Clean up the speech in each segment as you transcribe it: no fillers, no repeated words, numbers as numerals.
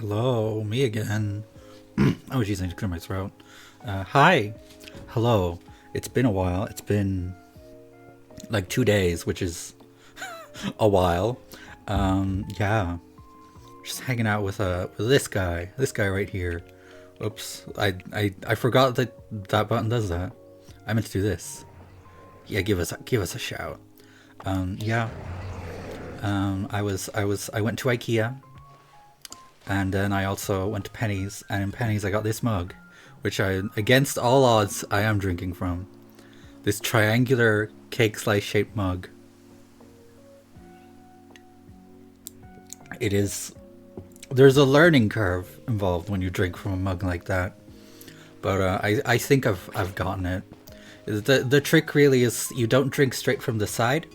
Hello, me again. Oh, jeez, I need to clear my throat. Hi. Hello. It's been a while. It's been like 2 days, which is a while. Yeah. Just hanging out with this guy. This guy right here. Oops. I forgot that that button does that. I meant to do this. Yeah, give us a shout. Yeah. I went to IKEA. And then I also went to Penny's, and in Penny's I got this mug, which against all odds, I am drinking from. This triangular cake slice shaped mug. There's a learning curve involved when you drink from a mug like that. But I think I've gotten it. The trick really is you don't drink straight from the side.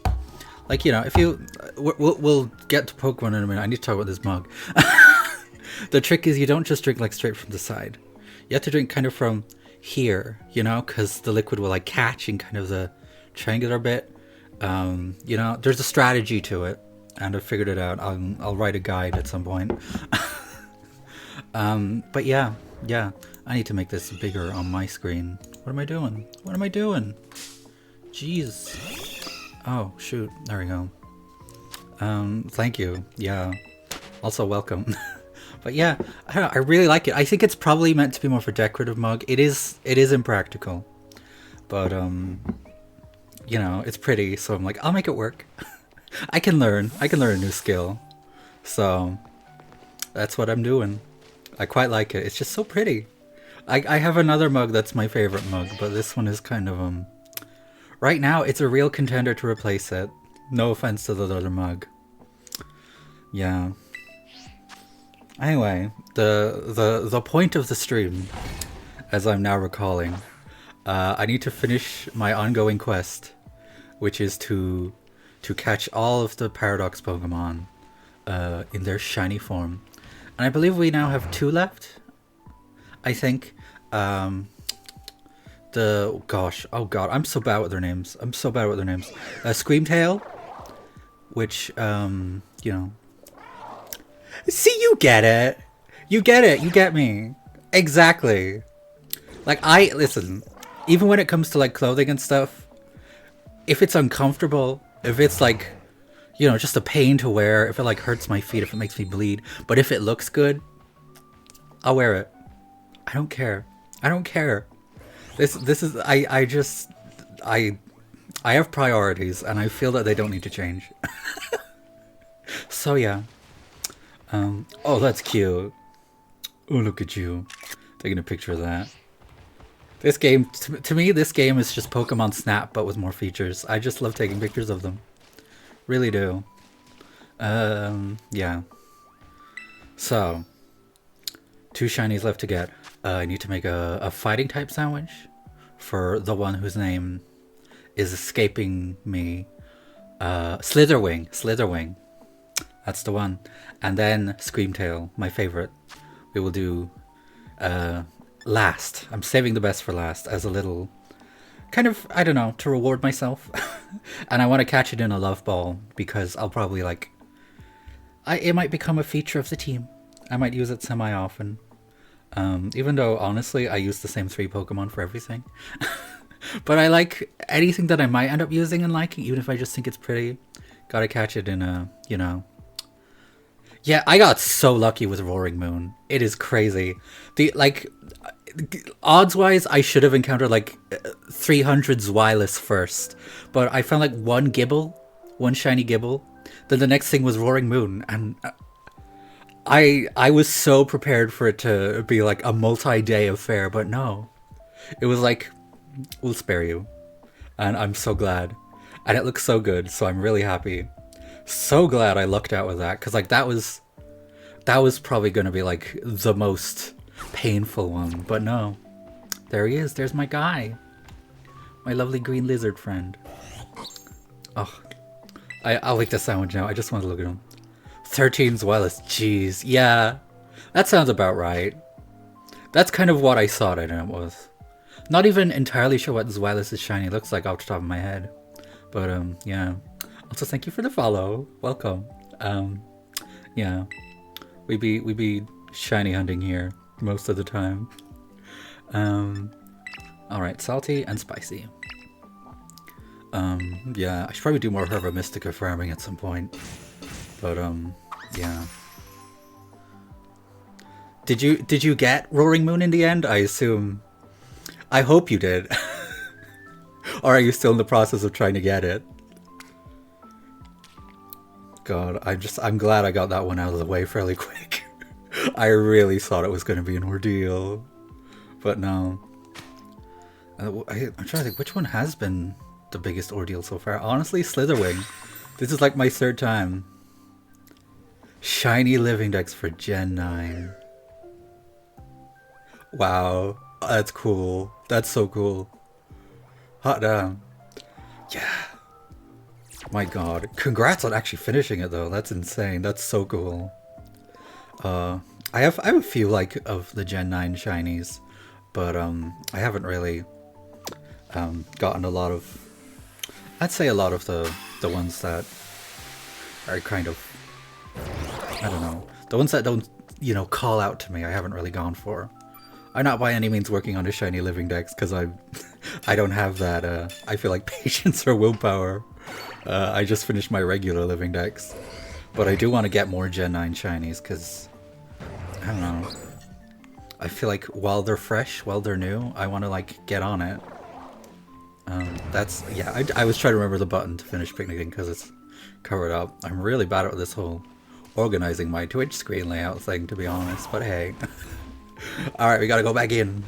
Like, you know, if you... We'll get to Pokemon in a minute. I need to talk about this mug. The trick is you don't just drink like straight from the side. You have to drink kind of from here, you know, because the liquid will like catch in kind of the triangular bit. You know, there's a strategy to it, and I figured it out. I'll write a guide at some point. But yeah, I need to make this bigger on my screen. What am I doing? What am I doing? Jeez. Oh, shoot. There we go. Thank you. Yeah. Also, welcome. But yeah, I don't know, I really like it. I think it's probably meant to be more for decorative mug. It is impractical. But, you know, it's pretty, so I'm like, I'll make it work. I can learn a new skill. So, that's what I'm doing. I quite like it. It's just so pretty. I have another mug that's my favorite mug, but this one is kind of, right now, it's a real contender to replace it. No offense to the other mug. Yeah. Anyway, the point of the stream, as I'm now recalling, I need to finish my ongoing quest, which is to catch all of the Paradox Pokemon in their shiny form. And I believe we now have 2 left, I think. Oh god, I'm so bad with their names. Screamtail, which, you know... See, you get it. You get me. Exactly. Like, listen, even when it comes to, like, clothing and stuff, if it's uncomfortable, if it's, like, you know, just a pain to wear, if it, like, hurts my feet, if it makes me bleed, but if it looks good, I'll wear it. I don't care. This is, I have priorities, and I feel that they don't need to change. So, yeah. Oh, that's cute. Oh, look at you. Taking a picture of that. This game, to me, this game is just Pokemon Snap, but with more features. I just love taking pictures of them. Really do. Yeah. So, 2 shinies left to get. I need to make a fighting type sandwich for the one whose name is escaping me. Slitherwing. That's the one. And then Screamtail, my favorite. We will do last. I'm saving the best for last as a little kind of, I don't know, to reward myself. And I want to catch it in a love ball because I'll probably like... it might become a feature of the team. I might use it semi-often. Even though, honestly, I use the same 3 Pokemon for everything. But I like anything that I might end up using and liking, even if I just think it's pretty. Gotta catch it in a, you know... Yeah, I got so lucky with Roaring Moon. It is crazy. Odds-wise, I should have encountered, like, 300 Zweilous first. But I found, like, one shiny Gibble. Then the next thing was Roaring Moon. And I was so prepared for it to be, like, a multi-day affair. But no. It was like, we'll spare you. And I'm so glad. And it looks so good, so I'm really happy. So glad I lucked out with that, because like that was probably going to be like the most painful one, but no, there he is. There's my guy, my lovely green lizard friend. Oh, I'll like the sandwich now. I just want to look at him. 13 Zweilous. Jeez, yeah, that sounds about right. That's kind of what I thought it was. Not even entirely sure what Zweilous' shiny looks like off the top of my head, but yeah. Also, thank you for the follow. Welcome. Yeah, we be shiny hunting here most of the time. Alright, salty and spicy. Yeah, I should probably do more Herba Mystica farming at some point. But, yeah. Did you get Roaring Moon in the end? I assume. I hope you did. Or are you still in the process of trying to get it? God, I'm glad I got that one out of the way fairly quick. I really thought it was going to be an ordeal. But no. I'm trying to think, which one has been the biggest ordeal so far? Honestly, Slitherwing. This is like my third time. Shiny Living Dex for Gen 9. Wow, that's cool. That's so cool. Hot damn. Yeah. My god. Congrats on actually finishing it though. That's insane. That's so cool. I have a few like of the Gen 9 shinies, but I haven't really gotten a lot of, I'd say a lot of the ones that are kind of, I don't know, the ones that don't, you know, call out to me, I haven't really gone for. I'm not by any means working on a shiny Living Dex because I don't have that, I feel like patience or willpower. I just finished my regular Living Dex. But I do want to get more Gen 9 shinies because, I don't know, I feel like while they're fresh, while they're new, I want to like get on it. That's, yeah, I was trying to remember the button to finish picnicking because it's covered up. I'm really bad at this whole organizing my Twitch screen layout thing, to be honest, but hey. Alright, we gotta go back in.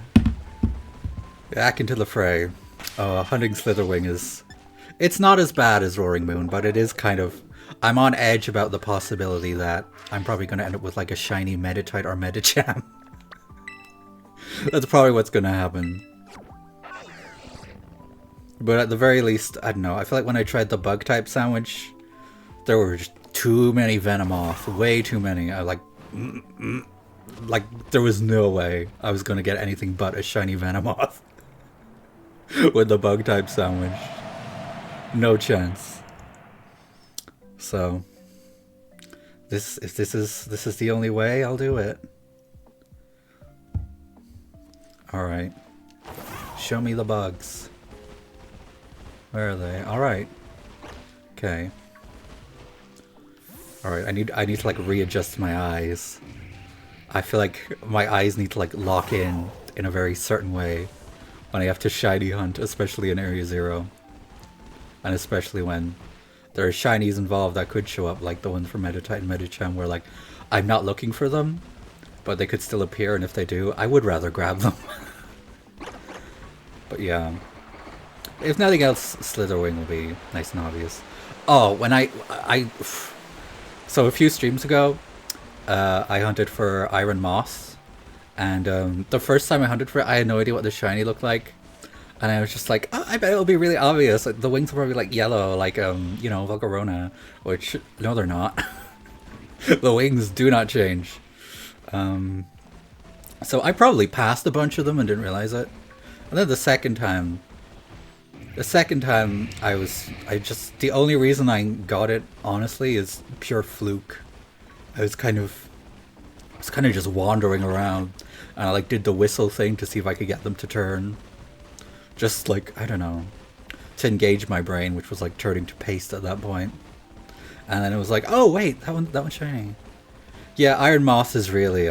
Back into the fray. Hunting Slitherwing is... It's not as bad as Roaring Moon, but it is kind of... I'm on edge about the possibility that I'm probably gonna end up with like a shiny Meditite or Medicham. That's probably what's gonna happen. But at the very least, I don't know, I feel like when I tried the bug type sandwich, there were just too many Venomoth, way too many. I like there was no way I was gonna get anything but a shiny Venomoth with the bug type sandwich. No chance. So if this is the only way, I'll do it. Alright. Show me the bugs. Where are they? Alright. Okay. Alright, I need to like readjust my eyes. I feel like my eyes need to like lock in a very certain way when I have to shiny hunt, especially in Area 0. And especially when there are shinies involved that could show up, like the ones from Meditite and Medicham, where like I'm not looking for them, but they could still appear, and if they do, I would rather grab them. But yeah. If nothing else, Slitherwing will be nice and obvious. Oh, when so a few streams ago, I hunted for Iron Moss, and the first time I hunted for it, I had no idea what the shiny looked like, and I was just like, oh, I bet it'll be really obvious. Like, the wings will probably be like yellow, like you know, Volcarona, which no, they're not. The wings do not change. So I probably passed a bunch of them and didn't realize it, and then the second time the only reason I got it, honestly, is pure fluke. I was kind of just wandering around, and I like did the whistle thing to see if I could get them to turn. Just like, I don't know, to engage my brain, which was like turning to paste at that point. And then it was like, oh wait, that one's shiny. Yeah, Iron Moss is really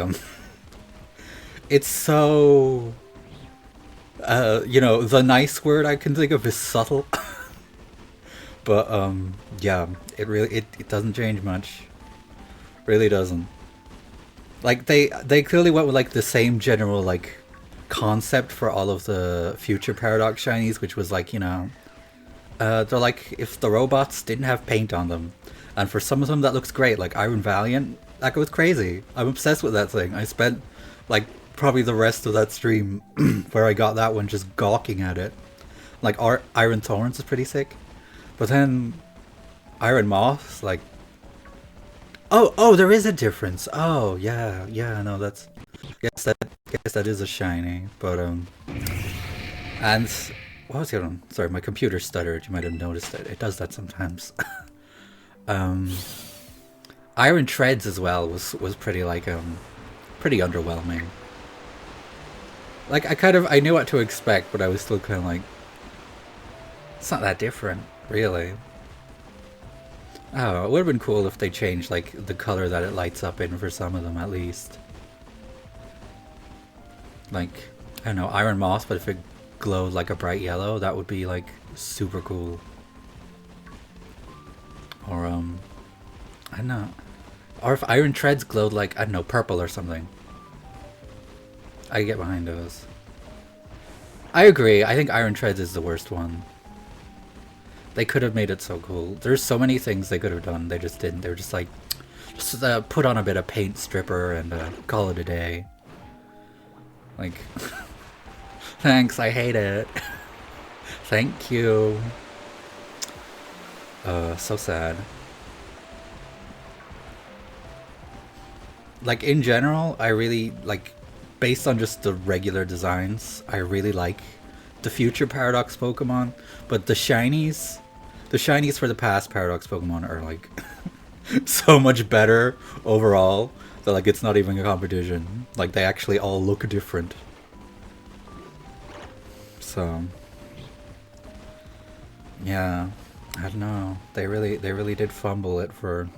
it's so you know, the nice word I can think of is subtle. But yeah, it doesn't change much. Really doesn't. Like they clearly went with like the same general like concept for all of the future Paradox shinies, which was like, you know, they're like if the robots didn't have paint on them, and for some of them that looks great, like Iron Valiant, that goes crazy. I'm obsessed with that thing. I spent like probably the rest of that stream where I got that one just gawking at it. Like Iron Thorns is pretty sick, but then Iron Moss, like, oh, there is a difference. Oh yeah, no, that's guess that is a shiny, but and what was the other one? Sorry, my computer stuttered. You might have noticed it. It does that sometimes. Iron Treads as well was pretty like pretty underwhelming. Like, I knew what to expect, but I was still kind of like, it's not that different, really. Oh, it would have been cool if they changed, like, the color that it lights up in for some of them, at least. Like, I don't know, Iron Moss, but if it glowed like a bright yellow, that would be, like, super cool. Or, I don't know. Or if Iron Treads glowed like, I don't know, purple or something. I get behind those. I agree, I think Iron Treads is the worst one. They could have made it so cool. There's so many things they could have done, they just didn't. They were just like, just put on a bit of paint stripper and call it a day. Like, thanks, I hate it. Thank you. So sad. Like, in general, I really, like, based on just the regular designs, I really like the future Paradox Pokemon, but the shinies for the past Paradox Pokemon are, like, so much better overall that, like, it's not even a competition. Like, they actually all look different. So, yeah, I don't know. They really did fumble it for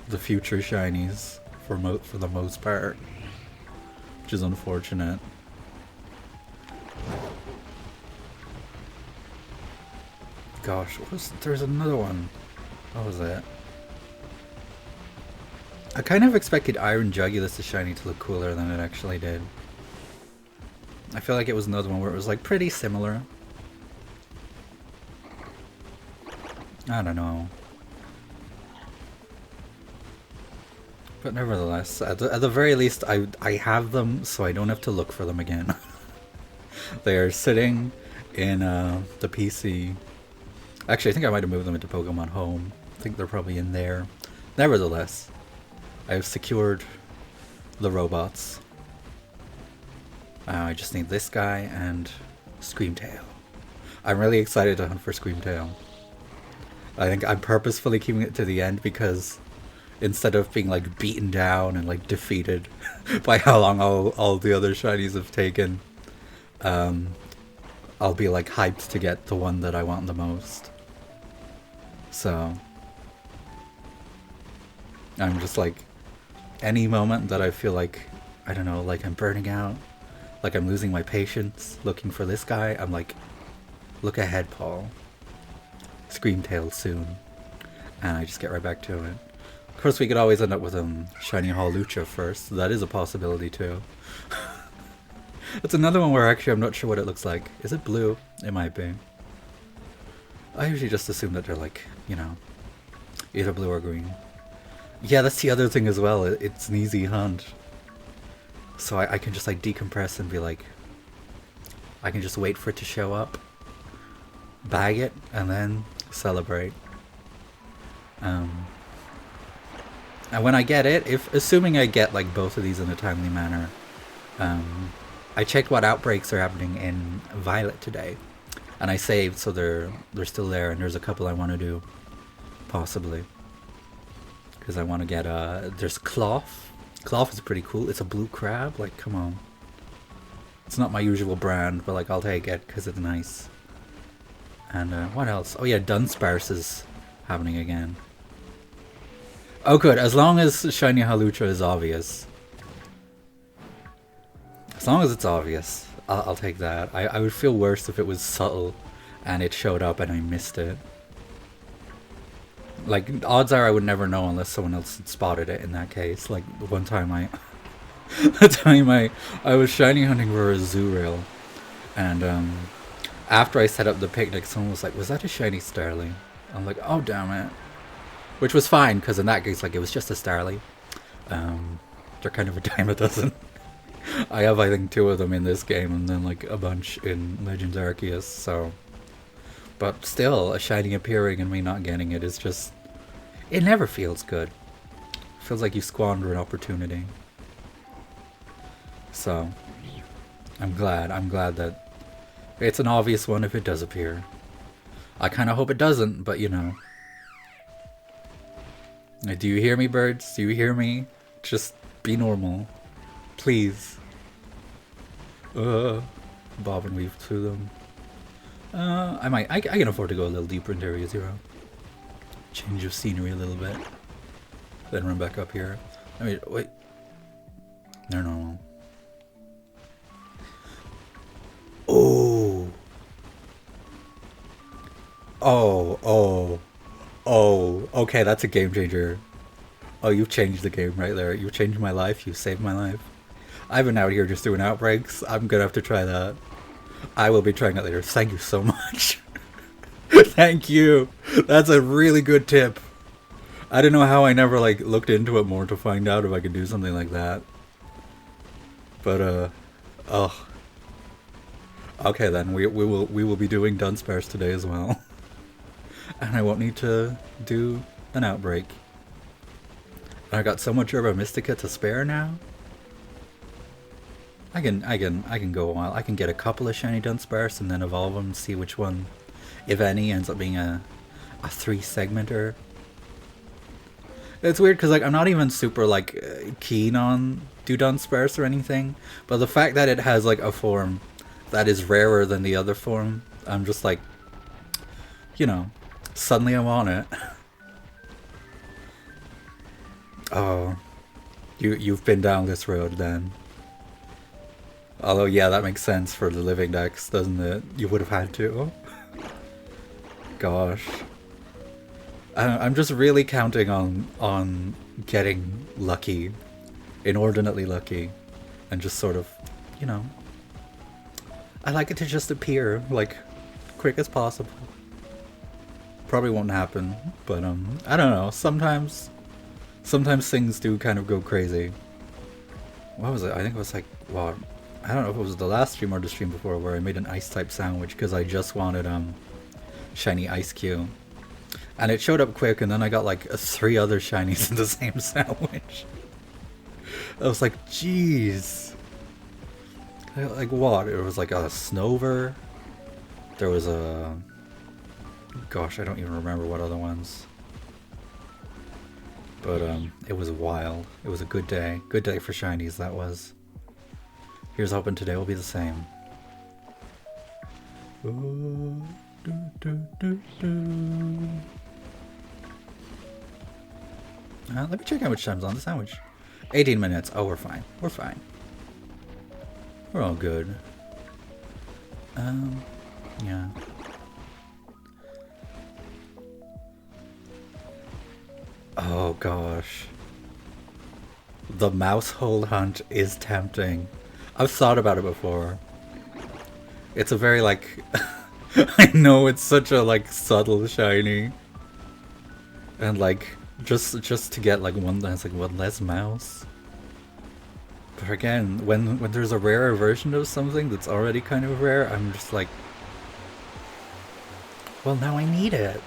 the future shinies for the most part, which is unfortunate. Gosh, there's another one. What was that? I kind of expected Iron Jugulus the shiny to look cooler than it actually did. I feel like it was another one where it was like pretty similar. I don't know. But nevertheless, at the very least, I have them, so I don't have to look for them again. They are sitting in the PC. Actually, I think I might have moved them into Pokemon Home. I think they're probably in there. Nevertheless, I have secured the robots. I just need this guy and Screamtail. I'm really excited to hunt for Screamtail. I think I'm purposefully keeping it to the end because instead of being like beaten down and like defeated by how long all the other shinies have taken, I'll be like hyped to get the one that I want the most. So I'm just like, any moment that I feel like, I don't know, like I'm burning out, like I'm losing my patience looking for this guy, I'm like, look ahead, Paul. Screamtail soon. And I just get right back to it. Of course, we could always end up with shiny Hawlucha first. That is a possibility too. That's another one where actually I'm not sure what it looks like. Is it blue? It might be. I usually just assume that they're like, you know, either blue or green. Yeah, that's the other thing as well. It's an easy hunt. So I can just like decompress and be like, I can just wait for it to show up, bag it, and then celebrate. And when I get it, assuming I get like both of these in a timely manner, I checked what outbreaks are happening in Violet today, and I saved, so they're still there, and there's a couple I want to do, possibly, because I want to get there's Cloth. Cloth is pretty cool. It's a blue crab. Like, come on. It's not my usual brand, but like I'll take it because it's nice. And what else? Oh yeah, Dunsparce is happening again. Oh good, as long as shiny Hawlucha is obvious. As long as it's obvious, I'll take that. I would feel worse if it was subtle and it showed up and I missed it. Like, odds are I would never know unless someone else had spotted it in that case. Like, one time I was shiny hunting for a Zurail, and after I set up the picnic, someone was like, was that a shiny Starly? I'm like, oh damn it. Which was fine, because in that case, like, it was just a Starly. They're kind of a dime a dozen. I have, I think, 2 of them in this game, and then, like, a bunch in Legends Arceus, so... But still, a shiny appearing and me not getting it is just... It never feels good. It feels like you squander an opportunity. So, I'm glad that it's an obvious one if it does appear. I kind of hope it doesn't, but you know. Do you hear me, birds? Do you hear me? Just be normal. Please. Bob and weave through them. I can afford to go a little deeper into Area Zero. Change of scenery a little bit. Then run back up here. I mean, wait. They're normal. Oh. Oh, okay, that's a game changer. Oh, you've changed the game right there. You've changed my life. You've saved my life. I've been out here just doing outbreaks. I'm gonna have to try that. I will be trying that later. Thank you so much. Thank you. That's a really good tip. I don't know how I never like looked into it more to find out if I could do something like that. But oh. Okay then, we will be doing Dunsparce today as well. And I won't need to do an outbreak. I got so much Herba Mystica to spare now. I can go a while. I can get a couple of shiny Dunsparce and then evolve them and see which one, if any, ends up being a 3-segmenter. It's weird because like I'm not even super like keen on Dunsparce or anything, but the fact that it has like a form that is rarer than the other form, I'm just like, you know, suddenly I want it. Oh, you've been down this road then. Although yeah, that makes sense for the living decks, doesn't it? You would have had to. Gosh. I'm just really counting on getting lucky, inordinately lucky, and just sort of, you know, I like it to just appear like quick as possible. Probably won't happen, but I don't know. Sometimes things do kind of go crazy. What was it? I think it was like, well, I don't know if it was the last stream or the stream before where I made an ice type sandwich because I just wanted shiny Ice Cube. And it showed up quick, and then I got like 3 other shinies in the same sandwich. I was like, jeez. Like what? It was like a Snover. There was a... Gosh, I don't even remember what other ones. But it was wild. It was a good day. Good day for shinies, that was. Here's hoping today will be the same. Let me check how much time's on the sandwich. 18 minutes. Oh, we're fine. We're fine. We're all good. Yeah. Oh gosh. The mouse hole hunt is tempting. I've thought about it before. It's a very like... I know it's such a like subtle shiny. And like just to get like one less mouse. But again, when there's a rarer version of something that's already kind of rare, I'm just like, well, now I need it.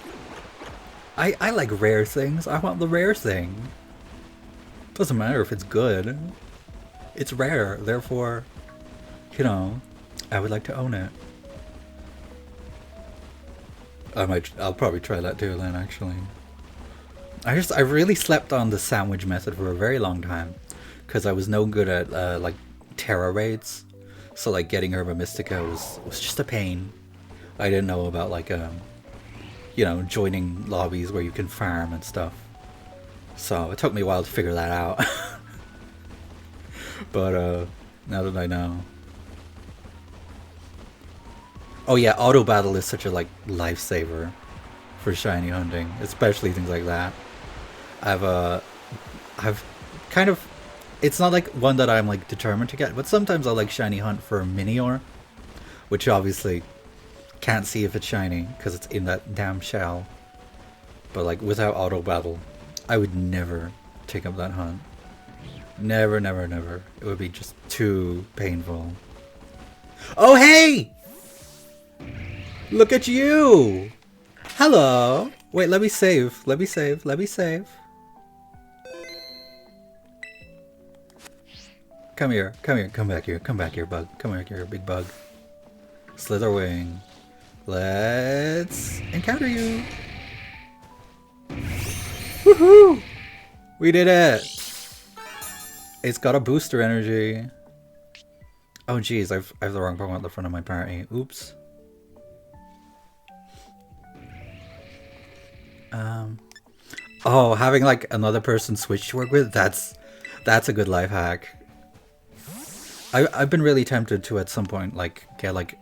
I like rare things. I want the rare thing. Doesn't matter if it's good. It's rare, therefore, you know, I would like to own it. I'll probably try that too then, actually. I really slept on the sandwich method for a very long time, because I was no good at like Terra raids, so like getting Herba Mystica was just a pain. I didn't know about like you know, joining lobbies where you can farm and stuff. So it took me a while to figure that out. But now that I know. Oh yeah, auto battle is such a like lifesaver for shiny hunting, especially things like that. I've kind of, it's not like one that I'm like determined to get, but sometimes I like shiny hunt for a Minior, which obviously can't see if it's shiny because it's in that damn shell. But like without auto battle, I would never take up that hunt. Never, never, never. It would be just too painful. Oh hey! Look at you! Hello! Wait, let me save. Let me save. Let me save. Come here. Come here. Come back here. Come back here, bug. Come back here, big bug. Slitherwing. Let's encounter you. Woohoo! We did it! It's got a booster energy. Oh geez, I've the wrong Pokemon at the front of my party. Oops. Oh, having like another person switch to work with, that's a good life hack. I've been really tempted to at some point like get like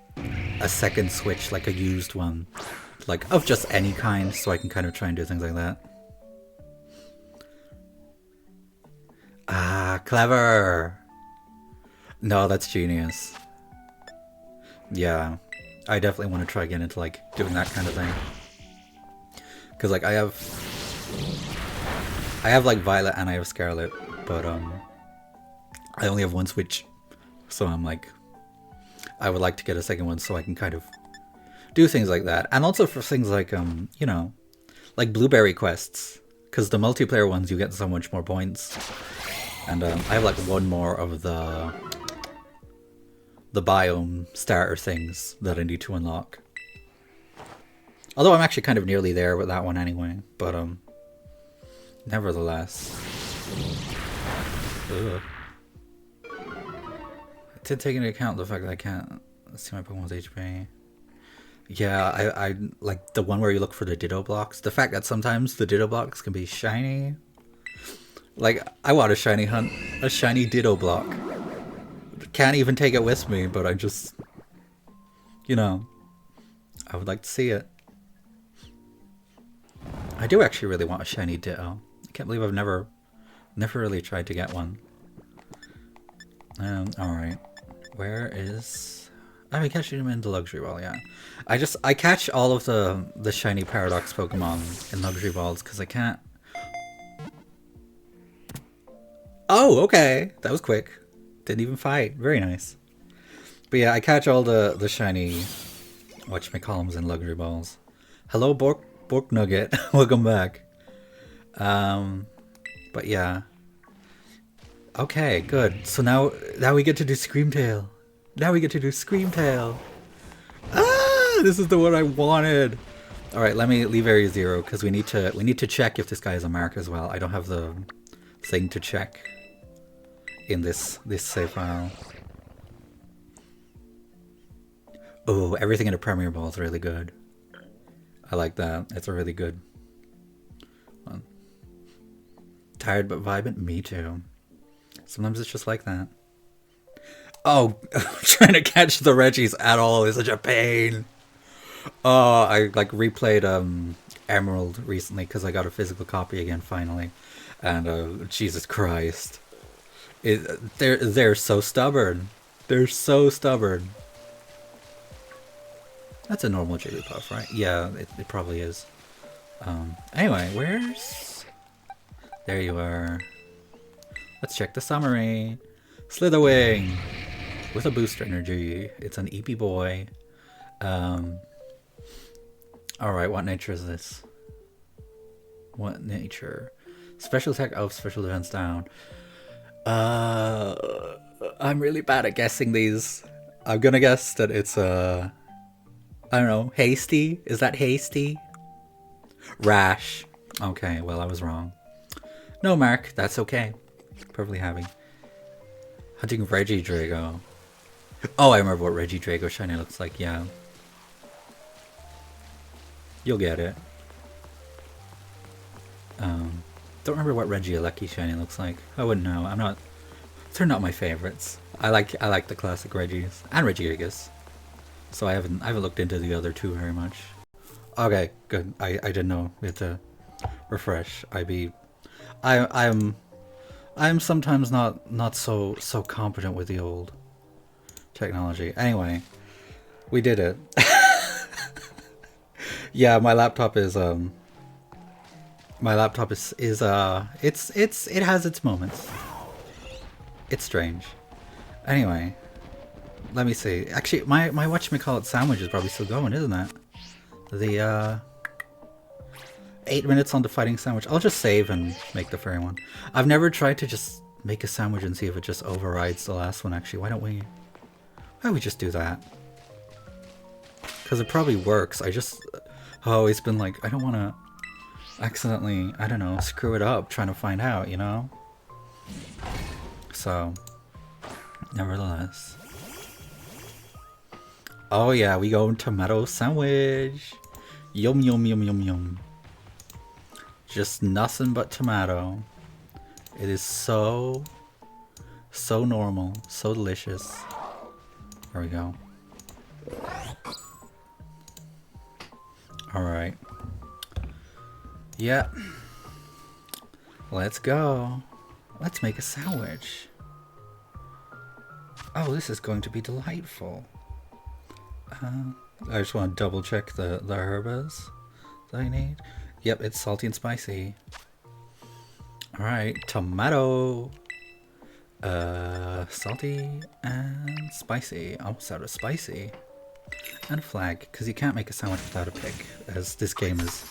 a second switch, like a used one, like of just any kind, so I can kind of try and do things like that. Ah, clever. No, that's genius. Yeah, I definitely want to try getting into like doing that kind of thing. Cause like I have like Violet and I have Scarlet, but I only have one switch, so I'm like, I would like to get a second one so I can kind of do things like that, and also for things like you know, like blueberry quests, because the multiplayer ones you get so much more points, and I have like one more of the biome starter things that I need to unlock. Although I'm actually kind of nearly there with that one anyway, but nevertheless. Ugh. I did take into account the fact that I can't see my Pokemon's HP. Yeah, I like the one where you look for the Ditto blocks. The fact that sometimes the Ditto blocks can be shiny. Like, I want a shiny hunt, a shiny Ditto block. Can't even take it with me, but I just, you know, I would like to see it. I do actually really want a shiny Ditto. I can't believe I've never really tried to get one. Alright. Where is... I mean, catching him in the Luxury Ball, yeah. I catch all of the shiny Paradox Pokemon in Luxury Balls, because I can't... Oh, okay! That was quick. Didn't even fight. Very nice. But yeah, I catch all the shiny... whatchamacallums in Luxury Balls. Hello, Bork Nugget. Welcome back. But yeah. Okay, good. So now we get to do Screamtail. Now we get to do Screamtail. Ah, this is the one I wanted. All right, let me leave area 0 because we need to check if this guy is a mark as well. I don't have the thing to check in this save file. Oh, everything in a Premier Ball is really good. I like that. It's a really good one. Tired but vibant? Me too. Sometimes it's just like that. Oh, trying to catch the Reggies at all is such a pain. Oh, I like replayed Emerald recently because I got a physical copy again finally, and Jesus Christ, they're so stubborn. They're so stubborn. That's a normal Jigglypuff, right? Yeah, it probably is. Anyway, where's... There you are. Let's check the summary. Slitherwing! With a booster energy. It's an EP boy. Alright, what nature is this? What nature? Special attack up, special defense down. I'm really bad at guessing these. I'm gonna guess that it's I don't know, hasty? Is that hasty? Rash. Okay, well I was wrong. No mark, that's okay. Perfectly happy. Hunting Regidrago. Oh, I remember what Regidrago shiny looks like, yeah. You'll get it. Don't remember what Regieleki shiny looks like. I wouldn't know. I'm not... They're not my favorites. I like the classic Regis. And Regigigas. So I haven't looked into the other two very much. Okay, good. I didn't know. We had to refresh. I'm sometimes not so competent with the old technology. Anyway, we did it. Yeah, my laptop is it has its moments. It's strange. Anyway, let me see. Actually, my whatchamacallit sandwich is probably still going, isn't it? The 8 minutes on the fighting sandwich. I'll just save and make the fairy one. I've never tried to just make a sandwich and see if it just overrides the last one, actually. Why don't we just do that? Because it probably works. Oh, it's been like, I don't want to accidentally, I don't know, screw it up trying to find out, you know? So, nevertheless. Oh yeah, we go tomato sandwich. Yum yum yum yum yum. Just nothing but tomato. It is so normal, so delicious. There we go. Alright. Yeah. Let's go. Let's make a sandwich. Oh, this is going to be delightful. I just want to double check the herbs that I need. Yep, it's salty and spicy. Alright, tomato. Salty and spicy. Almost out of spicy. And a flag, because you can't make a sandwich without a pick, as this game is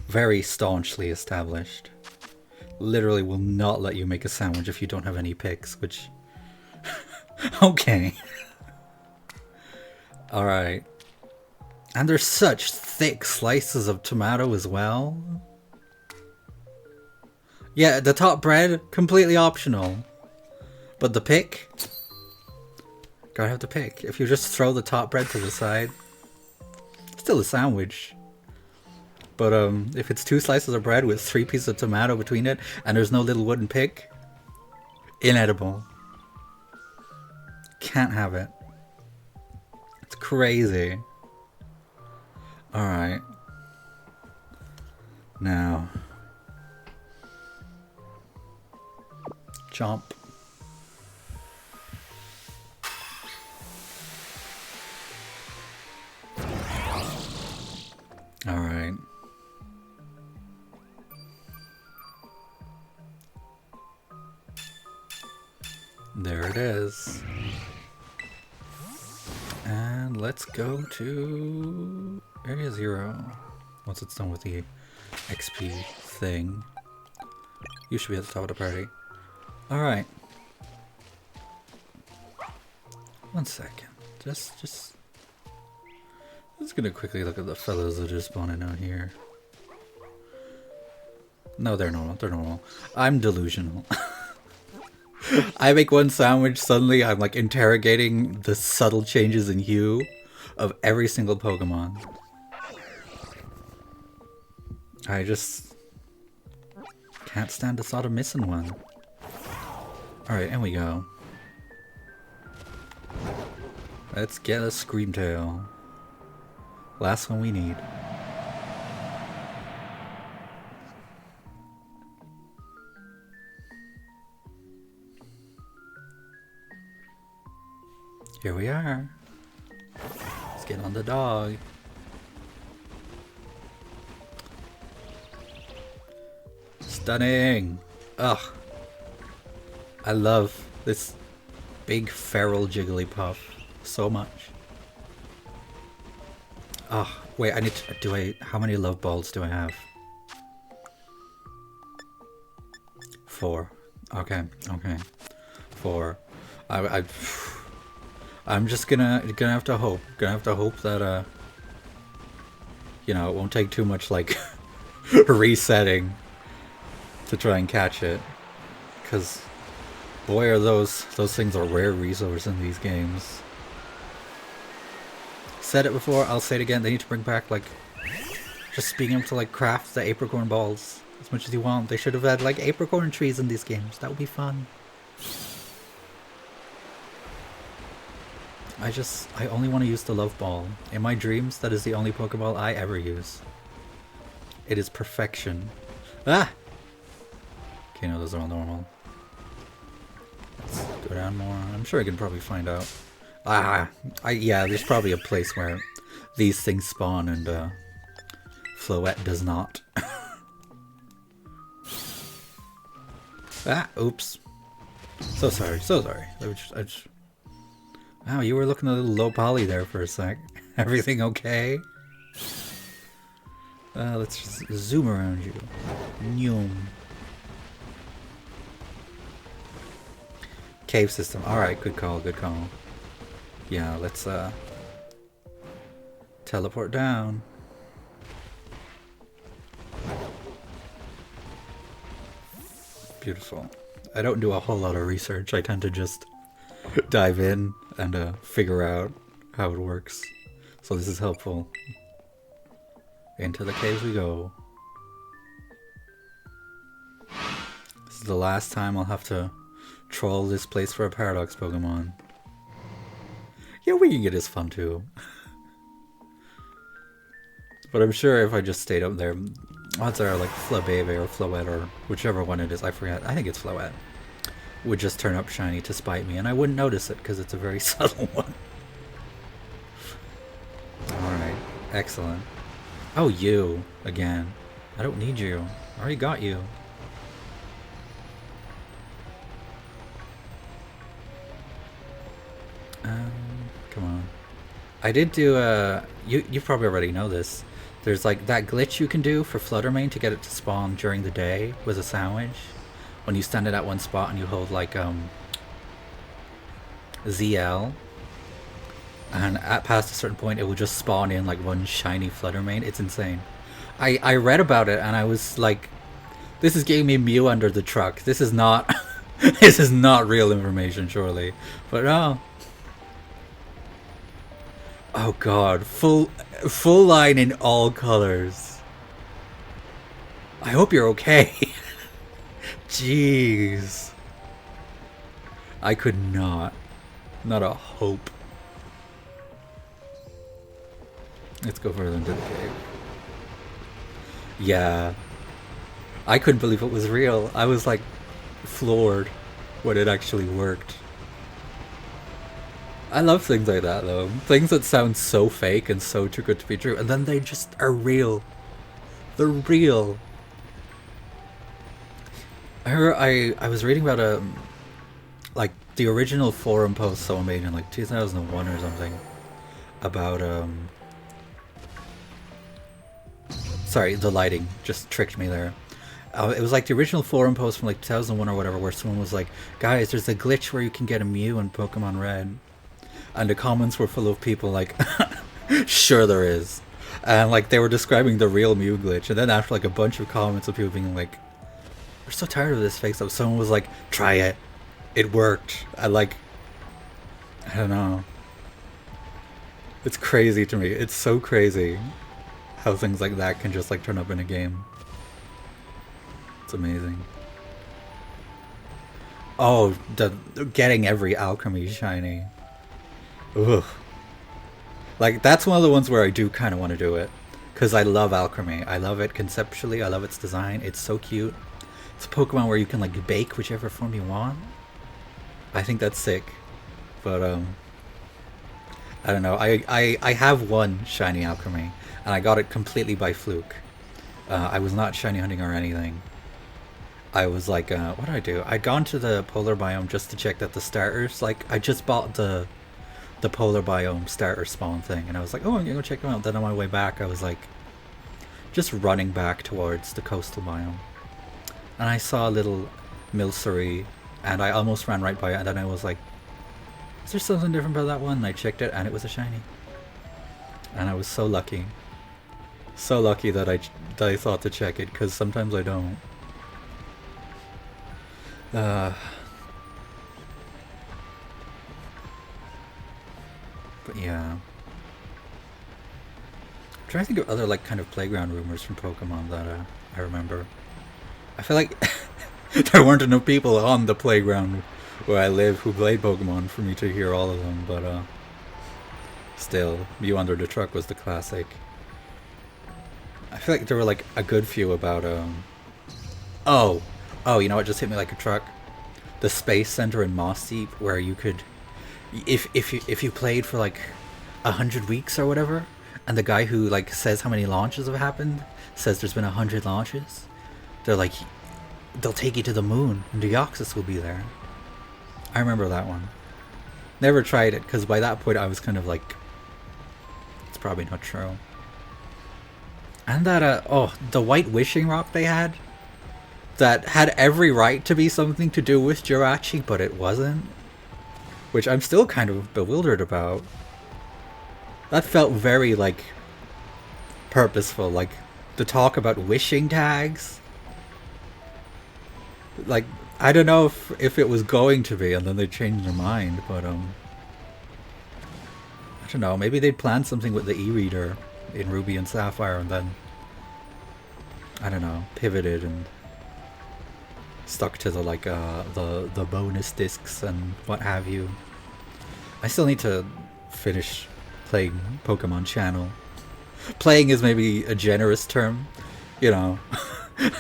very staunchly established. Literally will not let you make a sandwich if you don't have any picks, which... okay. Alright. And there's such thick slices of tomato as well. Yeah, the top bread, completely optional. But the pick? Gotta have the pick. If you just throw the top bread to the side, still a sandwich. But if it's 2 slices of bread with 3 pieces of tomato between it, and there's no little wooden pick, inedible. Can't have it. It's crazy. Alright. Now. Chomp. Alright. There it is. And let's go to Area 0. Once it's done with the XP thing. You should be at the top of the party. Alright. 1 second. Just gonna quickly look at the fellows that are spawning out here. No, they're normal. They're normal. I'm delusional. I make one sandwich, suddenly I'm like interrogating the subtle changes in hue of every single Pokemon. I just can't stand the thought of missing one. Alright, in we go. Let's get a Screamtail. Last one we need. Here we are. Let's get on the dog. Stunning! Ugh. I love this big feral Jigglypuff so much. Oh, wait, I need to, how many love balls do I have? 4. Okay, okay. 4. I'm just gonna have to hope. Gonna have to hope that, you know, it won't take too much, like, resetting to try and catch it. Because, boy, are those things are rare resource in these games. Said it before, I'll say it again, they need to bring back, like, just being able to, like, craft the apricorn balls as much as you want. They should have had, like, apricorn trees in these games. That would be fun. I only want to use the love ball. In my dreams, that is the only Pokeball I ever use. It is perfection. Ah! Okay, no, those are all normal. Let's go down more. I'm sure I can probably find out. Yeah, there's probably a place where these things spawn and Floette does not. Oops. So sorry, so sorry. I just... Wow, you were looking a little low poly there for a sec. Everything okay? Let's just zoom around you. Noom. Cave system. Alright, good call, good call. Yeah, let's teleport down. Beautiful. I don't do a whole lot of research. I tend to just dive in and figure out how it works. So this is helpful. Into the caves we go. This is the last time I'll have to troll this place for a Paradox Pokemon. Yeah, Winging it is fun too. But I'm sure if I just stayed up there, odds are like Flabébé or Floette or whichever one it is, I forget, I think it's Floette, would just turn up shiny to spite me and I wouldn't notice it because it's a very subtle one. Alright, excellent. Oh, you, again. I don't need you. I already got you. Come on. I did do you probably already know this. There's like that glitch you can do for Fluttermane to get it to spawn during the day with a sandwich. When you stand it at one spot and you hold like ZL, and at past a certain point it will just spawn in like one shiny Fluttermane. It's insane. I read about it and I was like, this is giving me Mew under the truck. This is not this is not real information surely. But no. Oh god, full line in all colors. I hope you're okay. Jeez. I could not. Not a hope. Let's go further into the cave. Yeah. I couldn't believe it was real. I was like floored when it actually worked. I love things like that though. Things that sound so fake and so too good to be true, and then they just are real. They're real. I was reading about like the original forum post someone made in like 2001 or something about sorry, the lighting just tricked me there. It was like the original forum post from like 2001 or whatever, where someone was like, guys, there's a glitch where you can get a Mew in Pokemon Red. And the comments were full of people like, sure there is. And like they were describing the real Mew glitch. And then after like a bunch of comments of people being like, we're so tired of this fake stuff, someone was like, try it. It worked. I don't know. It's crazy to me. It's so crazy how things like that can just like turn up in a game. It's amazing. Oh, getting every alchemy shiny. Ugh. Like, that's one of the ones where I do kind of want to do it. Because I love alchemy. I love it conceptually. I love its design. It's so cute. It's a Pokemon where you can, like, bake whichever form you want. I think that's sick. But, I don't know. I have one shiny alchemy. And I got it completely by fluke. I was not shiny hunting or anything. I was like, what did I do? I'd gone to the polar biome just to check that the starters, like, I just bought the polar biome starter spawn thing, and I was like, oh, I'm gonna go check them out. Then on my way back, I was like, just running back towards the coastal biome, and I saw a little Milcery, and I almost ran right by it, and then I was like, is there something different about that one? And I checked it, and it was a shiny, and I was so lucky that I thought to check it, because sometimes I don't. But yeah. I'm trying to think of other like kind of playground rumors from Pokemon that I remember. I feel like there weren't enough people on the playground where I live who played Pokemon for me to hear all of them, but still, Mew Under the Truck was the classic. I feel like there were like a good few about oh, you know what just hit me like a truck? The Space Center in Moss Deep, where you could, if you played for like 100 weeks or whatever, and the guy who like says how many launches have happened says there's been 100 launches, they're like, they'll take you to the moon and Deoxys will be there. I remember that one. Never tried it because by that point I was kind of like, it's probably not true. And that oh, the white wishing rock they had, that had every right to be something to do with Jirachi, but it wasn't. Which I'm still kind of bewildered about. That felt very, like, purposeful. Like, the talk about wishing tags. Like, I don't know if it was going to be, and then they changed their mind. But I don't know. Maybe they'd planned something with the e-reader in Ruby and Sapphire, and then I don't know, pivoted and stuck to the the bonus discs and what have you. I still need to finish playing Pokemon Channel. Playing is maybe a generous term, you know.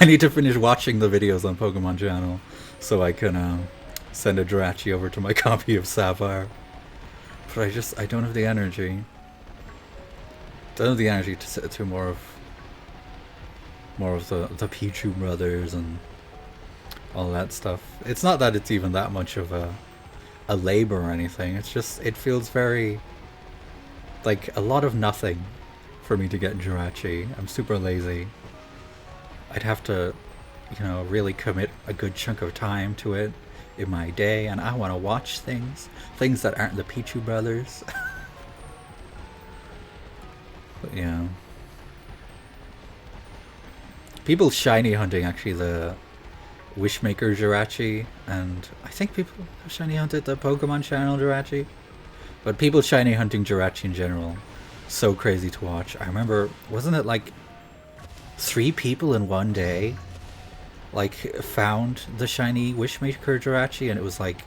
I need to finish watching the videos on Pokemon Channel so I can send a Jirachi over to my copy of Sapphire. But I don't have the energy. Don't have the energy to sit through more of the Pichu brothers and all that stuff. It's not that it's even that much of a labor or anything. It's just it feels very like a lot of nothing for me to get Jirachi. I'm super lazy. I'd have to, you know, really commit a good chunk of time to it in my day, and I want to watch things that aren't the Pichu brothers. But yeah, people shiny hunting actually the Wishmaker Jirachi, and I think people have shiny hunted the Pokemon Channel Jirachi. But people shiny hunting Jirachi in general, so crazy to watch. I remember, wasn't it like 3 people in one day like found the shiny Wishmaker Jirachi, and it was like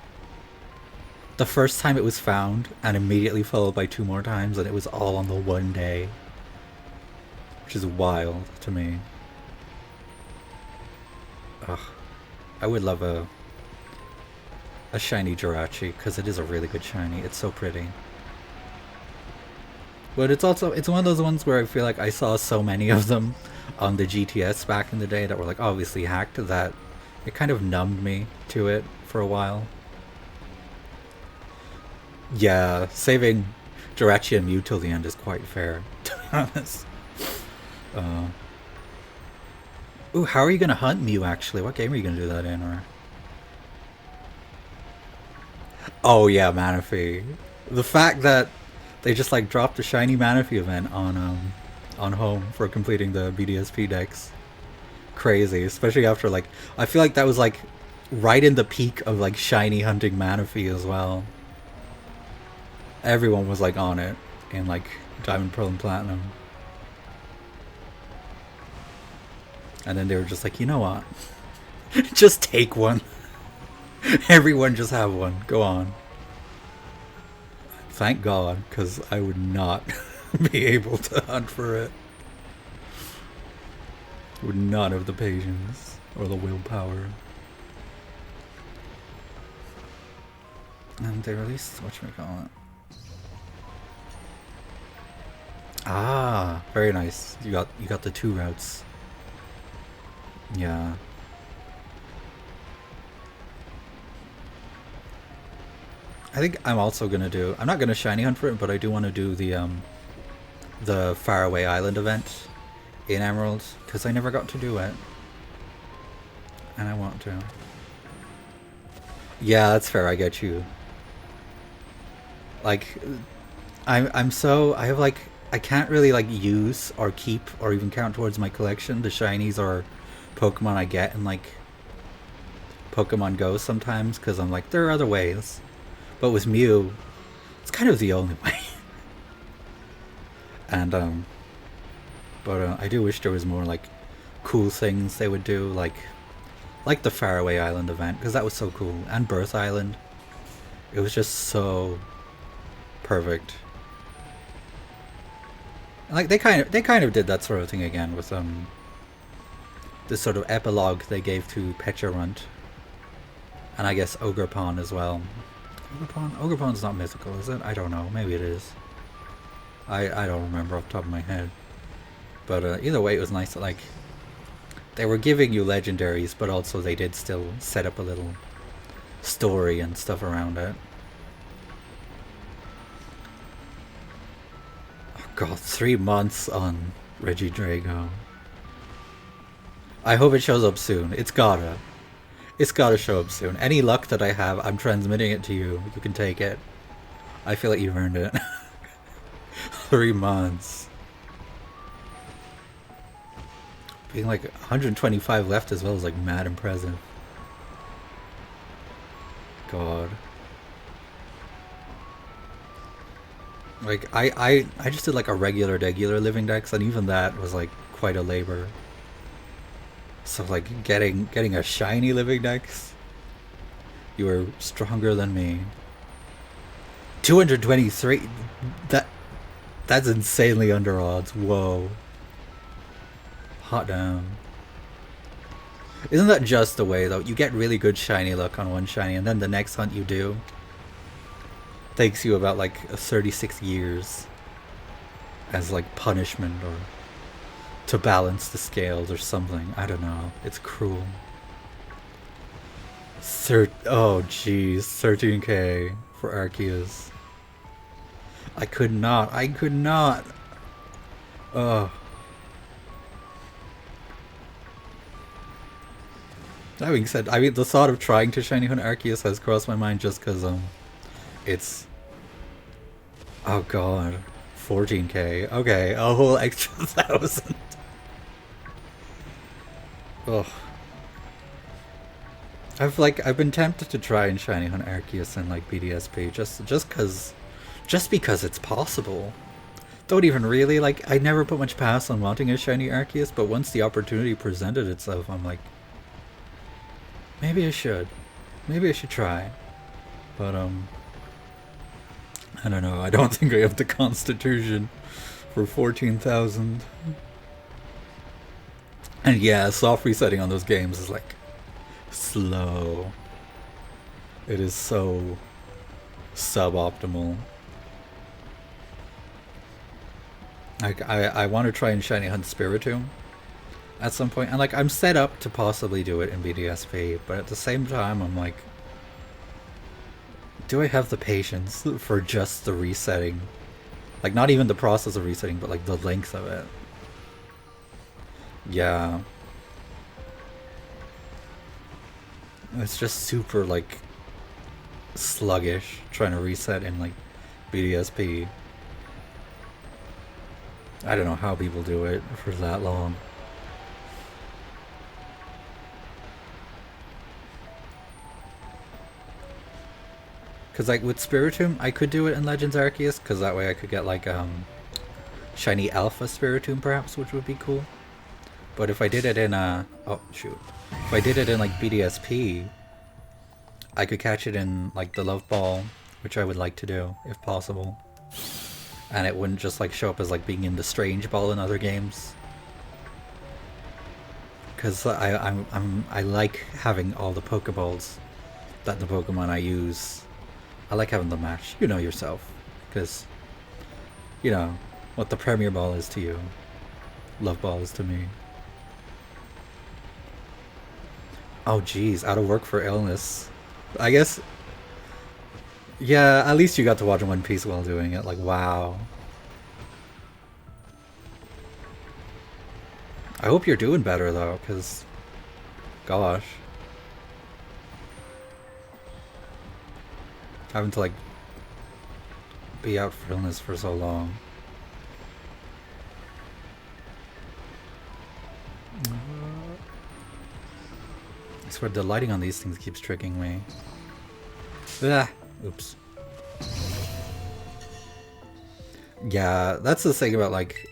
the first time it was found and immediately followed by 2 more times, and it was all on the one day, which is wild to me. Ugh. I would love a shiny Jirachi, because it is a really good shiny. It's so pretty. But it's one of those ones where I feel like I saw so many of them on the GTS back in the day that were like obviously hacked that it kind of numbed me to it for a while. Yeah, saving Jirachi and Mew till the end is quite fair, to be honest. Ooh, how are you gonna hunt Mew actually? What game are you gonna do that in? Or oh yeah, Manaphy. The fact that they just like dropped a shiny Manaphy event on home for completing the BDSP decks. Crazy, especially after like I feel like that was like right in the peak of like shiny hunting Manaphy as well. Everyone was like on it in like Diamond, Pearl, and Platinum. And then they were just like, you know what? Just take one. Everyone just have one. Go on. Thank God, because I would not be able to hunt for it. Would not have the patience or the willpower. And they released whatchamacallit. Ah, very nice. You got the 2 routes. Yeah. I think I'm also gonna do. I'm not gonna shiny hunt for it, but I do want to do the Faraway Island event in Emerald because I never got to do it, and I want to. Yeah, that's fair. I get you. Like, I have like I can't really like use or keep or even count towards my collection the shinies or Pokemon I get in like Pokemon Go sometimes because I'm like there are other ways, but with Mew, it's kind of the only way. And I do wish there was more like cool things they would do, like the Faraway Island event because that was so cool, and Birth Island. It was just so perfect. Like they kind of did that sort of thing again with this sort of epilogue they gave to Pecharunt, and I guess Ogerpon as well. Ogerpon's not mythical, is it? I don't know. Maybe it is. I don't remember off the top of my head. But either way, it was nice that like they were giving you legendaries, but also they did still set up a little story and stuff around it. Oh god, 3 months on Regidrago. I hope it shows up soon. It's gotta show up soon. Any luck that I have, I'm transmitting it to you. You can take it. I feel like you've earned it. 3 months. Being like 125 left as well is like mad impressive. god. Like, I just did like a regular living dex, and even that was like quite a labor. So like getting a shiny living dex, you were stronger than me. 223. That's insanely under odds. Whoa. Hot damn. Isn't that just the way though? You get really good shiny luck on one shiny, and then the next hunt you do takes you about like 36 years as like punishment, or to balance the scales or something. I don't know. It's cruel. Oh jeez, 13k for Arceus. I could not. Ugh. That being said, I mean, the thought of trying to shiny hunt Arceus has crossed my mind just because, it's... Oh god. 14k. Okay, a whole extra 1,000. Ugh. I've been tempted to try and shiny hunt Arceus and like BDSP just because it's possible. Don't even really, like, I never put much past on wanting a shiny Arceus, but once the opportunity presented itself, I'm like, maybe I should try. But I don't know, I don't think I have the constitution for 14,000. And yeah, soft resetting on those games is like slow. It is so suboptimal. Like, I want to try and shiny hunt Spiritomb at some point, and like, I'm set up to possibly do it in BDSP, but at the same time I'm like, do I have the patience for just the resetting? Like, not even the process of resetting, but like the length of it. Yeah. It's just super like sluggish trying to reset in like BDSP. I don't know how people do it for that long. Because like with Spiritomb, I could do it in Legends Arceus, because that way I could get like shiny Alpha Spiritomb perhaps, which would be cool. But if I did it in oh shoot. If I did it in like BDSP, I could catch it in like the Love Ball, which I would like to do if possible. And it wouldn't just like show up as like being in the Strange Ball in other games. Because I like having all the Pokeballs that the Pokemon I use. I like having them match. You know yourself. Because, you know, what the Premier Ball is to you, Love Ball is to me. Oh geez, out of work for illness. I guess... Yeah, at least you got to watch One Piece while doing it. Like, wow. I hope you're doing better though, because... Gosh. Having to like... be out for illness for so long. I swear the lighting on these things keeps tricking me. Ah, oops. Yeah, that's the thing about like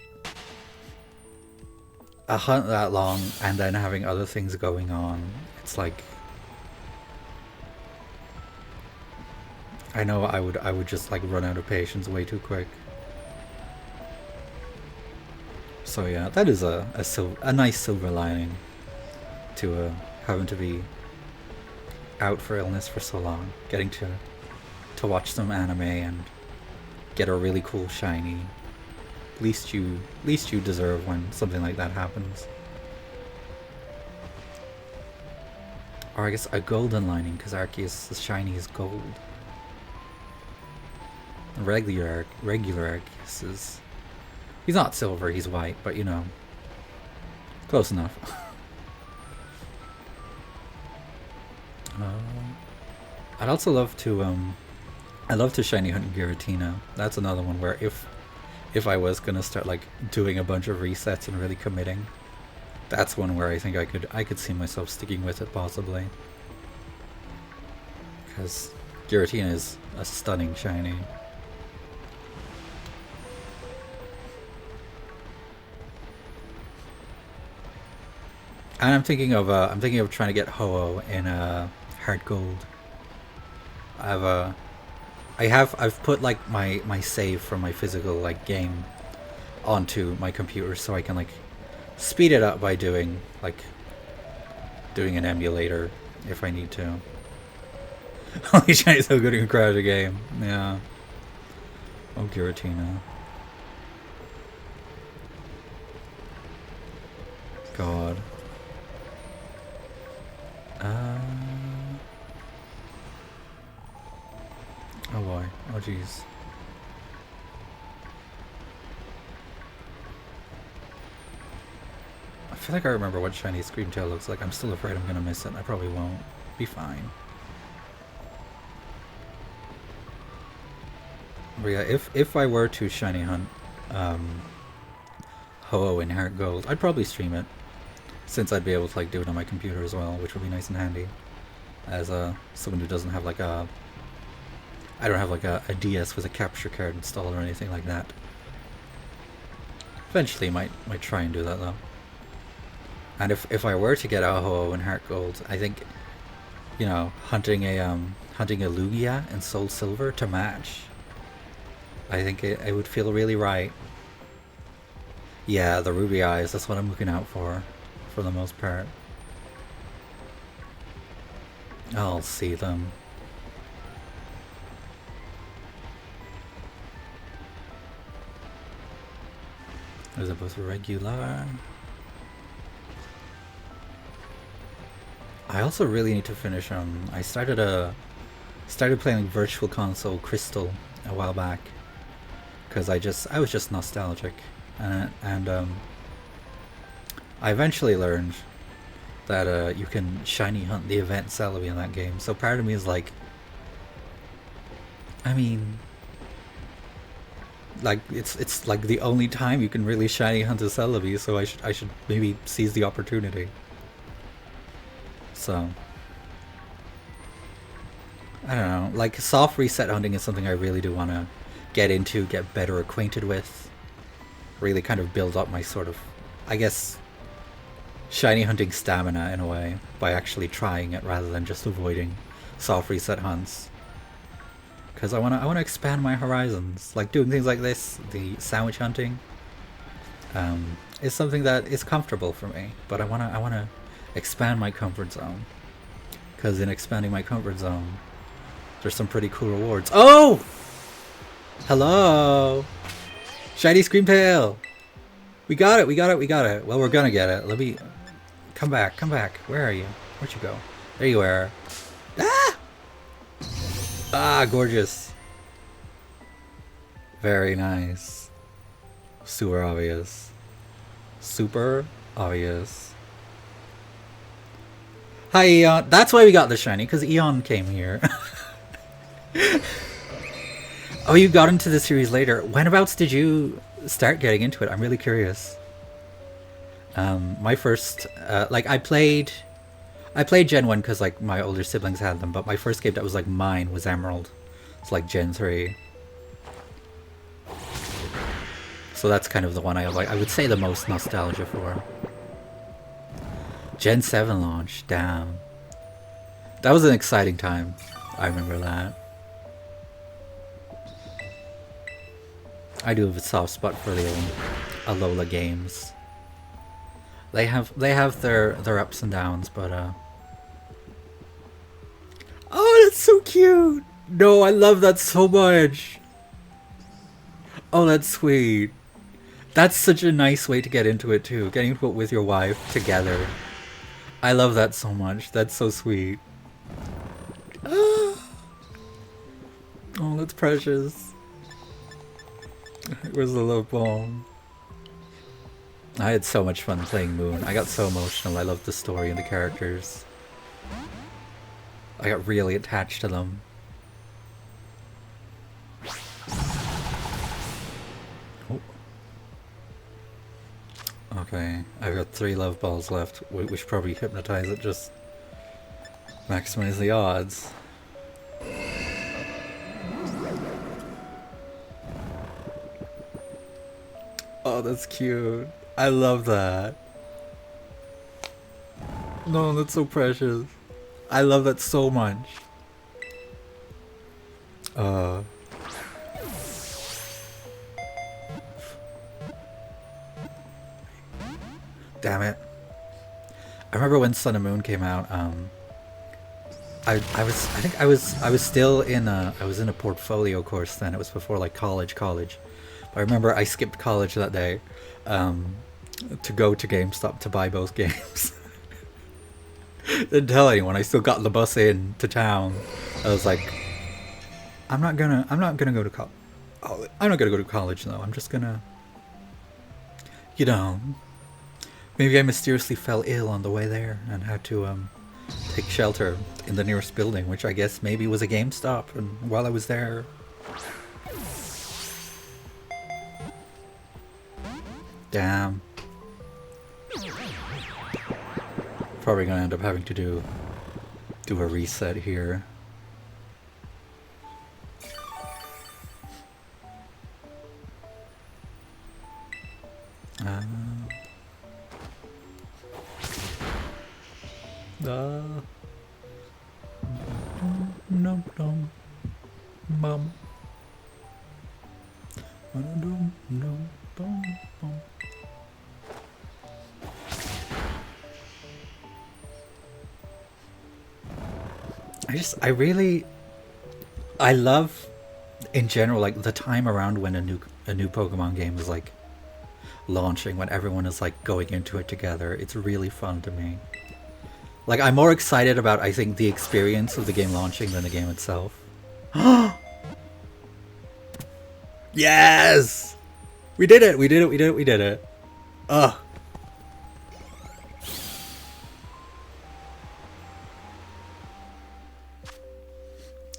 a hunt that long and then having other things going on. It's like, I know I would just like run out of patience way too quick. So yeah, that is a nice silver lining to having to be out for illness for so long. Getting to watch some anime and get a really cool shiny. Least you deserve when something like that happens. Or I guess a golden lining, because Arceus' shiny is gold. Regular Arceus is... He's not silver, he's white, but you know. Close enough. I'd also love to, I love to shiny hunt Giratina. That's another one where if I was gonna start like doing a bunch of resets and really committing, that's one where I think I could see myself sticking with it possibly. because Giratina is a stunning shiny. And I'm thinking of trying to get Ho-Oh in Heart Gold. I've put like my save from my physical like game onto my computer so I can like speed it up by doing an emulator if I need to. Only Chinese so good in crash a game. Yeah. Oh, Giratina. God. Oh boy. Oh jeez. I feel like I remember what shiny Screamtail looks like. I'm still afraid I'm gonna miss it. I probably won't. Be fine. But yeah, if I were to shiny hunt Ho-Oh in Heart Gold, I'd probably stream it, since I'd be able to like do it on my computer as well, which would be nice and handy. As someone who doesn't have like I don't have like a DS with a capture card installed or anything like that. Eventually, might try and do that though. And if I were to get a Ho-Oh in Heart Gold, I think, you know, hunting a Lugia in Soul Silver to match, I think it would feel really right. Yeah, the ruby eyes, that's what I'm looking out for the most part. I'll see them. There's both regular. I also really need to finish I started playing Virtual Console Crystal a while back because I was just nostalgic, and I eventually learned that you can shiny hunt the event Celebi in that game. So part of me is like, I mean, like it's like the only time you can really shiny hunt a Celebi, so I should maybe seize the opportunity. So I don't know, like soft reset hunting is something I really do want to get into, get better acquainted with, really kind of build up my sort of, I guess, shiny hunting stamina in a way by actually trying it rather than just avoiding soft reset hunts. Because I wanna expand my horizons. Like doing things like this, the sandwich hunting, is something that is comfortable for me. But I wanna expand my comfort zone. Because in expanding my comfort zone, there's some pretty cool rewards. Oh! Hello! Shiny Screamtail! We got it, we got it, we got it. Well, we're gonna get it. Let me... Come back, come back. Where are you? Where'd you go? There you are. Ah! Ah, gorgeous. Very nice. Super obvious. Super obvious. Hi, Eon. That's why we got the shiny, because Eon came here. Oh, you got into the series later. Whenabouts did you start getting into it? I'm really curious. My first, like, I played Gen 1 because, like, my older siblings had them, but my first game that was, like, mine was Emerald. It's, like, Gen 3. So that's kind of the one I have, like, I would say the most nostalgia for. Gen 7 launch, damn. That was an exciting time. I remember that. I do have a soft spot for the Alola games. They have their ups and downs, but oh, that's so cute! No, I love that so much! Oh, that's sweet. That's such a nice way to get into it too, getting into it with your wife together. I love that so much. That's so sweet. Oh, that's precious. Where's the love bomb? I had so much fun playing Moon. I got so emotional. I loved the story and the characters. I got really attached to them. Oh. Okay, I've got 3 love balls left. We should probably hypnotize it, just maximize the odds. Oh, that's cute. I love that. No, that's so precious. I love that so much. Uh, damn it. I remember when Sun and Moon came out. I was still in a portfolio course then. It was before like college. But I remember I skipped college that day, to go to GameStop to buy both games. Didn't tell anyone. I still got the bus in to town. I was like, I'm not gonna go to college. I'm not gonna go to college though. I'm just gonna, you know, maybe I mysteriously fell ill on the way there and had to take shelter in the nearest building, which I guess maybe was a GameStop. And while I was there, damn, probably gonna end up having to do a reset here. No, mum. I love, in general, like the time around when a new Pokemon game is like launching, when everyone is like going into it together. It's really fun to me. Like, I'm more excited about, I think, the experience of the game launching than the game itself. Yes! We did it! We did it! Ugh.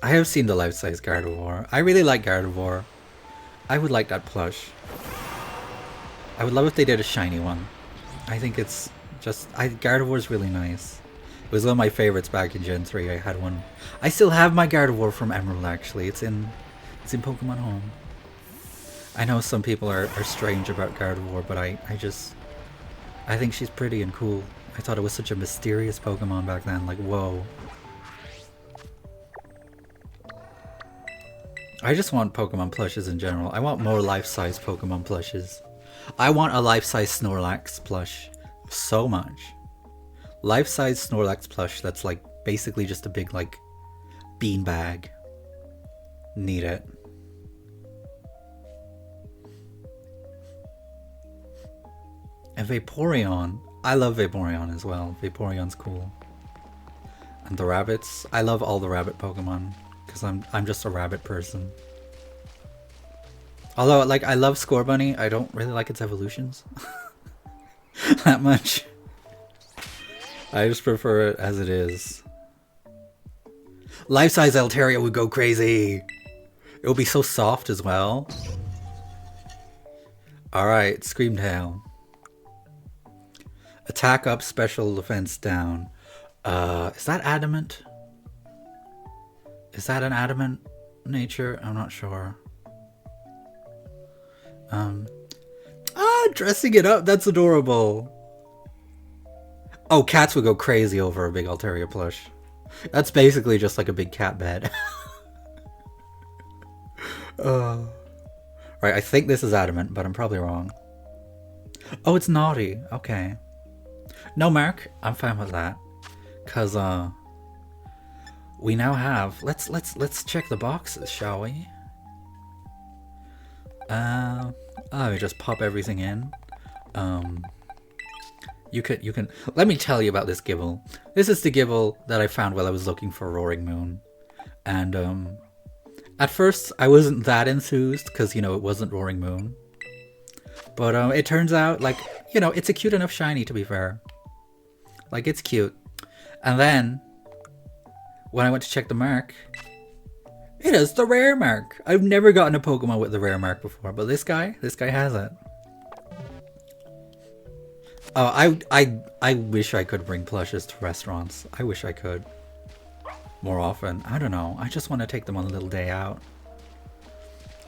I have seen the life-size Gardevoir. I really like Gardevoir. I would like that plush. I would love if they did a shiny one. I think it's just... Gardevoir's really nice. It was one of my favorites back in Gen 3. I had one. I still have my Gardevoir from Emerald, actually. It's in Pokemon Home. I know some people are strange about Gardevoir, but I think she's pretty and cool. I thought it was such a mysterious Pokemon back then. Like, whoa. I just want Pokemon plushes in general. I want more life-size Pokemon plushes. I want a life-size Snorlax plush so much. Life-size Snorlax plush that's like basically just a big like beanbag. Need it. And Vaporeon. I love Vaporeon as well. Vaporeon's cool. And the rabbits. I love all the rabbit Pokemon. Because I'm just a rabbit person. Although, like, I love Scorbunny, I don't really like its evolutions. That much. I just prefer it as it is. Life-size Altaria would go crazy! It would be so soft as well. Alright, Screamtail. Attack up, special defense down. Is that adamant? Is that an adamant nature? I'm not sure. Dressing it up, that's adorable. Oh, cats would go crazy over a big Altaria plush. That's basically just like a big cat bed. Right, I think this is adamant, but I'm probably wrong. Oh, it's naughty. Okay. No, Mark, I'm fine with that. Cause we now have. Let's check the boxes, shall we? Let me just pop everything in. You can. Let me tell you about this Gibble. This is the Gibble that I found while I was looking for Roaring Moon, and at first I wasn't that enthused because it wasn't Roaring Moon, but it turns out like it's a cute enough shiny, to be fair. Like, it's cute, and then when I went to check the mark, it is the rare mark. I've never gotten a Pokemon with the rare mark before, but this guy has it. Oh, I wish I could bring plushes to restaurants. I wish I could. More often. I don't know. I just want to take them on a little day out.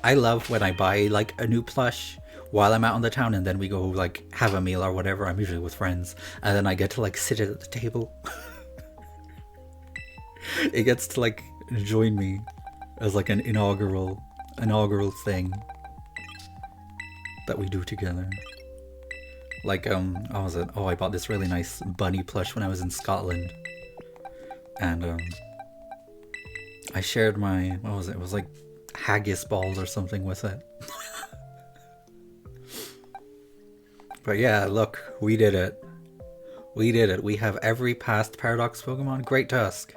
I love when I buy like a new plush while I'm out on the town, and then we go like have a meal or whatever. I'm usually with friends, and then I get to like sit at the table. It gets to like join me as like an inaugural thing that we do together. Like what was it? Oh, I bought this really nice bunny plush when I was in Scotland, and I shared my, what was it? It was like haggis balls or something with it. But yeah, look, we did it. We did it. We have every past Paradox Pokemon. Great Tusk,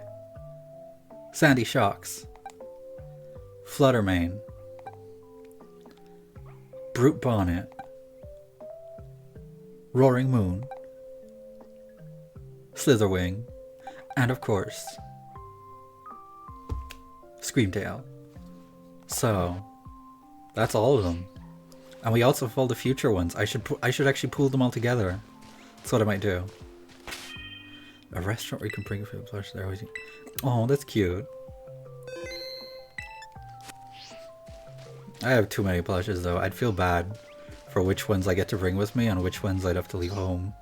Sandy Shocks, Fluttermane, Brute Bonnet, Roaring Moon, Slitherwing, and of course, Screamtail. So, that's all of them. And we also have all the future ones. I should actually pool them all together. That's what I might do. A restaurant where you can bring food plush there. Oh, that's cute. I have too many plushes though. I'd feel bad for which ones I get to bring with me and which ones I'd have to leave home.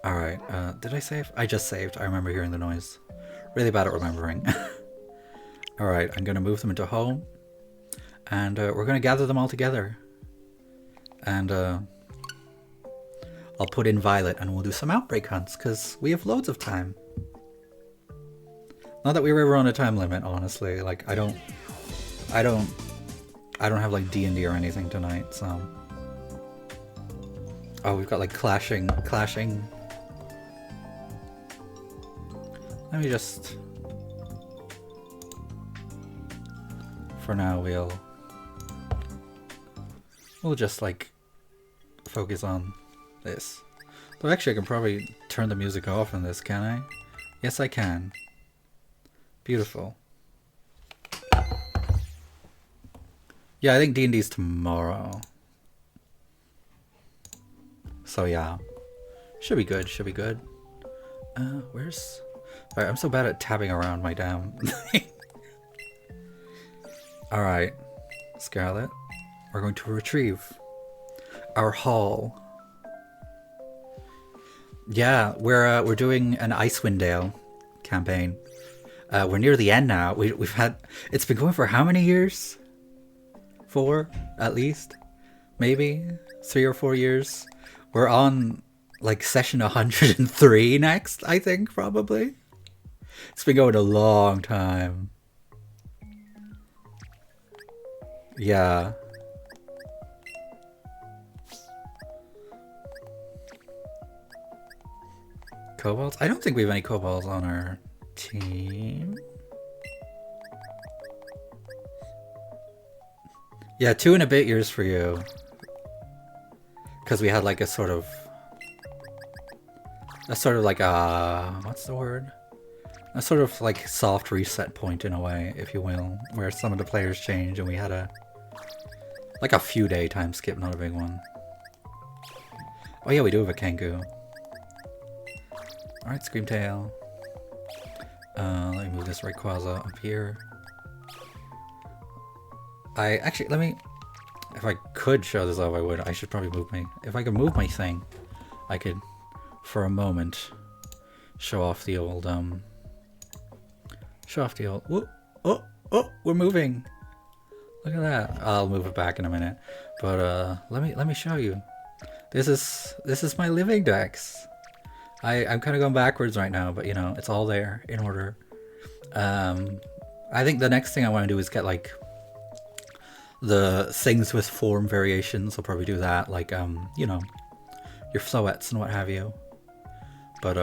Alright, did I save? I just saved. I remember hearing the noise. Really bad at remembering. Alright, I'm gonna move them into home. And we're gonna gather them all together. And I'll put in Violet and we'll do some outbreak hunts, because we have loads of time. Not that we were ever on a time limit, honestly. Like, I don't have like D&D or anything tonight, so. Oh, we've got like clashing. Let me just, for now we'll just like focus on this. Though actually I can probably turn the music off in this, can I? Yes, I can. Beautiful. Yeah, I think D&D's tomorrow. So yeah. Should be good, should be good. Where's... Alright, I'm so bad at tabbing around my damn thing. Alright, Scarlet. We're going to retrieve our haul. Yeah, we're doing an Icewind Dale campaign. We're near the end now. We've had... It's been going for how many years? 4, at least? Maybe? 3 or 4 years? We're on, like, session 103 next, I think, probably. It's been going a long time. Yeah. Kobolds? I don't think we have any kobolds on our team. Yeah, 2 and a bit years for you. Because we had like a sort of like a, what's the word? A sort of like soft reset point in a way, if you will, where some of the players changed and we had a few day time skip, not a big one. Oh yeah, we do have a Kangu. Alright, Screamtail. Let me move this Rayquaza up here. Let me, if I could show this off, I would. I should probably move if I could move my thing, I could, for a moment, show off the old, whoop, oh, we're moving. Look at that. I'll move it back in a minute. But, let me show you. This is my living dex. I'm kind of going backwards right now, but you know, it's all there in order. I think the next thing I want to do is get like the things with form variations. I'll probably do that, like you know, your Floettes and what have you. But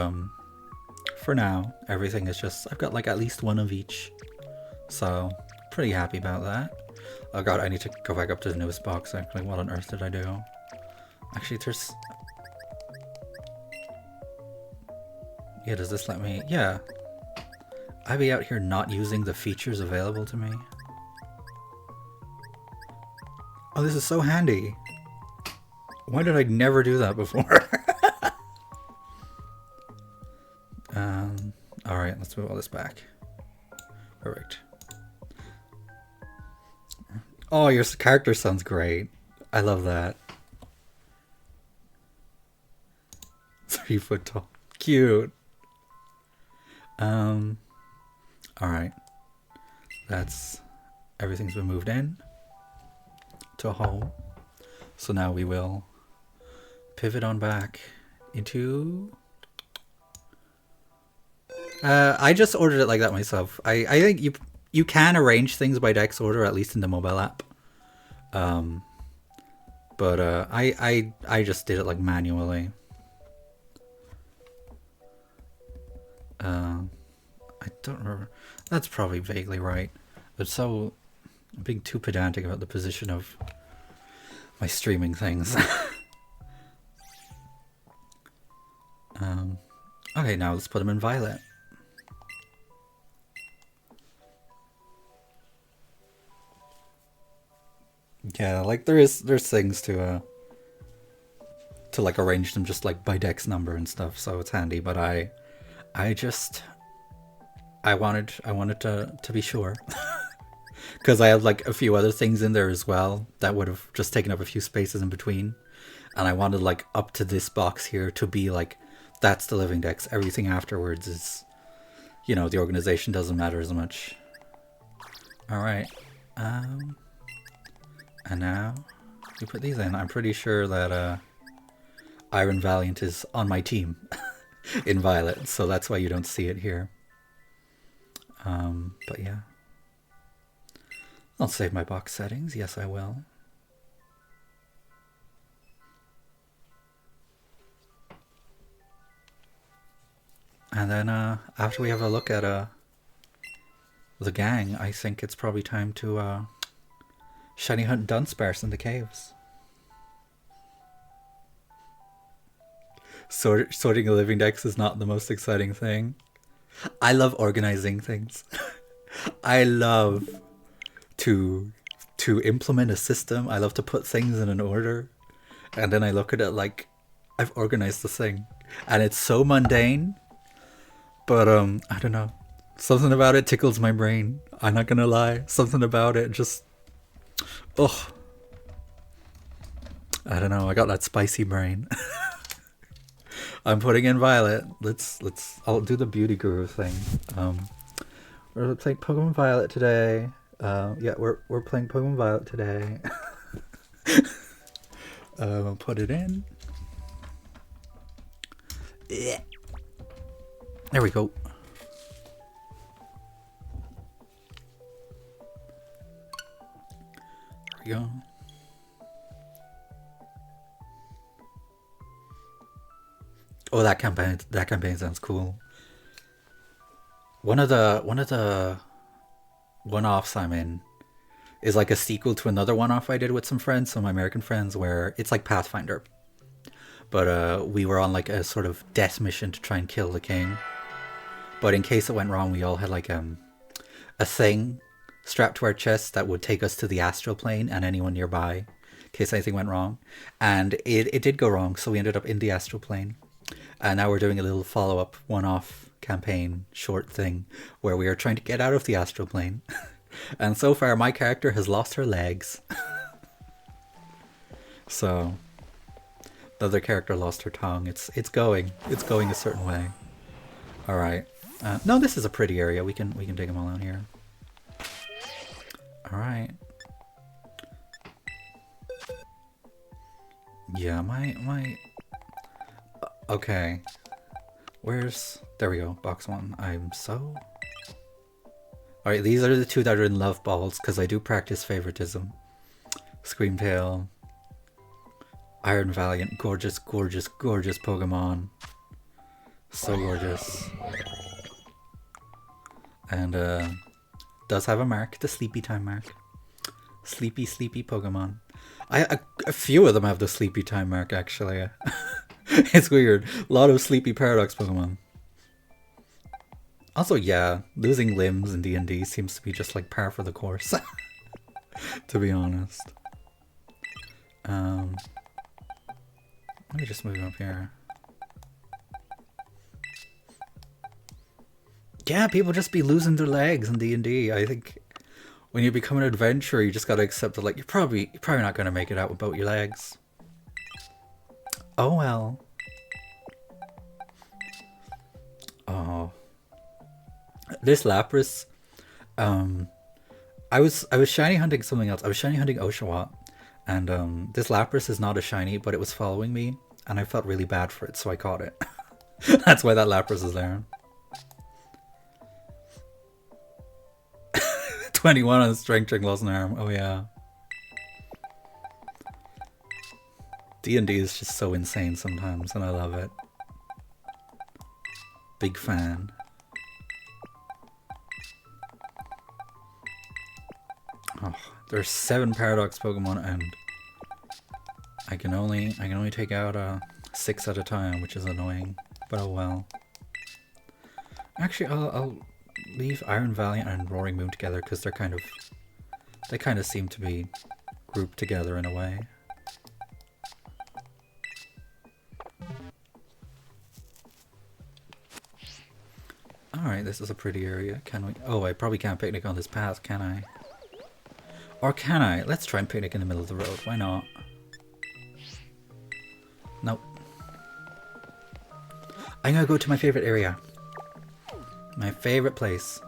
for now, everything is just, I've got like at least one of each, so pretty happy about that. Oh god, I need to go back up to the newest box actually. What on earth did I do? Actually, there's... Yeah, does this let me... Yeah. I be out here not using the features available to me. Oh, this is so handy. Why did I never do that before? Alright, let's move all this back. Perfect. Oh, your character sounds great. I love that. 3 foot tall. Cute. Alright. That's everything's been moved in to a hole. So now we will pivot on back into I just ordered it like that myself. I think you can arrange things by dex order, at least in the mobile app. But I just did it like manually. I don't remember. That's probably vaguely right. But so I'm being too pedantic about the position of my streaming things. Okay, now let's put them in violet. Yeah, like there's things to like arrange them just like by dex number and stuff, so it's handy. But I wanted to be sure. Because I have like a few other things in there as well that would have just taken up a few spaces in between. And I wanted like up to this box here to be like, that's the living dex. Everything afterwards is, you know, the organization doesn't matter as much. Alright. And now you put these in. I'm pretty sure that Iron Valiant is on my team in violet, so that's why you don't see it here. But yeah. I'll save my box settings. Yes, I will. And then after we have a look at the gang, I think it's probably time to shiny hunt Dunsparce in the caves. Sorting a living dex is not the most exciting thing. I love organizing things. I love to implement a system. I love to put things in an order, and then I look at it like I've organized this thing, and it's so mundane, but I don't know, something about it tickles my brain. I'm not gonna lie, something about it just, ugh, I don't know, I got that spicy brain. I'm putting in violet. I'll do the beauty guru thing. We're playing Pokemon Violet today. Yeah, we're playing Pokemon Violet today. I'll put it in. Yeah. There we go. There we go. Oh, that campaign sounds cool. One of the one-offs I'm in is like a sequel to another one-off I did with some friends, some American friends, where it's like Pathfinder. But we were on like a sort of death mission to try and kill the king. But in case it went wrong, we all had like a thing strapped to our chest that would take us to the astral plane and anyone nearby, in case anything went wrong. And it did go wrong, so we ended up in the astral plane. And now we're doing a little follow-up one-off campaign short thing where we are trying to get out of the astral plane. And so far my character has lost her legs. So the other character lost her tongue. It's going a certain way. All right. No, this is a pretty area. We can dig them all out here. All right. Yeah, my okay. There we go, box one. Alright, these are the two that are in love balls, because I do practice favoritism. Screamtail, Iron Valiant, gorgeous, gorgeous, gorgeous Pokemon. So gorgeous. And does have a mark, the sleepy time mark. Sleepy, sleepy Pokemon. A few of them have the sleepy time mark, actually. It's weird. A lot of sleepy paradox Pokemon. Also, yeah, losing limbs in D&D seems to be just like par for the course. To be honest. Let me just move up here. Yeah, people just be losing their legs in D&D. I think When you become an adventurer, you just gotta accept that, like, you're probably not gonna make it out without your legs. Oh well. Oh, this Lapras. Um, I was shiny hunting something else. I was shiny hunting Oshawott, and this Lapras is not a shiny, but it was following me, and I felt really bad for it, so I caught it. That's why that Lapras is there. 21 on strength check, lost an arm. Oh yeah. D&D is just so insane sometimes, and I love it. Big fan. Oh, there's 7 Paradox Pokemon, and I can only take out 6 at a time, which is annoying. But oh well. Actually, I'll leave Iron Valiant and Roaring Moon together because they kind of seem to be grouped together in a way. Alright, this is a pretty area. Can we... Oh, I probably can't picnic on this path, can I? Or can I? Let's try and picnic in the middle of the road. Why not? Nope. I'm gonna go to my favorite area. My favorite place.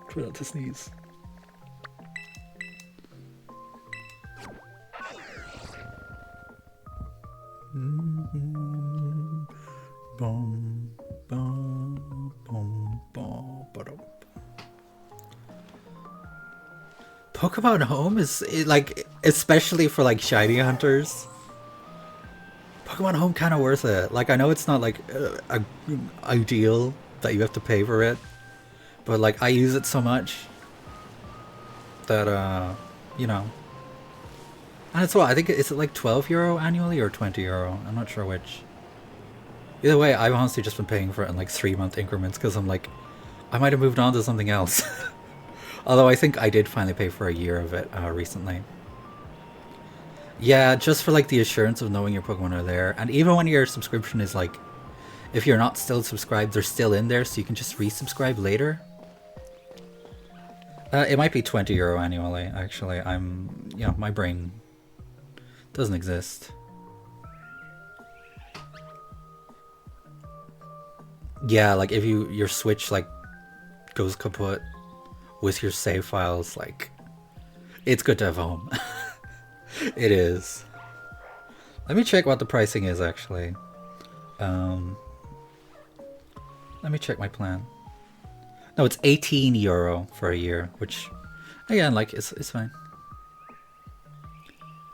Try not to sneeze. Pokemon Home is like, especially for like shiny hunters. Pokemon Home kind of worth it. Like, I know it's not like ideal that you have to pay for it, but like I use it so much that you know. And it's what I think it's like €12 annually or €20. I'm not sure which. Either way, I've honestly just been paying for it in like 3-month increments because I'm like, I might have moved on to something else. Although I think I did finally pay for a year of it recently. Yeah, just for like the assurance of knowing your Pokemon are there. And even when your subscription is like, if you're not still subscribed, they're still in there, so you can just resubscribe later. It might be €20 annually, actually. You know, my brain doesn't exist. Yeah, like if your Switch like goes kaput with your save files, like, it's good to have home. It is. Let me check what the pricing is, actually. Let me check my plan. No, it's €18 for a year, which, again, like, it's fine.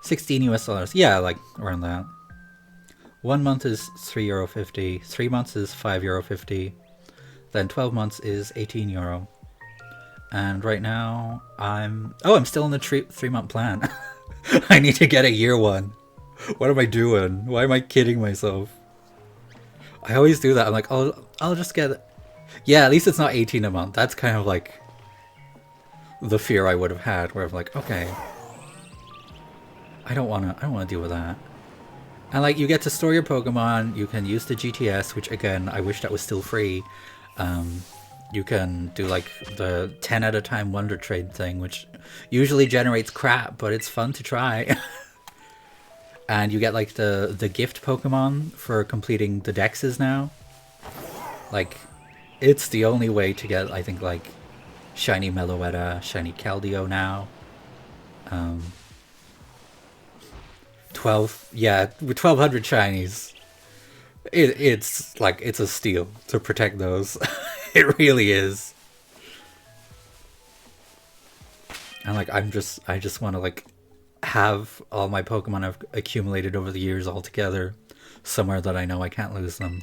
16 US. Yeah, like, around that. 1 month is €3.50. 3 months is €5.50. Then 12 months is €18. And right now, I'm still on the 3-month plan. I need to get a year one. What am I doing? Why am I kidding myself? I always do that. I'm like, I'll just get it. Yeah, at least it's not 18 a month. That's kind of like the fear I would have had, where I'm like, okay, I don't wanna deal with that. And like, you get to store your Pokemon, you can use the GTS, which again, I wish that was still free. You can do like the 10 at a time Wonder Trade thing, which usually generates crap, but it's fun to try. And you get like the gift Pokemon for completing the Dexes now. Like, it's the only way to get, I think, like, shiny Meloetta, shiny Keldeo now. 12, yeah, with 1200 shinies. It's like, it's a steal to protect those. It really is. And like, I just want to like have all my Pokemon I've accumulated over the years all together somewhere that I know I can't lose them.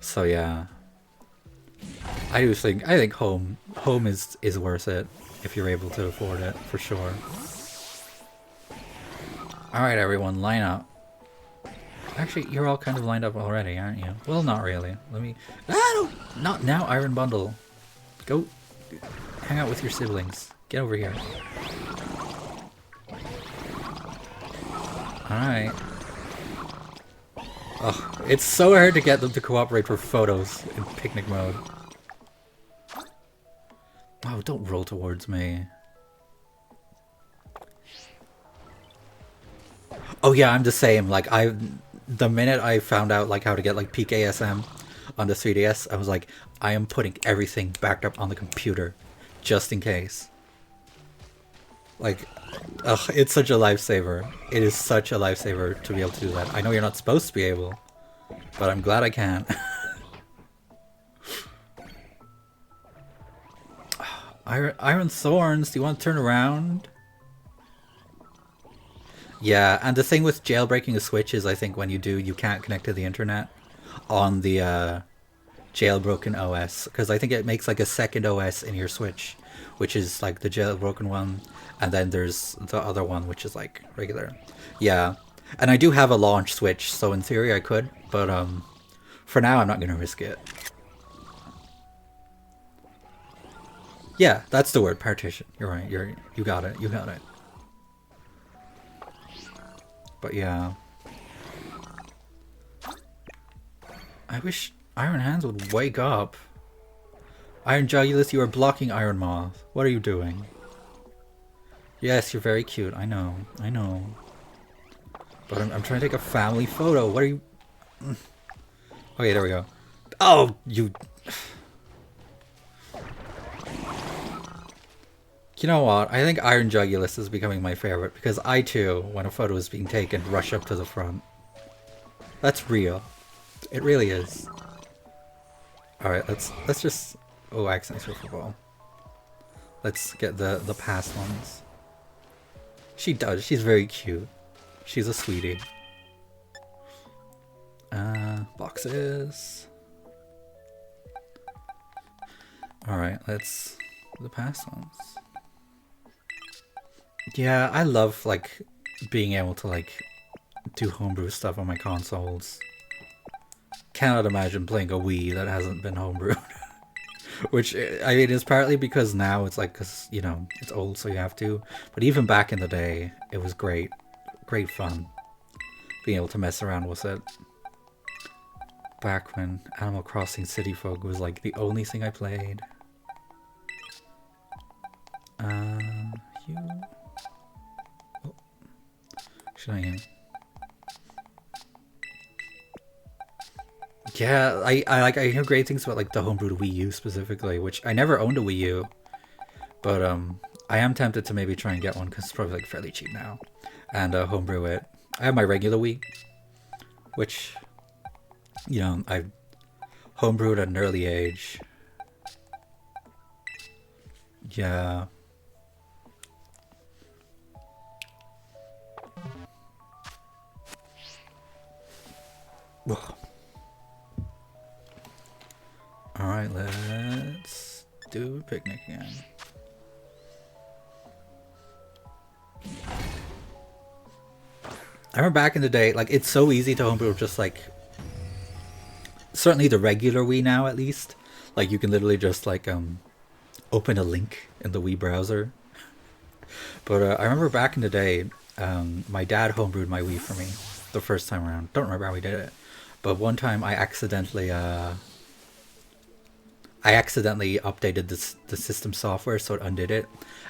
So yeah, I think home is worth it if you're able to afford it, for sure. All right, everyone, line up. Actually, you're all kind of lined up already, aren't you? Well, not really. Let me... Not now, Iron Bundle. Go hang out with your siblings. Get over here. Alright. Oh, it's so hard to get them to cooperate for photos in picnic mode. Oh, don't roll towards me. Oh yeah, I'm the same. Like the minute I found out like how to get like peak ASM on the 3DS, I was like, I am putting everything backed up on the computer, just in case. Like, ugh, it's such a lifesaver. It is such a lifesaver to be able to do that. I know you're not supposed to be able, but I'm glad I can. Iron Thorns, do you want to turn around? Yeah, and the thing with jailbreaking a Switch is I think when you do, you can't connect to the internet on the jailbroken OS, because I think it makes like a second OS in your Switch, which is like the jailbroken one, and then there's the other one which is like regular. Yeah, and I do have a launch Switch, so in theory I could, but for now I'm not gonna risk it. Yeah, that's the word, partition. You're right. You got it. You got it. But yeah, I wish Iron Hands would wake up. Iron Jugulus, you are blocking Iron Moth. What are you doing? Yes, you're very cute. I know. I know. But I'm trying to take a family photo. What are you... Okay, there we go. Oh, you... You know what? I think Iron Jugulus is becoming my favorite, because I too, when a photo is being taken, rush up to the front. That's real. It really is. Alright, let's just... Oh, accents for football. Let's get the past ones. She does. She's very cute. She's a sweetie. Boxes. Alright, let's... The past ones. Yeah, I love, like, being able to, like, do homebrew stuff on my consoles. Cannot imagine playing a Wii that hasn't been homebrewed. Which, I mean, is partly because now it's like, cause, you know, it's old, so you have to. But even back in the day, it was great. Great fun. Being able to mess around with it. Back when Animal Crossing City Folk was, like, the only thing I played. You... Oh. Should I... Yeah, I hear great things about like the homebrewed Wii U specifically, which I never owned a Wii U, but I am tempted to maybe try and get one because it's probably like fairly cheap now, and homebrew it. I have my regular Wii, which, you know, I homebrewed at an early age. Yeah. Ugh. Alright, let's do a picnic again. I remember back in the day, like, it's so easy to homebrew just like... Certainly the regular Wii now, at least. Like, you can literally just, like, open a link in the Wii browser. But I remember back in the day, my dad homebrewed my Wii for me the first time around. Don't remember how he did it. But one time I accidentally updated the system software, so it undid it.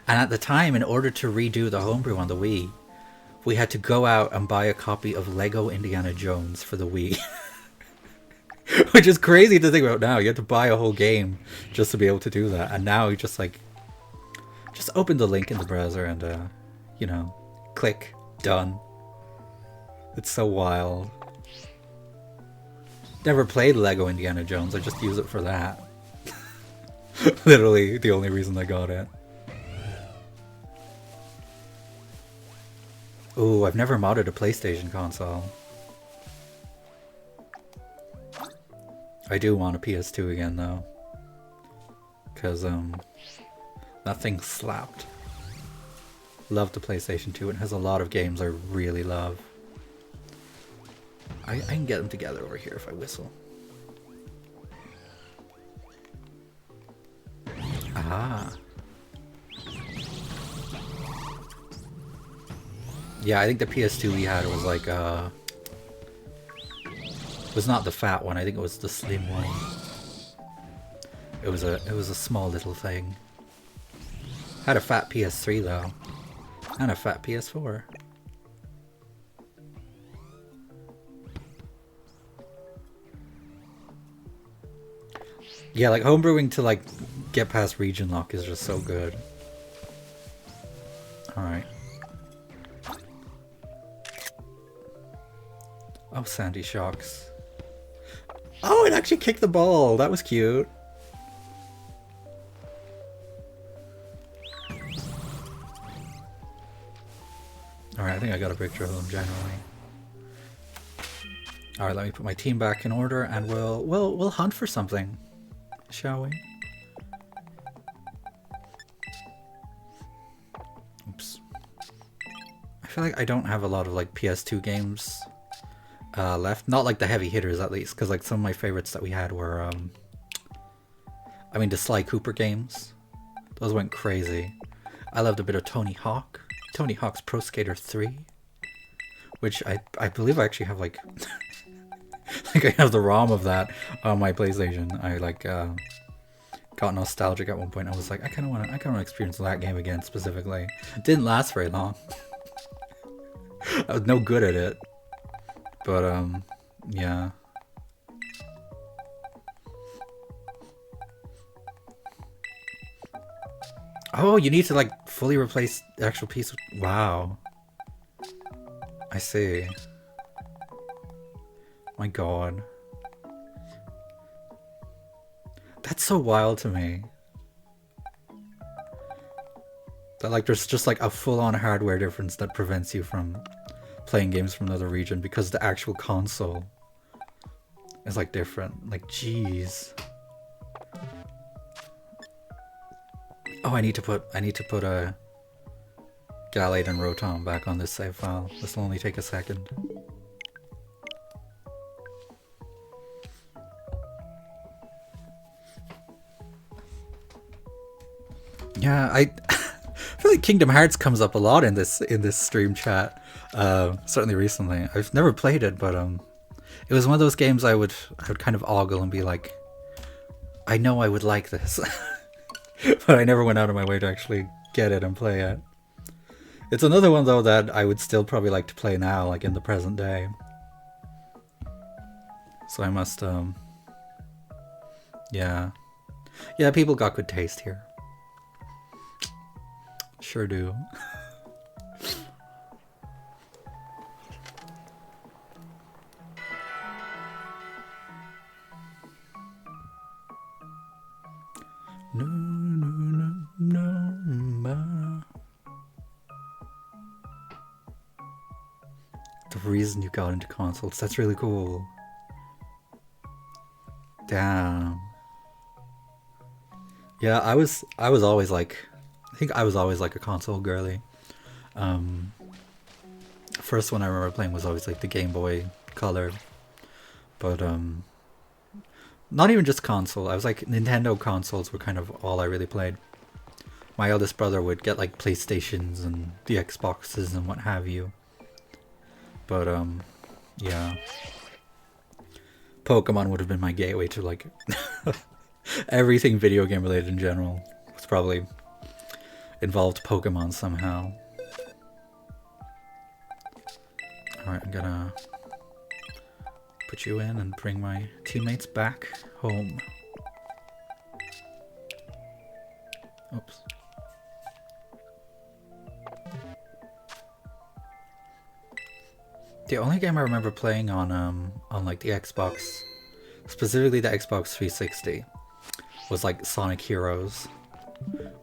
And at the time, in order to redo the homebrew on the Wii, we had to go out and buy a copy of Lego Indiana Jones for the Wii. Which is crazy to think about now. You have to buy a whole game just to be able to do that. And now you just like... Just open the link in the browser and, you know, click, done. It's so wild. Never played Lego Indiana Jones, I just use it for that. Literally the only reason I got it. Ooh, I've never modded a PlayStation console. I do want a PS2 again though. Cause that thing slapped. Love the PlayStation 2, it has a lot of games I really love. I can get them together over here if I whistle. Ah. Yeah, I think the PS2 we had was like was not the fat one, I think it was the slim one. It was a small little thing. Had a fat PS3 though. And a fat PS4. Yeah, like homebrewing to like get past region lock is just so good. Alright. Oh, Sandy Shocks. Oh, it actually kicked the ball. That was cute. Alright, I think I got a picture of them generally. Alright, let me put my team back in order and we'll hunt for something. Shall we? Oops. I feel like I don't have a lot of like PS2 games left. Not like the heavy hitters at least, because like some of my favorites that we had were I mean the Sly Cooper games. Those went crazy. I loved a bit of Tony Hawk. Tony Hawk's Pro Skater 3. Which I believe I actually have like like I have the ROM of that on my PlayStation. I like got nostalgic at one point. I was like, I kinda wanna experience that game again specifically. It didn't last very long. I was no good at it. But yeah. Oh, you need to like fully replace the actual piece. Wow. I see. My god. That's so wild to me. That like there's just like a full-on hardware difference that prevents you from playing games from another region because the actual console is like different. Like, jeez. Oh, I need to put a Gallade and Rotom back on this save file. This will only take a second. Yeah, I feel like Kingdom Hearts comes up a lot in this stream chat. Certainly recently. I've never played it, but it was one of those games I would kind of ogle and be like, I know I would like this. But I never went out of my way to actually get it and play it. It's another one though that I would still probably like to play now, like in the present day. So I must yeah. Yeah, people got good taste here. Sure do. No, no, no, no. The reason you got into consoles. That's really cool. Damn. Yeah, I was always like, I think I was always like a console girly. First one I remember playing was always like the Game Boy Color. But not even just console. I was like, Nintendo consoles were kind of all I really played. My eldest brother would get like PlayStations and the Xboxes and what have you. But yeah. Pokemon would have been my gateway to like everything video game related in general. It's probably involved Pokemon somehow. Alright, I'm gonna put you in and bring my teammates back home. Oops. The only game I remember playing on like the Xbox, specifically the Xbox 360, was like Sonic Heroes,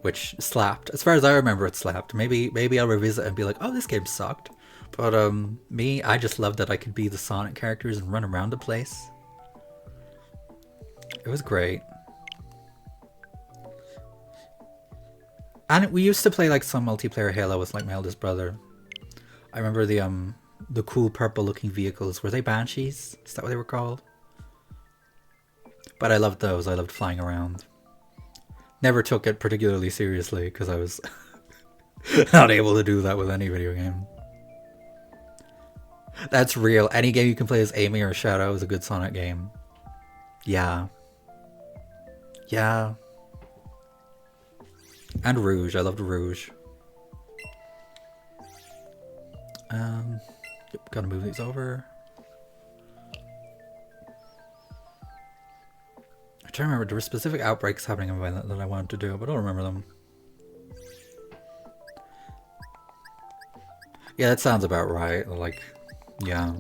which slapped. As far as I remember, it slapped. Maybe I'll revisit and be like, oh, this game sucked. But I just loved that I could be the Sonic characters and run around the place. It was great. And we used to play like some multiplayer Halo with like my eldest brother. I remember the cool purple looking vehicles. Were they Banshees? Is that what they were called? But I loved those. I loved flying around. Never took it particularly seriously because I was not able to do that with any video game. That's real. Any game you can play as Amy or Shadow is a good Sonic game. Yeah. Yeah. And Rouge. I loved Rouge. Yep, gotta move these over. I'm trying to remember, there were specific outbreaks happening in Violet that I wanted to do, but I don't remember them. Yeah, that sounds about right. Like, yeah.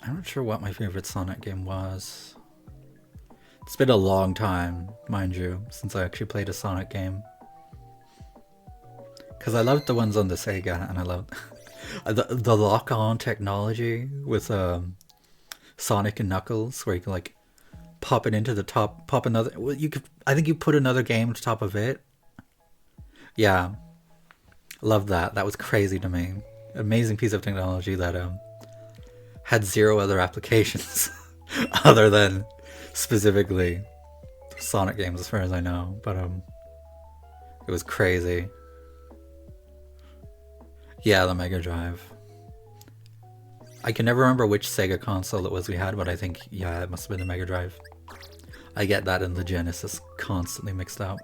I'm not sure what my favorite Sonic game was. It's been a long time, mind you, since I actually played a Sonic game. Because I loved the ones on the Sega, and I loved the lock-on technology with Sonic and Knuckles, where you can like pop it into the top, pop another. Well, you could. I think you put another game on top of it. Yeah, loved that. That was crazy to me. Amazing piece of technology that had zero other applications other than specifically Sonic games, as far as I know. But it was crazy. Yeah, the Mega Drive. I can never remember which Sega console it was we had, but I think, yeah, it must have been the Mega Drive. I get that in the Genesis constantly mixed up.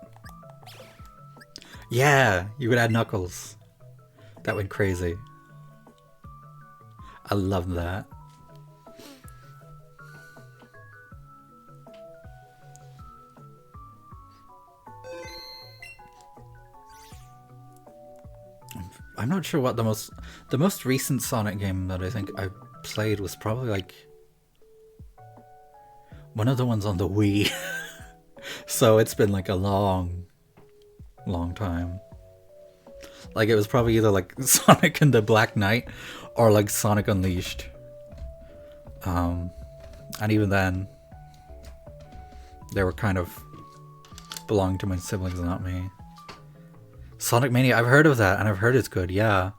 Yeah, you would add Knuckles. That went crazy. I love that. I'm not sure what the most recent Sonic game that I think I played was probably like one of the ones on the Wii. So it's been like a long time. Like it was probably either like Sonic and the Black Knight or like Sonic Unleashed. And even then they were kind of belonged to my siblings, not me. Sonic Mania, I've heard of that, and I've heard it's good. Yeah,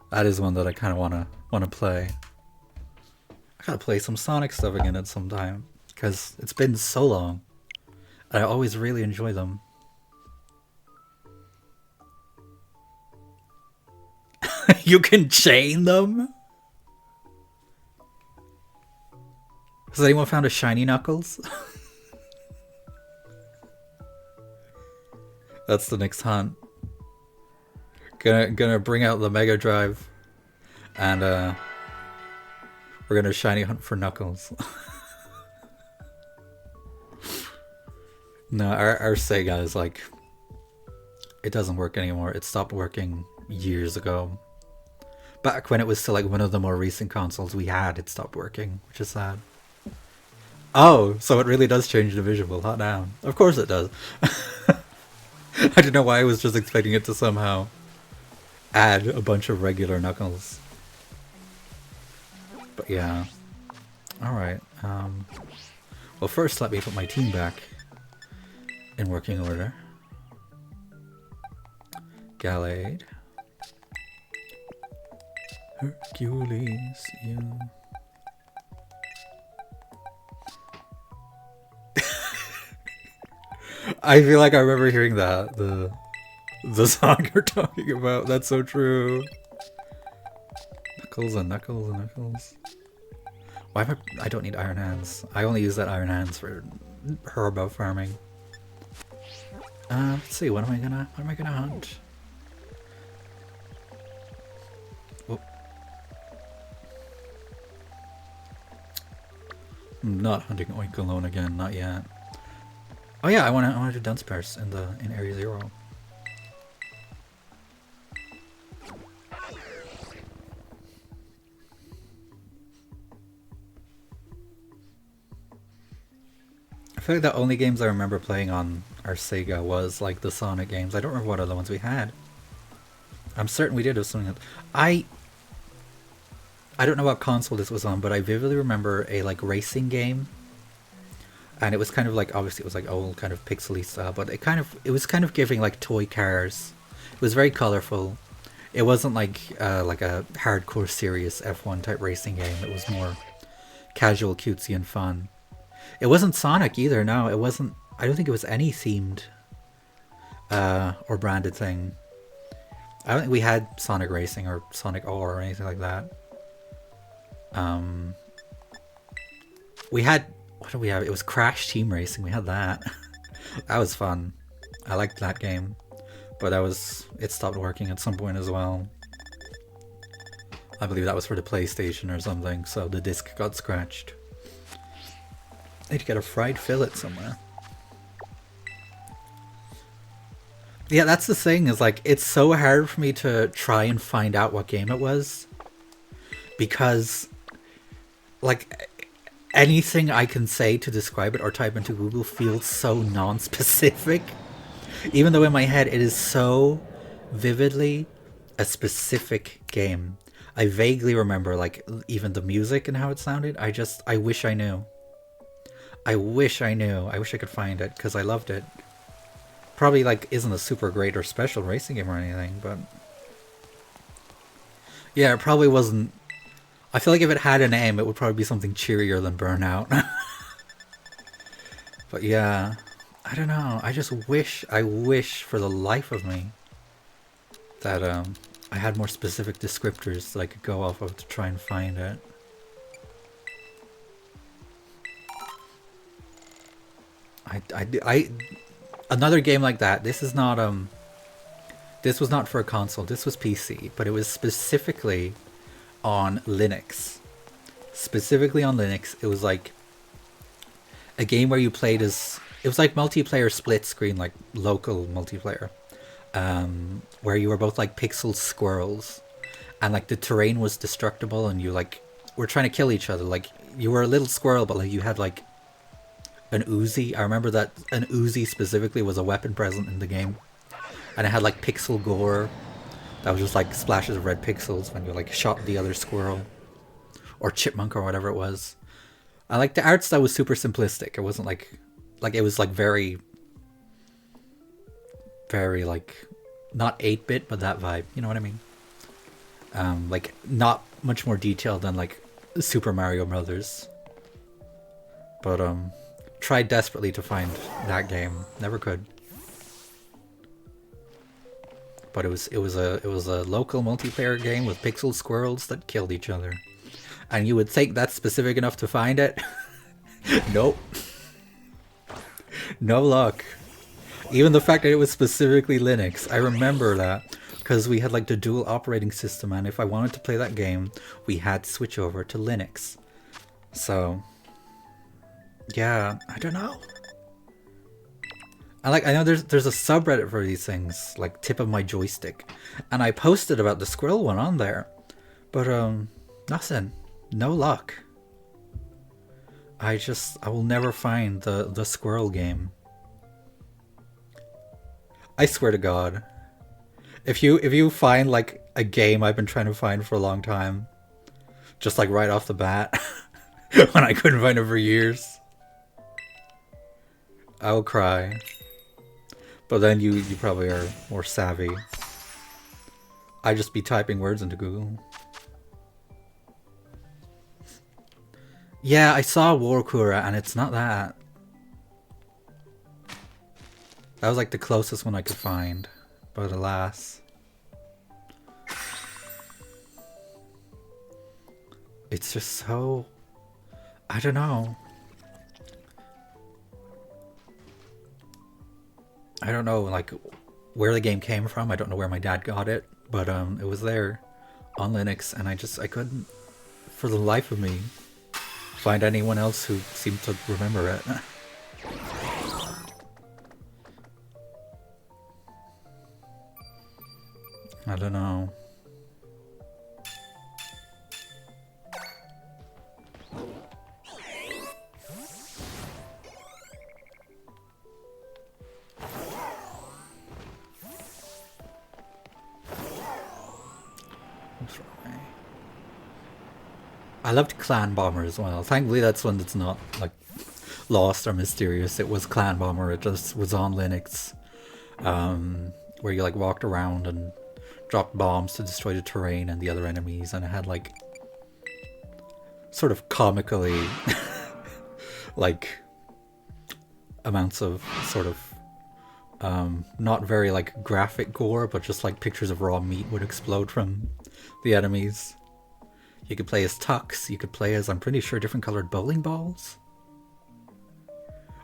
that is one that I kind of wanna play. I gotta play some Sonic stuff again at some time because it's been so long. I always really enjoy them. You can chain them? Has anyone found a shiny Knuckles? That's the next hunt. Gonna bring out the Mega Drive, and we're gonna shiny hunt for Knuckles. No, our Sega is like, it doesn't work anymore. It stopped working years ago. Back when it was still like one of the more recent consoles we had, it stopped working, which is sad. Oh, so it really does change the visual, hot damn. Of course it does. I don't know why I was just expecting it to somehow add a bunch of regular Knuckles. But yeah. Alright. Well, first let me put my team back in working order. Gallade. Hercules, you. I feel like I remember hearing that, the song you're talking about. That's so true. Knuckles and Knuckles and Knuckles. Why am I don't need Iron Hands. I only use that Iron Hands for herbo farming. Let's see, what am I gonna hunt? Oh. I'm not hunting Oink alone again, not yet. Oh yeah, I want to do Dunsparce in Area 0. I feel like the only games I remember playing on our Sega was like the Sonic games. I don't remember what other ones we had. I'm certain we did have something else. I don't know what console this was on, but I vividly remember a like racing game. And it was kind of like, obviously it was like old kind of pixely style, but it was kind of giving like toy cars. It was very colorful. It wasn't like a hardcore serious F1 type racing game. It was more casual, cutesy and fun. It wasn't Sonic either, no. It wasn't, I don't think it was any themed or branded thing. I don't think we had Sonic Racing or Sonic or anything like that. We had what do we have? It was Crash Team Racing. We had that. That was fun. I liked that game, but it stopped working at some point as well. I believe that was for the PlayStation or something, so the disc got scratched. I need to get a fried fillet somewhere. Yeah, that's the thing, is like, it's so hard for me to try and find out what game it was. Because, like, anything I can say to describe it or type into Google feels so non-specific. Even though in my head it is so vividly a specific game. I vaguely remember, like, even the music and how it sounded. I wish I knew. I wish I knew. I wish I could find it, because I loved it. Probably, like, isn't a super great or special racing game or anything, but... yeah, it probably wasn't... I feel like if it had a name, it would probably be something cheerier than Burnout. But yeah, I don't know. I wish for the life of me that I had more specific descriptors that I could go off of to try and find it. Another game like that. This is not this was not for a console. This was PC, but it was specifically on Linux. Specifically on Linux, it was like a game where you played as... it was like multiplayer split screen, like local multiplayer, where you were both like pixel squirrels, and like the terrain was destructible, and you like were trying to kill each other. Like you were a little squirrel, but like you had like an Uzi. I remember that an Uzi specifically was a weapon present in the game, and it had like pixel gore. That was just like splashes of red pixels when you like shot the other squirrel or chipmunk or whatever it was. I like the art style was super simplistic. It wasn't like it was like very like not 8-bit, but that vibe. You know what I mean? Like not much more detailed than like Super Mario Brothers. But tried desperately to find that game. Never could. But it was a local multiplayer game with pixel squirrels that killed each other. And you would think that's specific enough to find it. Nope. No luck. Even the fact that it was specifically Linux, I remember that because we had like the dual operating system, and if I wanted to play that game, we had to switch over to Linux. So, yeah, I don't know. I know there's a subreddit for these things, like Tip of My Joystick, and I posted about the squirrel one on there, but nothing, no luck. I will never find the squirrel game. I swear to God, if you find like a game I've been trying to find for a long time, just like right off the bat, when I couldn't find it for years, I'll cry. But then you probably are more savvy. I just be typing words into Google. Yeah, I saw Warkura, and it's not that. That was like the closest one I could find, but alas. It's just so... I don't know. I don't know, like, where the game came from. I don't know where my dad got it, but it was there on Linux, and I couldn't, for the life of me, find anyone else who seemed to remember it. I don't know. I loved Clan Bomber as well. Thankfully that's one that's not like lost or mysterious. It was Clan Bomber. It just was on Linux, where you like walked around and dropped bombs to destroy the terrain and the other enemies, and it had like sort of comically like amounts of sort of not very like graphic gore, but just like pictures of raw meat would explode from the enemies. You could play as Tux, you could play as, I'm pretty sure, different colored bowling balls.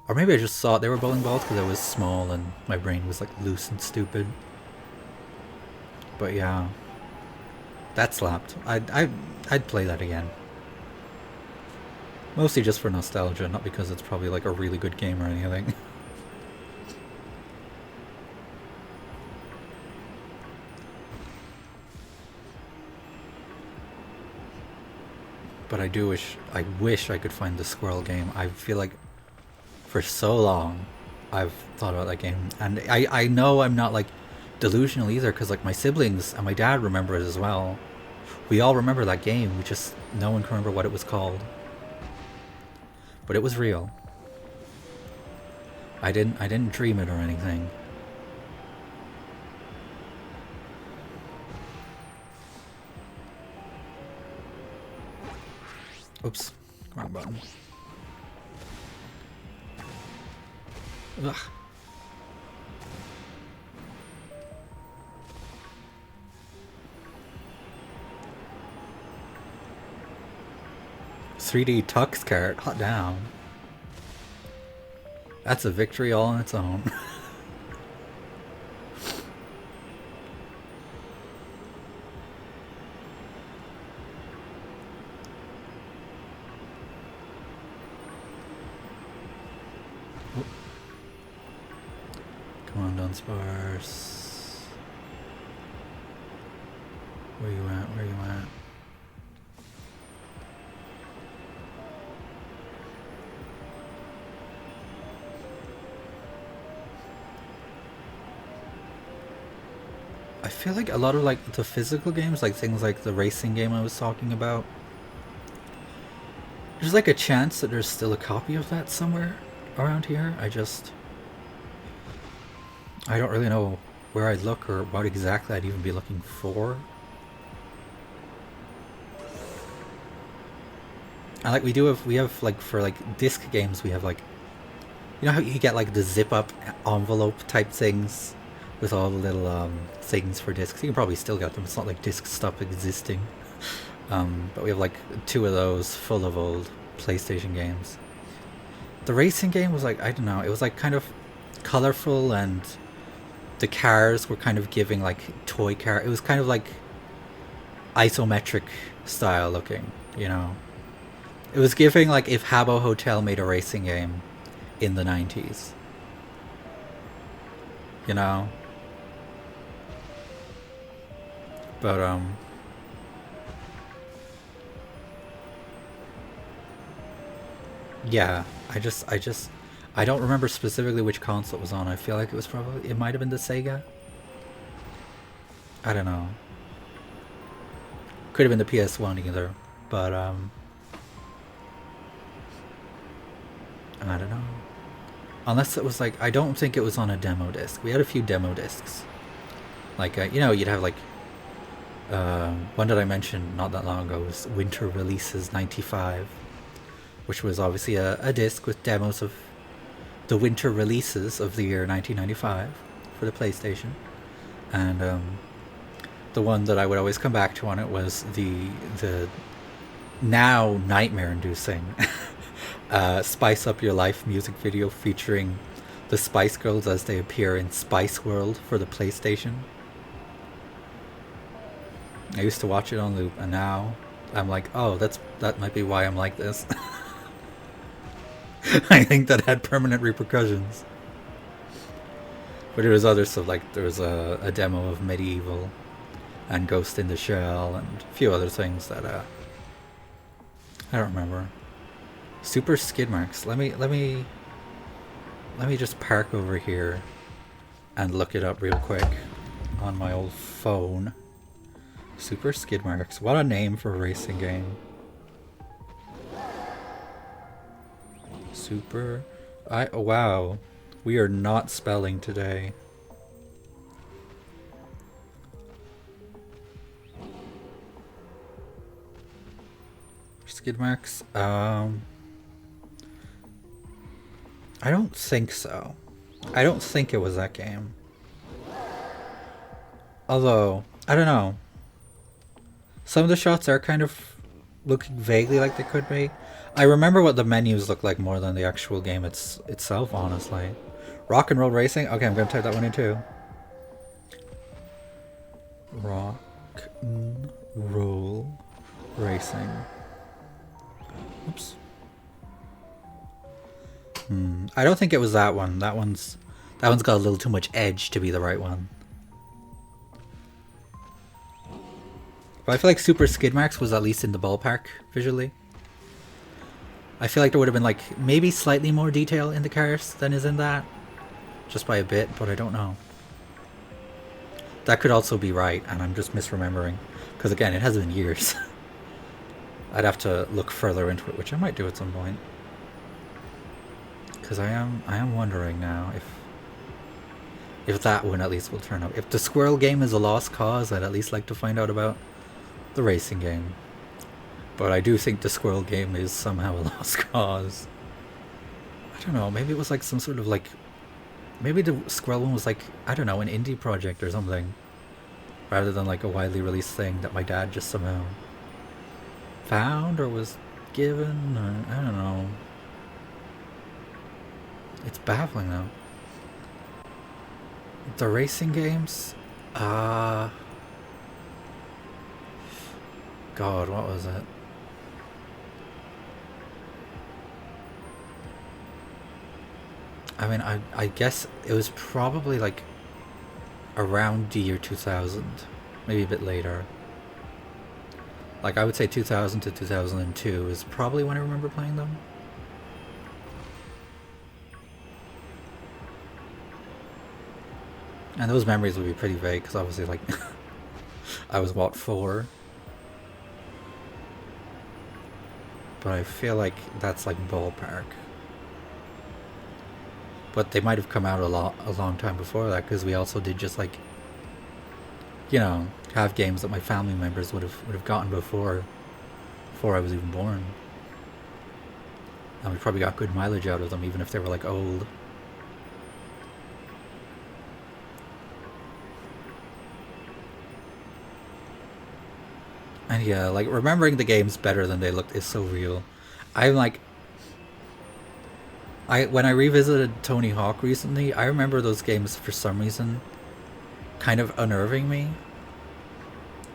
Or maybe I just thought they were bowling balls because I was small and my brain was like loose and stupid. But yeah, that slapped. I'd play that again. Mostly just for nostalgia, not because it's probably like a really good game or anything. But I wish I could find the squirrel game. I feel like for so long I've thought about that game, and I know I'm not like delusional either, because like my siblings and my dad remember it as well. We all remember that game. We just no one can remember what it was called, but it was real. I didn't dream it or anything. Oops, wrong button. Ugh. 3D tux cart, hot damn. That's a victory all on its own. Come on, Dunsparce. Where you at? Where you at? I feel like a lot of like the physical games, like things like the racing game I was talking about, there's like a chance that there's still a copy of that somewhere around here. I don't really know where I'd look or what exactly I'd even be looking for. And like we have like for like disc games, we have like, you know how you get like the zip up envelope type things with all the little things for discs. You can probably still get them. It's not like discs stop existing. But we have like 2 of those full of old PlayStation games. The racing game was like, I don't know, it was like kind of colorful, and the cars were kind of giving like toy car. It was kind of like isometric style looking, you know. It was giving like if Habbo Hotel made a racing game in the 90s. You know? But yeah, I don't remember specifically which console it was on. I feel like it might have been the Sega. I don't know. Could have been the PS1 either, but I don't know. Unless it was like, I don't think it was on a demo disc. We had a few demo discs. Like you know, you'd have like one that I mentioned not that long ago was Winter Releases 95, which was obviously a disc with demos of the winter releases of the year 1995 for the PlayStation. And the one that I would always come back to on it was the now nightmare-inducing Spice Up Your Life music video featuring the Spice Girls as they appear in Spice World for the PlayStation. I used to watch it on loop, and now I'm like, oh, that might be why I'm like this. I think that had permanent repercussions. But there was other stuff, like there was a demo of Medieval and Ghost in the Shell and a few other things that I don't remember. Super skid marks. Let me just park over here and look it up real quick on my old phone. Super skid marks. What a name for a racing game. Super. Wow. We are not spelling today. Skid marks. I don't think so. I don't think it was that game. Although, I don't know. Some of the shots are kind of looking vaguely like they could be. I remember what the menus look like more than the actual game itself, honestly. Rock and roll racing? Okay, I'm gonna type that one in too. Rock and roll racing. Oops. I don't think it was that one. That one's got a little too much edge to be the right one. But I feel like Super Skid Marks was at least in the ballpark visually. I feel like there would have been like maybe slightly more detail in the cars than is in that. Just by a bit, but I don't know. That could also be right, and I'm just misremembering. Because again, it has been years. I'd have to look further into it, which I might do at some point. Because I am wondering now if that one at least will turn up. If the squirrel game is a lost cause, I'd at least like to find out about the racing game. But I do think the squirrel game is somehow a lost cause. I don't know, maybe it was like some sort of like... Maybe the squirrel one was like, I don't know, an indie project or something. Rather than like a widely released thing that my dad just somehow found or was given, or I don't know. It's baffling though. The racing games? God, what was it? I mean, I guess it was probably like around the year 2000, maybe a bit later. Like I would say 2000 to 2002 is probably when I remember playing them. And those memories would be pretty vague because obviously like I was what, 4? But I feel like that's like ballpark. But they might have come out a long time before that because we also did just like, you know, have games that my family members would have gotten before I was even born. And we probably got good mileage out of them even if they were like old. And yeah, like remembering the games better than they looked is so real. I'm like, when I revisited Tony Hawk recently, I remember those games for some reason kind of unnerving me.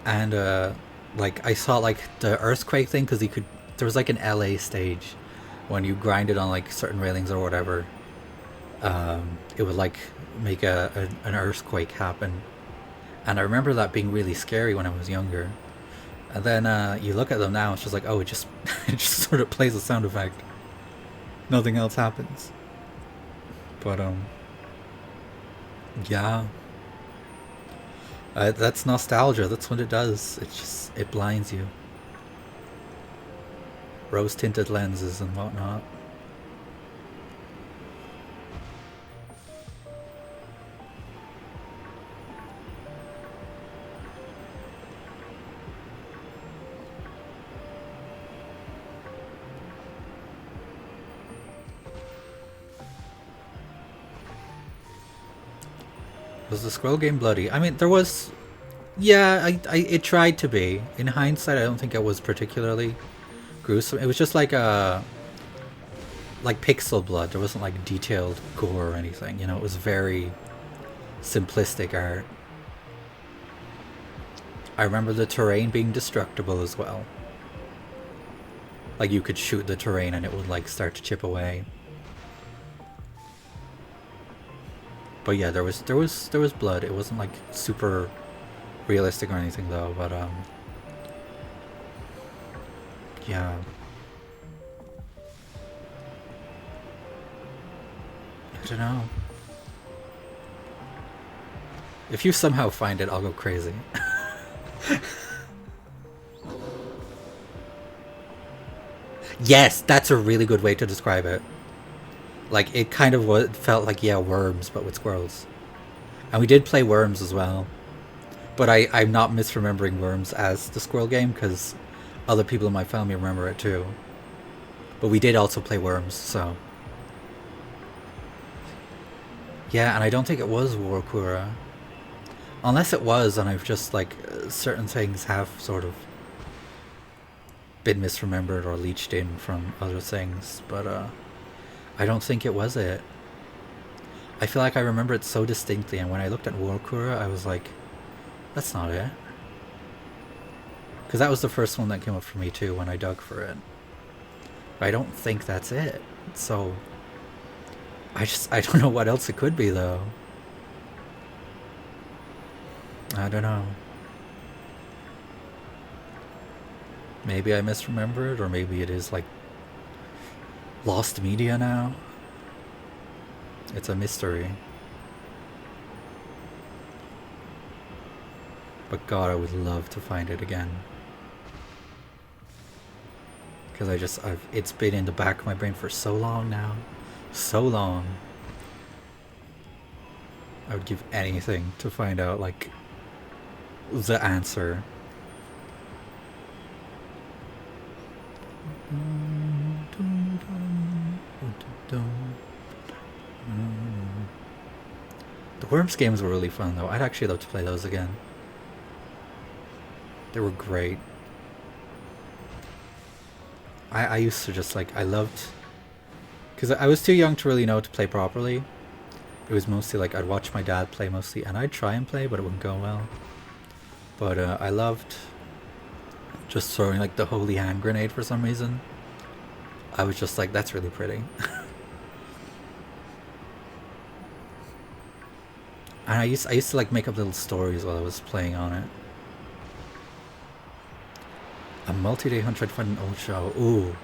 And like I saw like the earthquake thing because there was like an LA stage when you grinded on like certain railings or whatever. It would like make an earthquake happen, and I remember that being really scary when I was younger. And then you look at them now, it's just like, oh, it just it just sort of plays a sound effect. Nothing else happens. But yeah, that's nostalgia. That's what it does. It blinds you. Rose tinted lenses and whatnot. Was the scroll game bloody? I mean, there was... Yeah, it tried to be. In hindsight, I don't think it was particularly gruesome. It was just like like pixel blood. There wasn't like detailed gore or anything. You know, it was very simplistic art. I remember the terrain being destructible as well. Like you could shoot the terrain and it would like start to chip away. But yeah, there was blood. It wasn't like super realistic or anything though, but yeah. I don't know. If you somehow find it, I'll go crazy. Yes, that's a really good way to describe it. Like, it kind of felt like, yeah, Worms, but with squirrels. And we did play Worms as well. But I'm not misremembering Worms as the squirrel game, because other people in my family remember it too. But we did also play Worms, so... Yeah, and I don't think it was Warkura. Unless it was, and I've just, like, certain things have sort of been misremembered or leached in from other things, but I don't think it was it. I feel like I remember it so distinctly, and when I looked at Warkura, I was like, that's not it. Because that was the first one that came up for me too when I dug for it. But I don't think that's it. So I don't know what else it could be though. I don't know. Maybe I misremembered, or maybe it is like lost media now. It's a mystery. But God, I would love to find it again. Because it's been in the back of my brain for so long now. So long. I would give anything to find out, like, the answer. The Worms games were really fun though. I'd actually love to play those again. They were great. I used to just like, I loved, because I was too young to really know to play properly. It was mostly like I'd watch my dad play mostly, and I'd try and play, but it wouldn't go well. But I loved just throwing like the holy hand grenade for some reason. I was just like, that's really pretty. And I used to like make up little stories while I was playing on it. A multi-day hunt tried to find an old show. Ooh.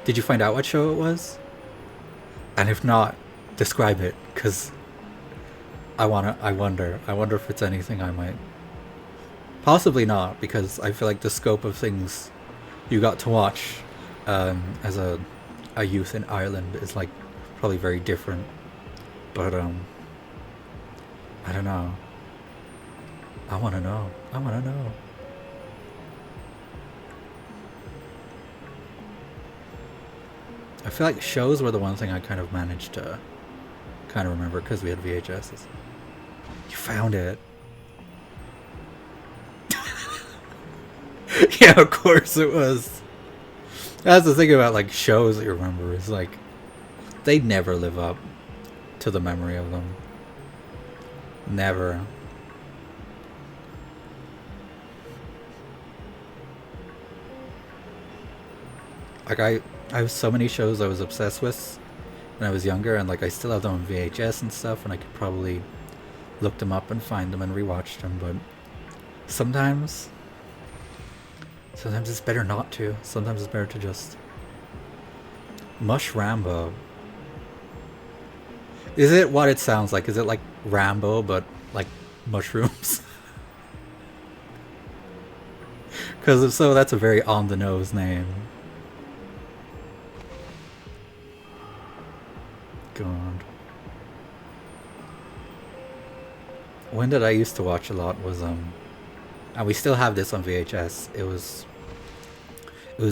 Did you find out what show it was? And if not, describe it, because I wonder if it's anything I might. Possibly not, because I feel like the scope of things you got to watch as a youth in Ireland is like probably very different. But I don't know. I want to know. I want to know. I feel like shows were the one thing I kind of managed to kind of remember because we had VHSs. You found it. Yeah, of course it was. That's the thing about like shows that you remember, is like they never live up to the memory of them. Never. Like I have so many shows I was obsessed with when I was younger, and like I still have them on VHS and stuff, and I could probably look them up and find them and rewatch them, but sometimes it's better not to. Sometimes it's better to just mush Rambo. Is it what it sounds like? Is it like Rambo but like mushrooms? Because if so, that's a very on the nose name. God. One that I used to watch a lot was and we still have this on VHS. It was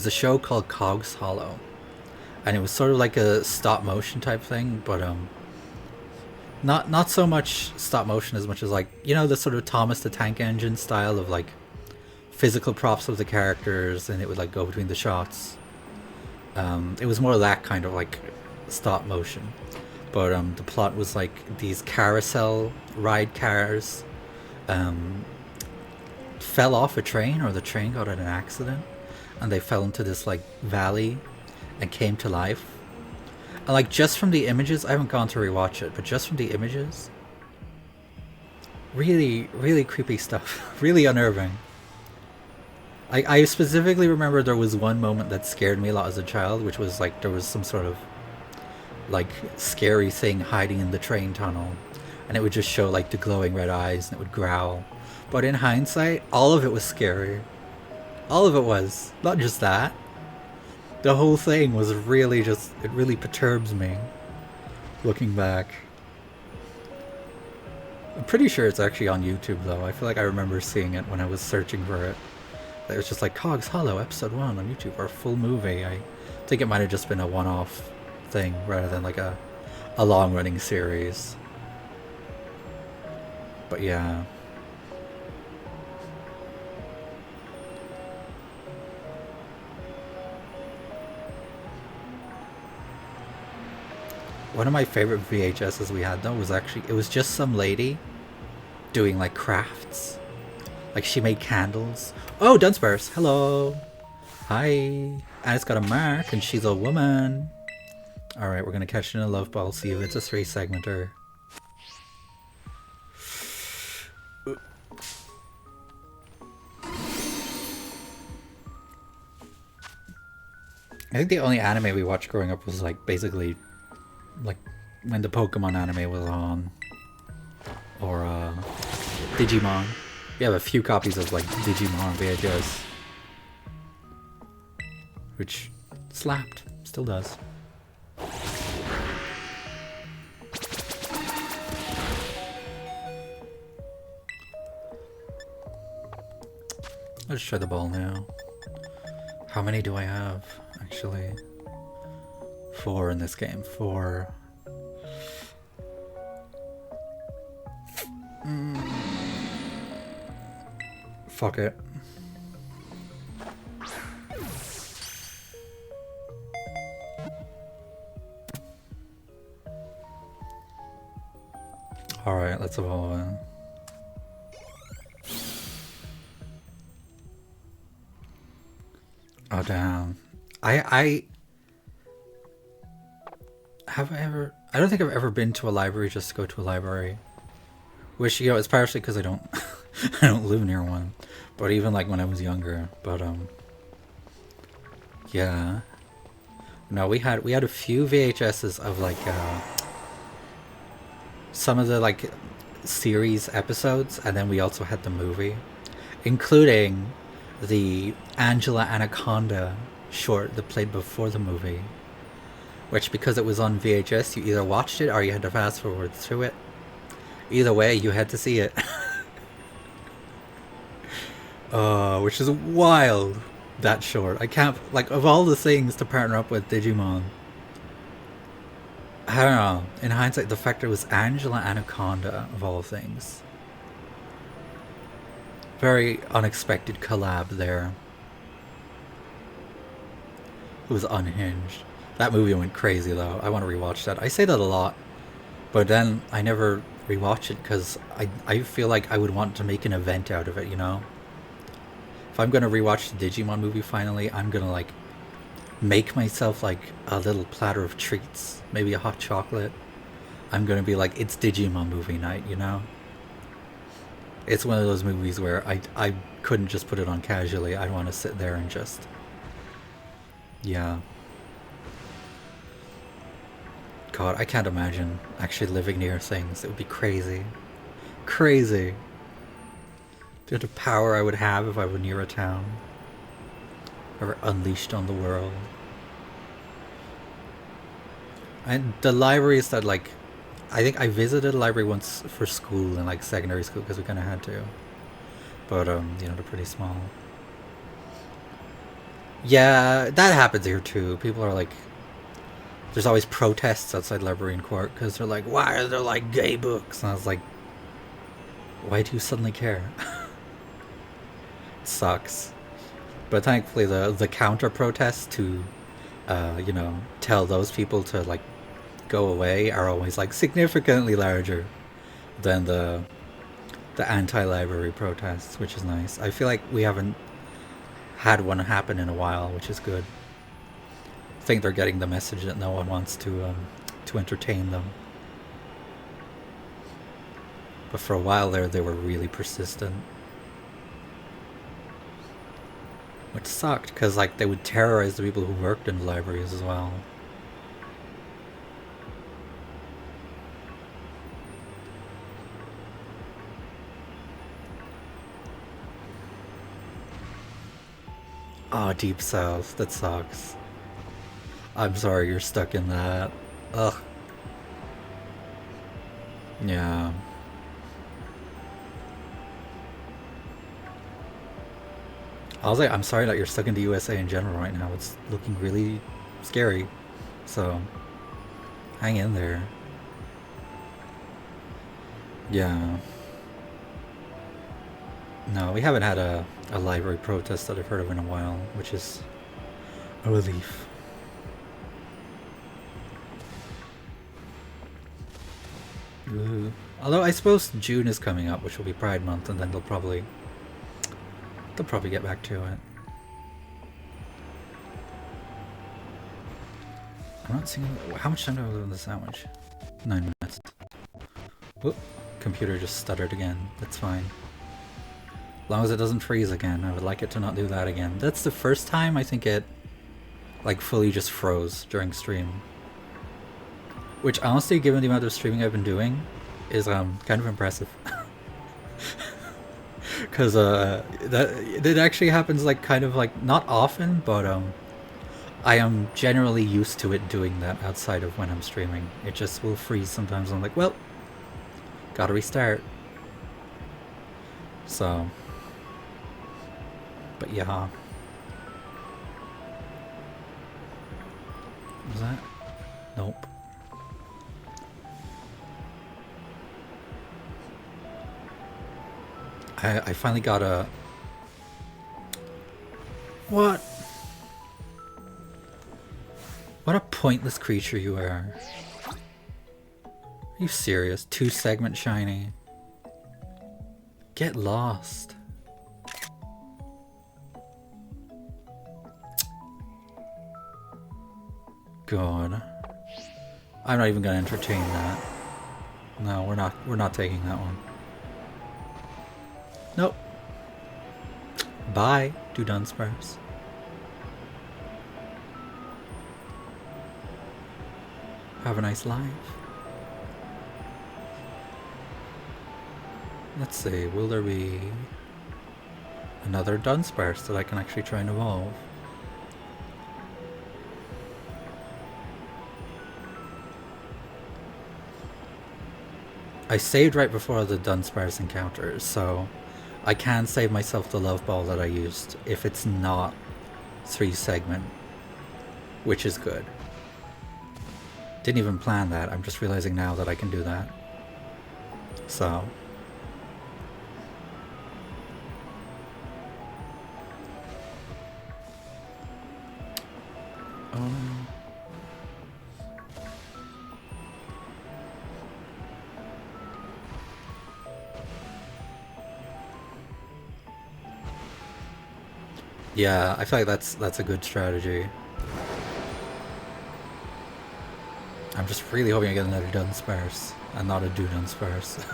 a show called Cogs Hollow, and it was sort of like a stop motion type thing, but not so much stop motion as much as like, you know, the sort of Thomas the Tank Engine style of like physical props of the characters, and it would like go between the shots. It was more that kind of like stop motion, but the plot was like these carousel ride cars fell off a train, or the train got in an accident, and they fell into this like valley and came to life. And like just from the images, I haven't gone to rewatch it, but just from the images, really, really creepy stuff. Really unnerving. I specifically remember there was one moment that scared me a lot as a child, which was like there was some sort of like scary thing hiding in the train tunnel, and it would just show like the glowing red eyes, and it would growl. But in hindsight, all of it was scary. All of it was. Not just that. The whole thing was really just, it really perturbs me looking back. I'm pretty sure it's actually on YouTube though. I feel like I remember seeing it when I was searching for it. It was just like Cogs Hollow episode 1 on YouTube, or a full movie. I think it might have just been a one-off thing rather than like a long-running series. But yeah. One of my favorite VHSs we had though was actually, it was just some lady doing like crafts. Like she made candles. Oh, Dunsparce, hello. Hi. And it's got a mark and she's a woman. Alright, we're gonna catch it in a love ball, see if it's a 3-segmenter. I think the only anime we watched growing up was like basically like when the Pokemon anime was on. Or Digimon. We have a few copies of like Digimon VHS. Which slapped. Still does. Let's try the ball now. How many do I have, actually? 4 in this game. 4. Fuck it. Alright, let's evolve in. Oh damn. I don't think I've ever been to a library just to go to a library. Which, you know, it's partially because I don't I don't live near one. But even like when I was younger. But yeah. No, we had a few VHSs of like some of the like series episodes, and then we also had the movie, including the Angela Anaconda short that played before the movie, which, because it was on VHS, you either watched it or you had to fast forward through it. Either way, you had to see it. Which is wild, that short. I can't, like, of all the things to partner up with Digimon, I don't know, in hindsight, the fact that it was Angela Anaconda, of all things. Very unexpected collab there. It was unhinged. That movie went crazy though. I want to rewatch that. I say that a lot, but then I never rewatch it because I feel like I would want to make an event out of it, you know? If I'm going to rewatch the Digimon movie finally, I'm going to like make myself like a little platter of treats, maybe a hot chocolate. I'm going to be like, it's Digimon movie night, you know? It's one of those movies where I couldn't just put it on casually. I want to sit there and just... Yeah. God, I can't imagine actually living near things. It would be crazy. Crazy. The power I would have if I were near a town. Or unleashed on the world. And the libraries that, like... I think I visited a library once for school in like secondary school because we kind of had to. But, you know, they're pretty small. Yeah, that happens here too. People are like... There's always protests outside library and court because they're like, why are there like gay books? And I was like, why do you suddenly care? It sucks. But thankfully the counter protests to, you know, tell those people to like go away are always like significantly larger than the anti-library protests, which is nice. I feel like we haven't had one happen in a while, which is good. I think they're getting the message that no one wants to entertain them. But for a while there, they were really persistent, which sucked because like they would terrorize the people who worked in the libraries as well. Oh, Deep South, that sucks. I'm sorry you're stuck in that. Ugh. Yeah. I was like, I'm sorry that you're stuck in the USA in general right now. It's looking really scary. So, hang in there. Yeah. No, we haven't had a library protest that I've heard of in a while, which is a relief. Ooh. Although I suppose June is coming up, which will be Pride Month, and then they'll probably get back to it. I'm not seeing how much time do I live in the sandwich? 9 minutes. Whoop! Computer just stuttered again. That's fine. As long as it doesn't freeze again, I would like it to not do that again. That's the first time I think it like fully just froze during stream. Which honestly, given the amount of streaming I've been doing, is kind of impressive. Because it actually happens like kind of like not often, but I am generally used to it doing that outside of when I'm streaming. It just will freeze sometimes. I'm like, well, gotta restart. So, but yeah. Was that? Nope. I finally got a... What? What a pointless creature you are. Are you serious? 2-segment shiny. Get lost. God. I'm not even gonna entertain that. No, we're not taking that one. Nope. Bye, two Dunsparce. Have a nice life. Let's see, will there be another Dunsparce that I can actually try and evolve? I saved right before the Dunsparce encounters, so I can save myself the love ball that I used if it's not 3-segment, which is good. Didn't even plan that, I'm just realizing now that I can do that. So... yeah, I feel like that's a good strategy. I'm just really hoping I get another Dunsparce and not a Dunsparce.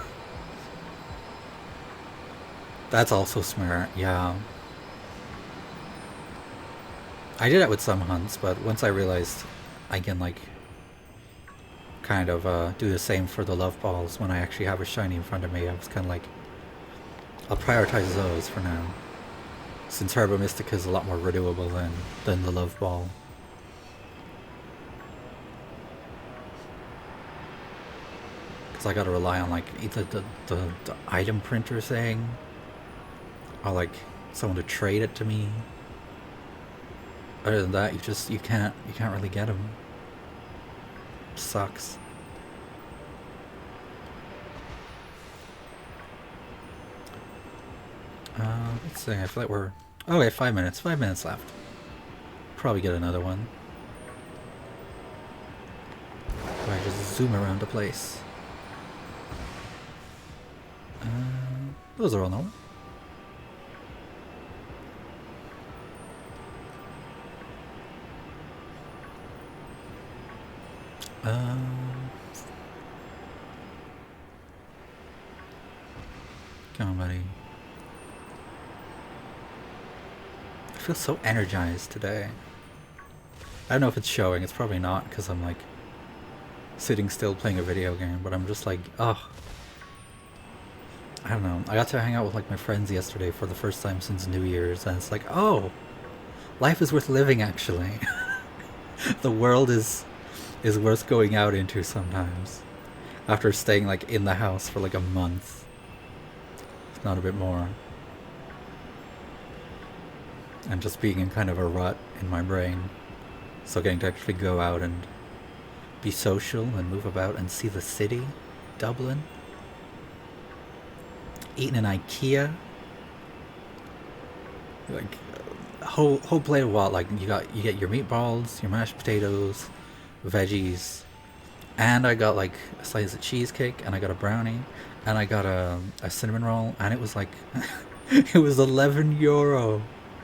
That's also smart, yeah. I did it with some hunts, but once I realized I can like kind of do the same for the love balls when I actually have a shiny in front of me, I was kind of like, I'll prioritize those for now. Since Herba Mystica is a lot more renewable than the love ball. Because I gotta rely on like either the item printer thing, or like someone to trade it to me. Other than that, you can't really get them. Sucks. Let's see, I feel like we're... Oh, we have 5 minutes. 5 minutes left. Probably get another one. Or I just zoom around the place. Those are all normal. Come on, buddy. I feel so energized today. I don't know if it's showing, it's probably not because I'm like sitting still playing a video game, but I'm just like, oh. I don't know. I got to hang out with like my friends yesterday for the first time since New Year's, and it's like, oh, life is worth living actually. The world is worth going out into sometimes. After staying like in the house for like a month. If not a bit more. And just being in kind of a rut in my brain. So getting to actually go out and be social and move about and see the city, Dublin. Eating in IKEA. Like whole plate of what? Like you get your meatballs, your mashed potatoes, veggies, and I got like a slice of cheesecake, and I got a brownie, and I got a cinnamon roll, and it was like it was €11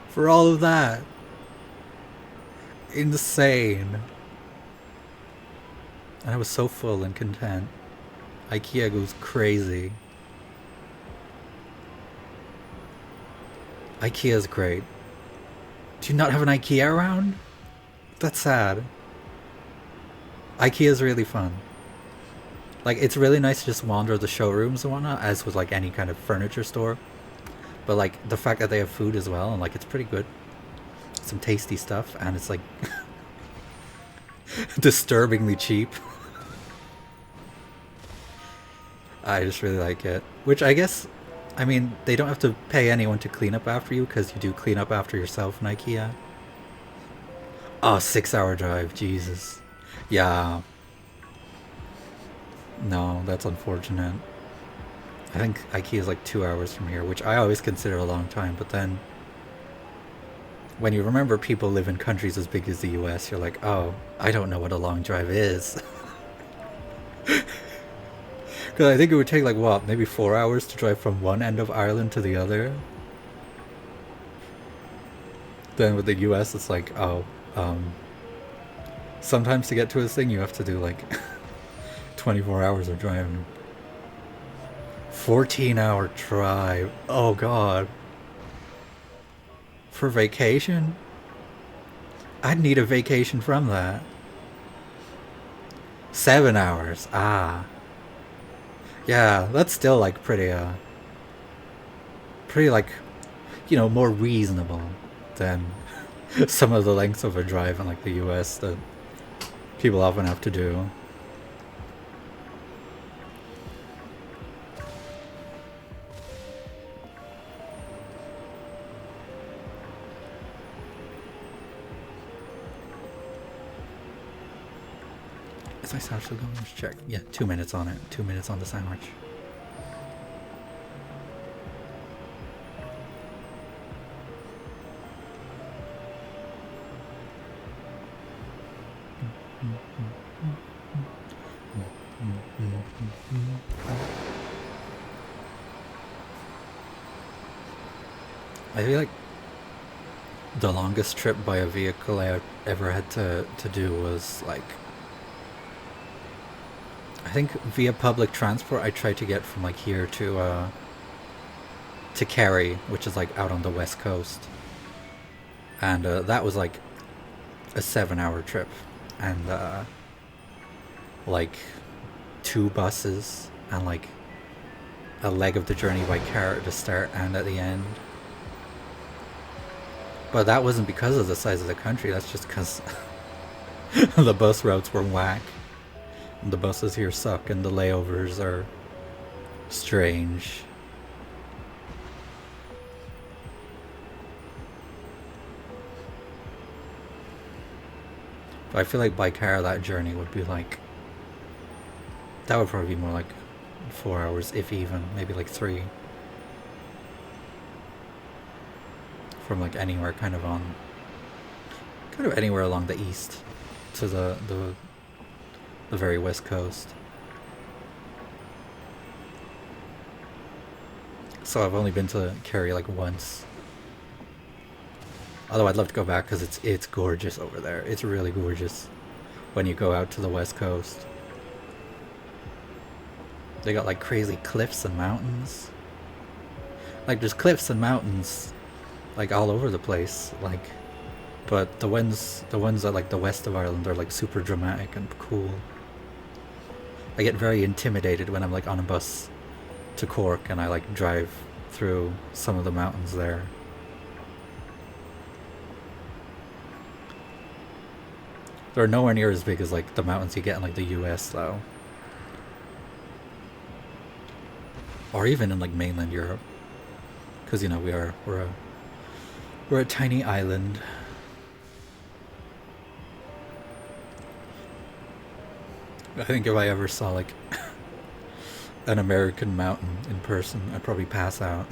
for all of that. Insane. And I was so full and content. IKEA goes crazy. IKEA's great. Do you not have an IKEA around? That's sad. IKEA's really fun. Like, it's really nice to just wander the showrooms and whatnot, as with like any kind of furniture store. But like the fact that they have food as well, and like it's pretty good. Some tasty stuff, and it's like disturbingly cheap. I just really like it. Which I guess, I mean, they don't have to pay anyone to clean up after you, because you do clean up after yourself in IKEA. Oh, 6 hour drive, Jesus. Yeah. No, that's unfortunate. I think IKEA is like 2 hours from here, which I always consider a long time, but then when you remember people live in countries as big as the US, you're like, oh, I don't know what a long drive is. Because I think it would take like, what, maybe 4 hours to drive from one end of Ireland to the other? Then with the US, it's like, oh, sometimes to get to a thing, you have to do like 24 hours of driving. 14-hour drive. Oh, God. For vacation? I'd need a vacation from that. 7 hours. Ah. Yeah, that's still like pretty like, more reasonable than some of the lengths of a drive in like the US that people often have to do. Is my sandwich still going? Let's check. Yeah, 2 minutes on it. 2 minutes on the sandwich. I feel like the longest trip by a vehicle I ever had to do was like, I think via public transport I tried to get from like here to Kerry, which is like out on the west coast, and that was like a 7 hour trip, and like two buses and like a leg of the journey by car at the start and at the end. But that wasn't because of the size of the country. That's just because the bus routes were whack. The buses here suck, and the layovers are strange. But I feel like by car that journey would be like, that would probably be more like 4 hours, if even, maybe like three. From like anywhere kind of anywhere along the east to the very west coast. So I've only been to Kerry like once. Although I'd love to go back because it's gorgeous over there. It's really gorgeous when you go out to the west coast. They got like crazy cliffs and mountains. Like there's cliffs and mountains like all over the place. Like, but the ones that like the west of Ireland are like super dramatic and cool. I get very intimidated when I'm like on a bus to Cork and I like drive through some of the mountains there. They're nowhere near as big as like the mountains you get in like the US though. Or even in like mainland Europe. Because we're a tiny island. I think if I ever saw like an American mountain in person, I'd probably pass out.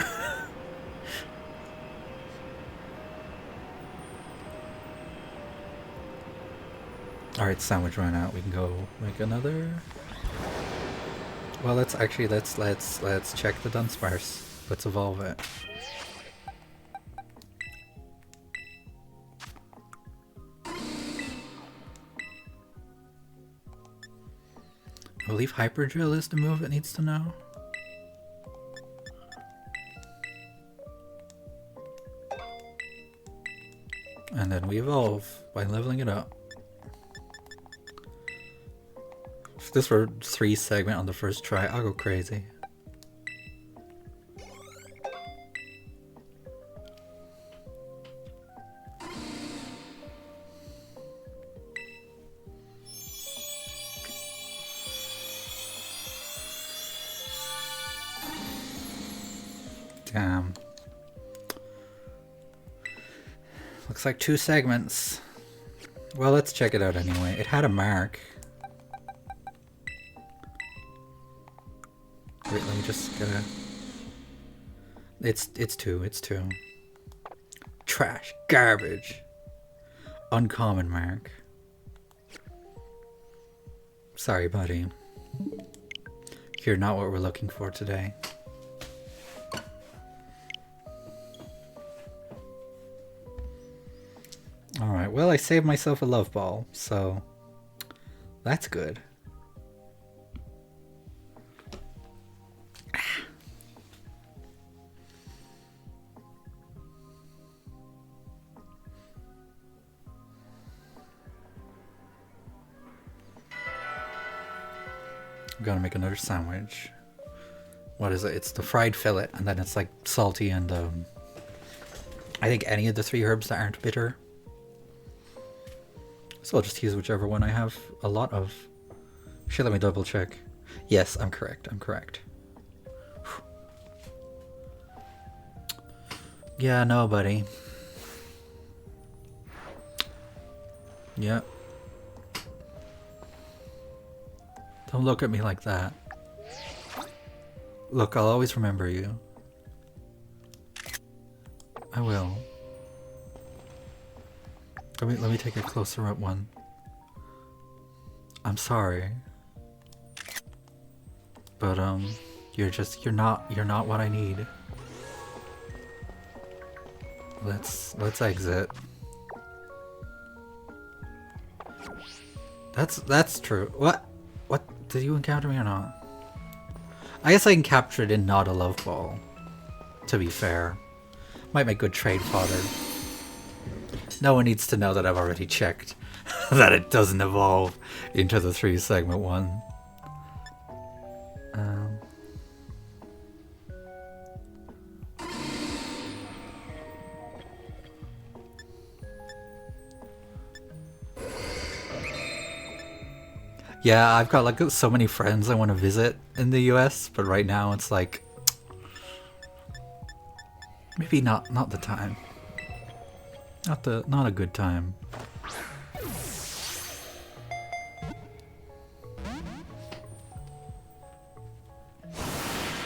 Alright, sandwich ran out. We can go make another. Well, let's actually let's check the Dunsparce. Let's evolve it. I believe Hyper Drill is the move it needs to know. And then we evolve by leveling it up. If this were 3 segment on the first try, I'll go crazy. Damn. Looks like 2 segments. Well, let's check it out anyway. It had a mark. Wait, let me just get a... It's 2, it's 2. Trash. Garbage. Uncommon mark. Sorry, buddy. You're not what we're looking for today. Alright, well, I saved myself a love ball, so that's good. I'm gonna make another sandwich. What is it? It's the fried fillet, and then it's like salty and I think any of the 3 herbs that aren't bitter. So I'll just use whichever one I have a lot of. Shit, let me double check. Yes, I'm correct. I'm correct. Yeah, no, buddy. Yeah. Don't look at me like that. Look, I'll always remember you. I will. Let me take a closer up one. I'm sorry. But you're not what I need. Let's exit. That's true. What did you encounter me or not? I guess I can capture it in not a love ball. To be fair. Might make good trade fodder. No one needs to know that I've already checked that it doesn't evolve into the 3 segment one. Yeah, I've got like so many friends I want to visit in the US, but right now it's like maybe not the time. Not a good time.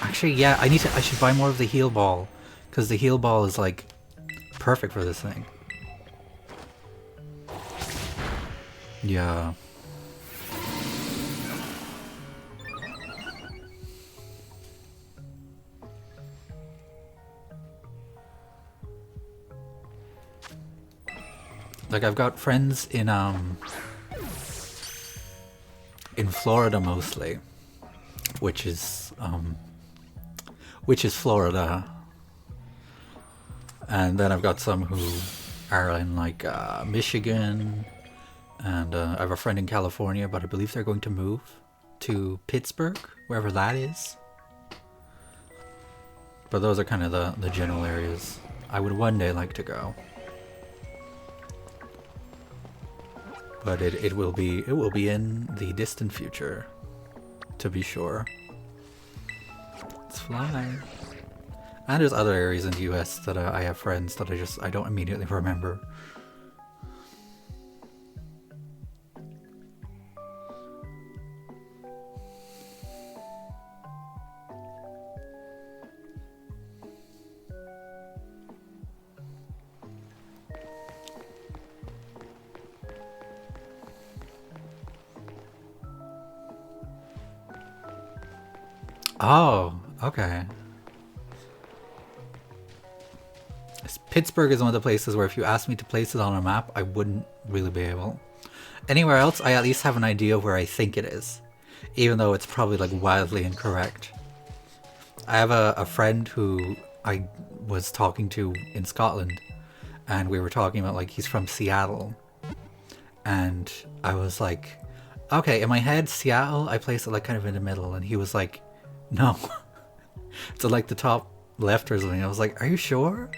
Actually, yeah, I should buy more of the heal ball, because the heal ball is like perfect for this thing. Yeah. Like, I've got friends in Florida mostly, which is Florida, and then I've got some who are in like Michigan, and I have a friend in California, but I believe they're going to move to Pittsburgh, wherever that is. But those are kind of the general areas I would one day like to go. But it will be in the distant future, to be sure. Let's fly. And there's other areas in the US that I have friends that I don't immediately remember. Oh, okay. Pittsburgh is one of the places where if you asked me to place it on a map, I wouldn't really be able. Anywhere else, I at least have an idea where I think it is, even though it's probably like wildly incorrect. I have a friend who I was talking to in Scotland, and we were talking about like he's from Seattle, and I was like, okay, in my head, Seattle, I placed it like kind of in the middle, and he was like, no, it's like the top left or something. I was like, are you sure?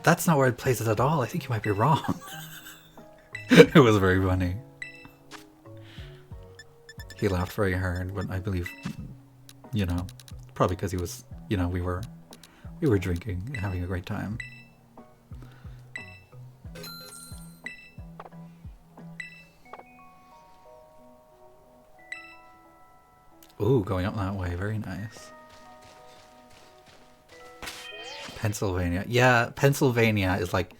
That's not where I'd place it at all. I think you might be wrong. It was very funny. He laughed very hard, but I believe, you know, probably because he was, you know, we were drinking, having a great time. Ooh, going up that way, very nice. Pennsylvania. Yeah, Pennsylvania is like,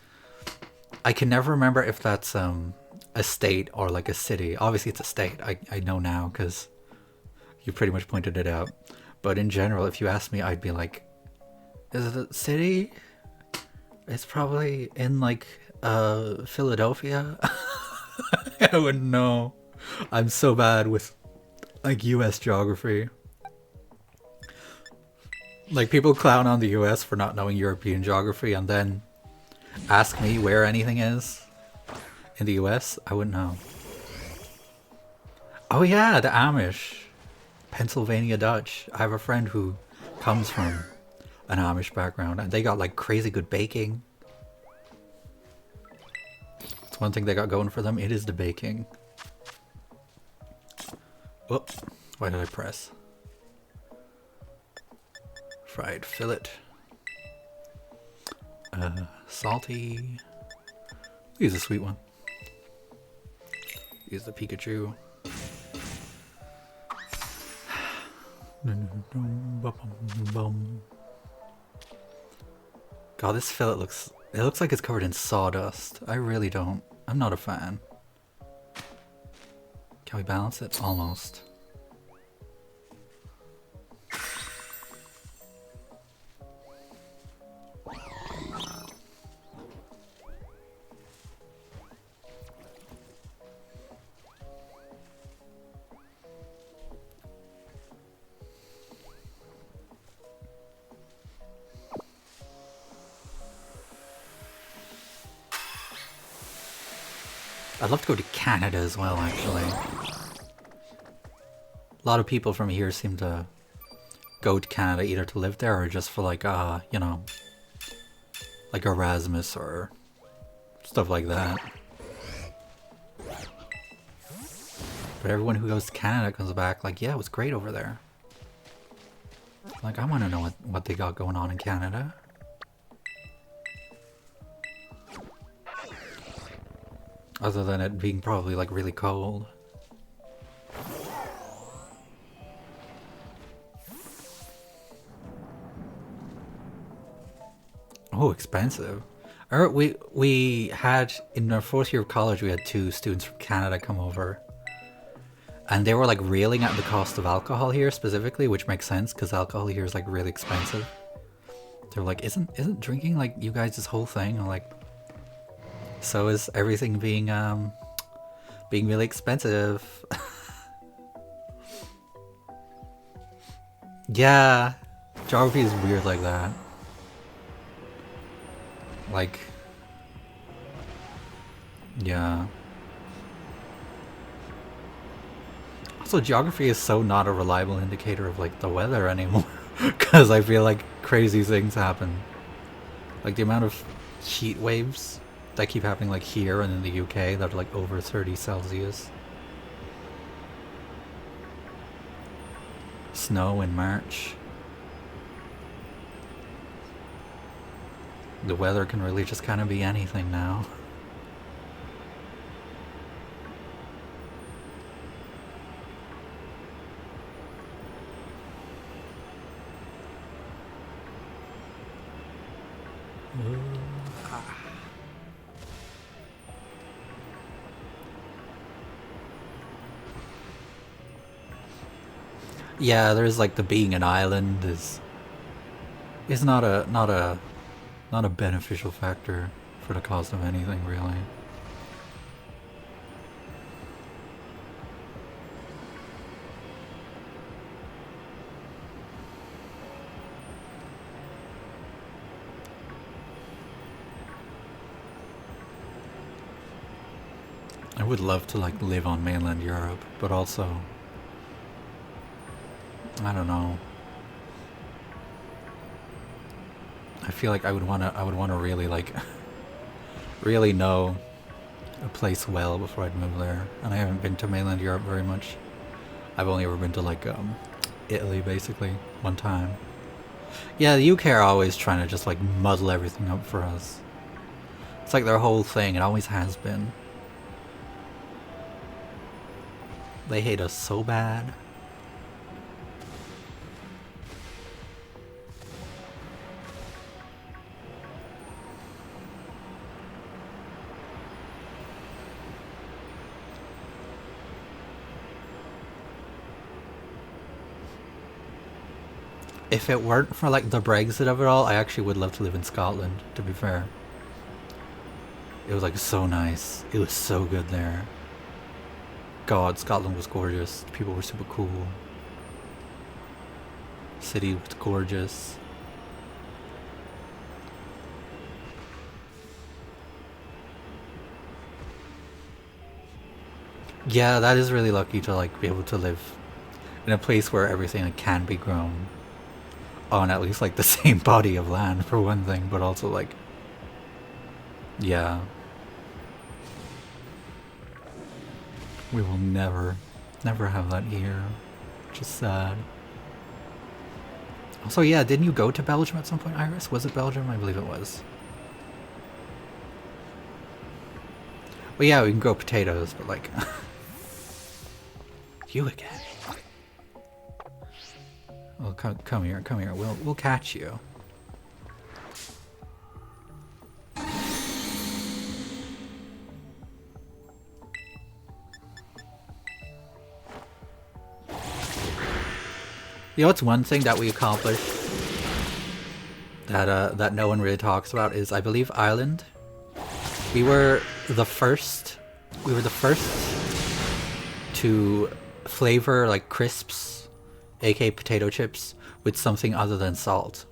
I can never remember if that's a state or like a city. Obviously it's a state, I know now because you pretty much pointed it out. But in general, if you ask me, I'd be like, is it a city? It's probably in like Philadelphia. I wouldn't know. I'm so bad with like US geography. Like people clown on the US for not knowing European geography and then ask me where anything is in the US, I wouldn't know. Oh yeah, the Amish. Pennsylvania Dutch. I have a friend who comes from an Amish background and they got like crazy good baking. It's one thing they got going for them, it is the baking. Whoop, why did I press? Fried fillet. Salty. Use a sweet one. Use the Pikachu. God, this fillet looks like it's covered in sawdust. I really don't. I'm not a fan. Can we balance it? Almost. I'd love to go to Canada as well, actually. A lot of people from here seem to go to Canada either to live there or just for like, you know, like Erasmus or stuff like that. But everyone who goes to Canada comes back like, yeah, it was great over there. Like, I want to know what they got going on in Canada. Other than it being probably like really cold. Oh, expensive. We had, in our fourth year of college, we had 2 students from Canada come over. And they were like railing at the cost of alcohol here specifically, which makes sense because alcohol here is like really expensive. They're like, isn't drinking like you guys' whole thing? I'm like, so is everything being really expensive. Yeah, geography is weird like that. Like, yeah. Also, geography is so not a reliable indicator of like the weather anymore, because I feel like crazy things happen. Like the amount of heat waves that keep happening like here and in the UK that are like over 30 Celsius. Snow in March. The weather can really just kind of be anything now. Yeah, there's like the being an island is not a beneficial factor for the cost of anything really. I would love to like live on mainland Europe, but also I don't know. I feel like I would wanna really like really know a place well before I'd move there. And I haven't been to mainland Europe very much. I've only ever been to like Italy basically one time. Yeah, the UK are always trying to just like muddle everything up for us. It's like their whole thing. It always has been. They hate us so bad. If it weren't for like the Brexit of it all, I actually would love to live in Scotland, to be fair. It was like so nice. It was so good there. God, Scotland was gorgeous. People were super cool. City was gorgeous. Yeah, that is really lucky to like be able to live in a place where everything can be grown on at least like the same body of land for one thing, but also like yeah, we will never have that here. Just sad. Also, yeah, didn't you go to Belgium at some point, Iris? Was it Belgium? I believe it was. Well, yeah, we can grow potatoes, but like you again. Well, come here, come here. We'll catch you. You know what's one thing that we accomplished that no one really talks about is I believe Ireland. We were the first. We were the first to flavor like crisps, aka potato chips, with something other than salt.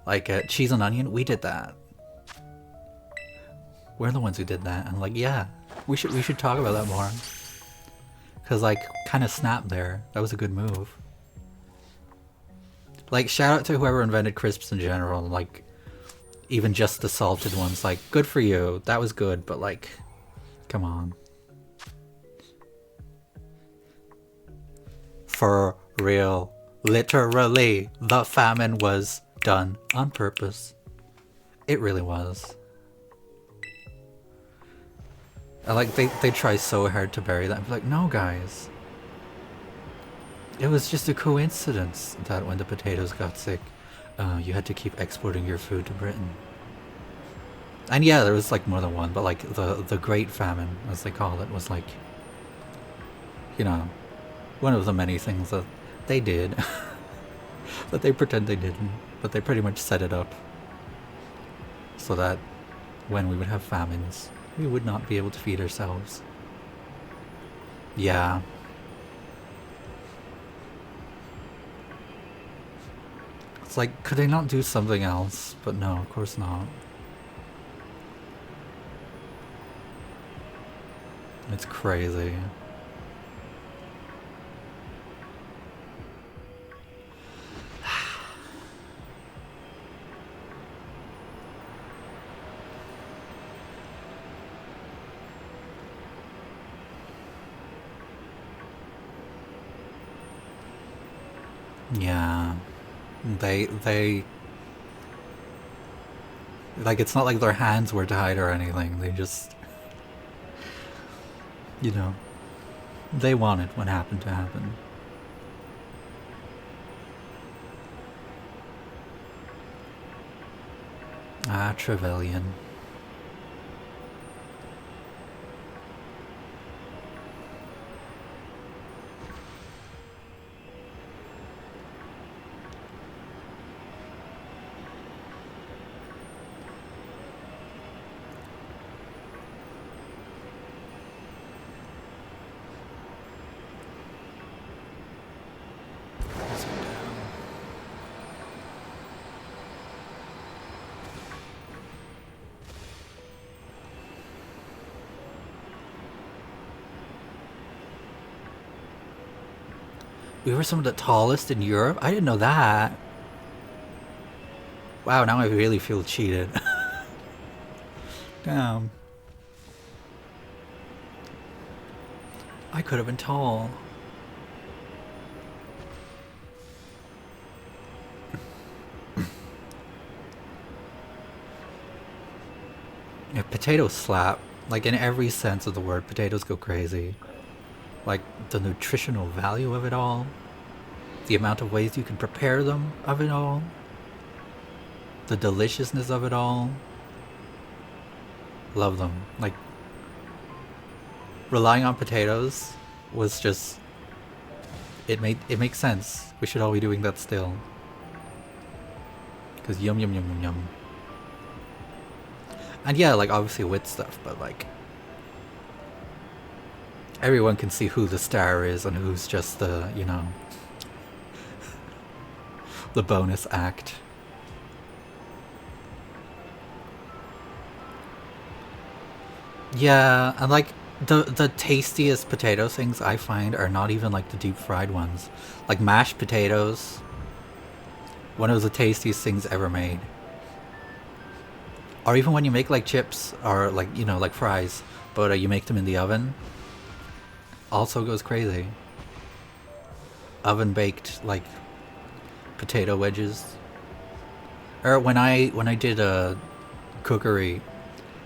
Like cheese and onion, we did that. We're the ones who did that, and like yeah, we should talk about that more. Cause like kind of snapped there. That was a good move. Like shout out to whoever invented crisps in general. Like even just the salted ones. Like good for you. That was good, but like, come on. For real. Literally, the famine was done on purpose. It really was. And like they try so hard to bury that. I'm like, no guys. It was just a coincidence that when the potatoes got sick, you had to keep exporting your food to Britain. And yeah, there was like more than one, but like the Great Famine, as they call it, was like, you know, one of the many things that they did that they pretend they didn't, but they pretty much set it up so that when we would have famines, we would not be able to feed ourselves. Yeah. It's like, could they not do something else? But no, of course not. It's crazy. Yeah. They like it's not like their hands were tied or anything. They just you know, they wanted what happened to happen. Ah, Trevelyan. We were some of the tallest in Europe? I didn't know that. Wow, now I really feel cheated. Damn. I could have been tall. Yeah, potatoes slap. Like in every sense of the word, potatoes go crazy. Like the nutritional value of it all, the amount of ways you can prepare them of it all, the deliciousness of it all. Love them. Like relying on potatoes was just it makes sense. We should all be doing that still. Cause yum yum yum yum yum. And yeah, like obviously with stuff, but like everyone can see who the star is and who's just the, you know, the bonus act. Yeah, and like the tastiest potato things I find are not even like the deep fried ones. Like mashed potatoes, one of the tastiest things ever made. Or even when you make like chips or like, you know, like fries, but you make them in the oven, also goes crazy. Oven baked like potato wedges. Or when I did a cookery,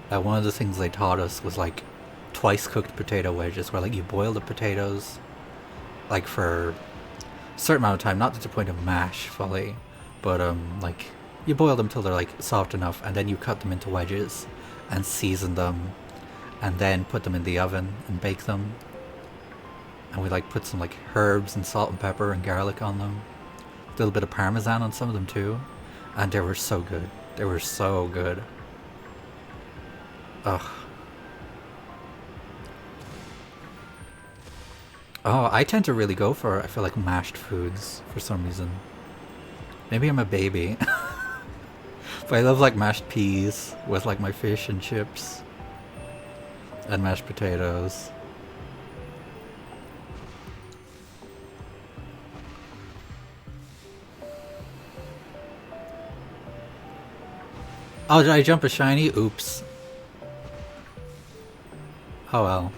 one of the things they taught us was like twice cooked potato wedges, where like you boil the potatoes like for a certain amount of time, not to the point of mash fully, but like you boil them till they're like soft enough, and then you cut them into wedges and season them, and then put them in the oven and bake them. And we like put some like herbs and salt and pepper and garlic on them, a little bit of parmesan on some of them too, and they were so good. They were so good. Ugh. Oh, I tend to really go for, I feel like, mashed foods for some reason. Maybe I'm a baby. But I love like mashed peas with like my fish and chips. And mashed potatoes. Oh, did I jump a shiny? Oops. Oh well.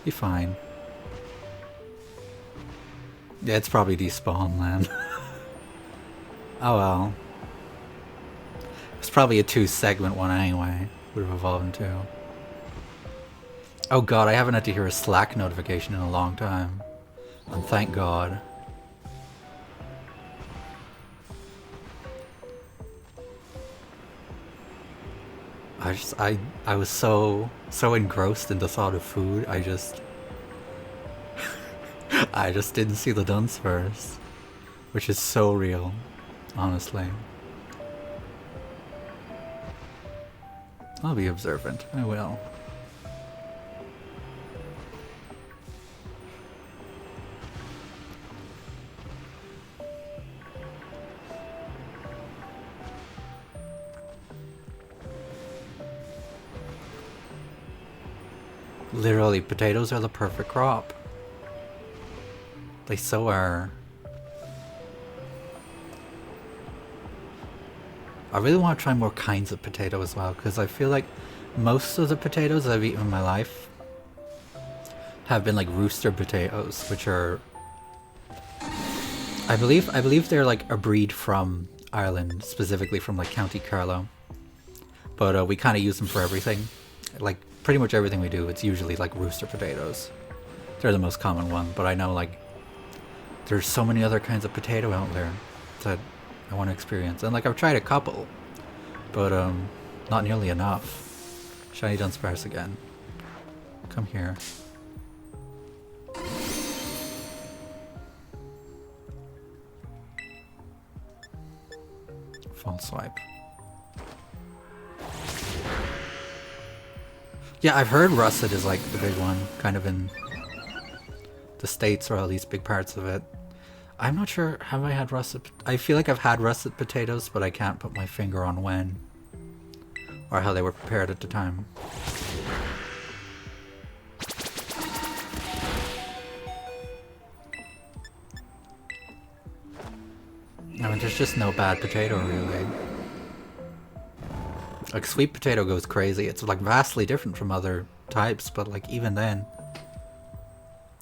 Be fine. Yeah, it's probably despawn land. Oh well. It's probably a 2-segment one anyway. Would have evolved into. Oh god, I haven't had to hear a Slack notification in a long time. And thank god. I was so engrossed in the thought of food, I just didn't see the dunce first. Which is so real, honestly. I'll be observant, I will. Literally, potatoes are the perfect crop. They so are. I really want to try more kinds of potato as well, because I feel like most of the potatoes I've eaten in my life have been like rooster potatoes, which are, I believe they're like a breed from Ireland, specifically from like County Carlow. But we kind of use them for everything. Like pretty much everything we do, it's usually like rooster potatoes. They're the most common one, but I know like there's so many other kinds of potato out there that I want to experience. And like I've tried a couple, but not nearly enough. Shiny Dunsparce again. Come here. False swipe. Yeah, I've heard russet is like the big one, kind of in the States, or at least big parts of it. I'm not sure, have I had russet? I feel like I've had russet potatoes, but I can't put my finger on when. Or how they were prepared at the time. I mean, there's just no bad potato, really. Like, sweet potato goes crazy. It's, like, vastly different from other types, but, like, even then,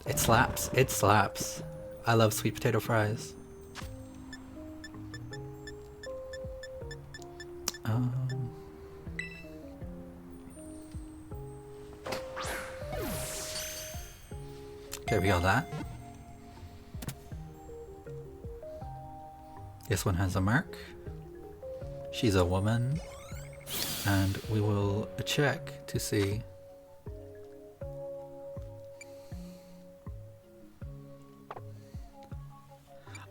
it slaps. It slaps. I love sweet potato fries. Okay, we got that. This one has a mark. She's a woman. And we will check to see.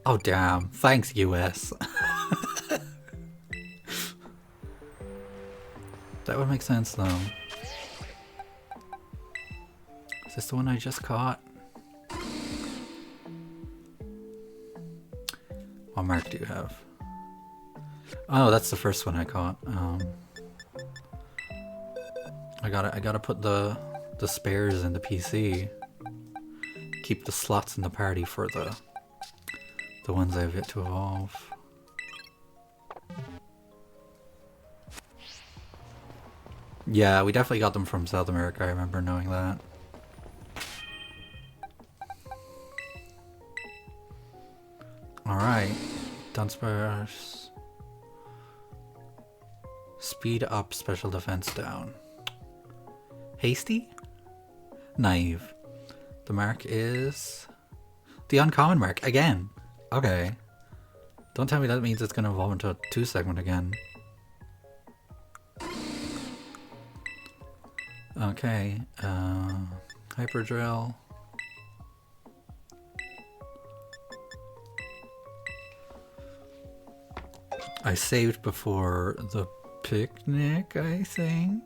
Oh damn, thanks US. That would make sense though. Is this the one I just caught? What mark do you have? Oh, that's the first one I caught. I gotta put the spares in the PC. Keep the slots in the party for the ones I've yet to evolve. Yeah, we definitely got them from South America. I remember knowing that. Alright. Dunsparce. Speed up, special defense down. Hasty? Naive. The mark is the uncommon mark again. Okay. Don't tell me that means it's gonna evolve into a 2-segment again. Okay. Hyper drill. I saved before the picnic, I think.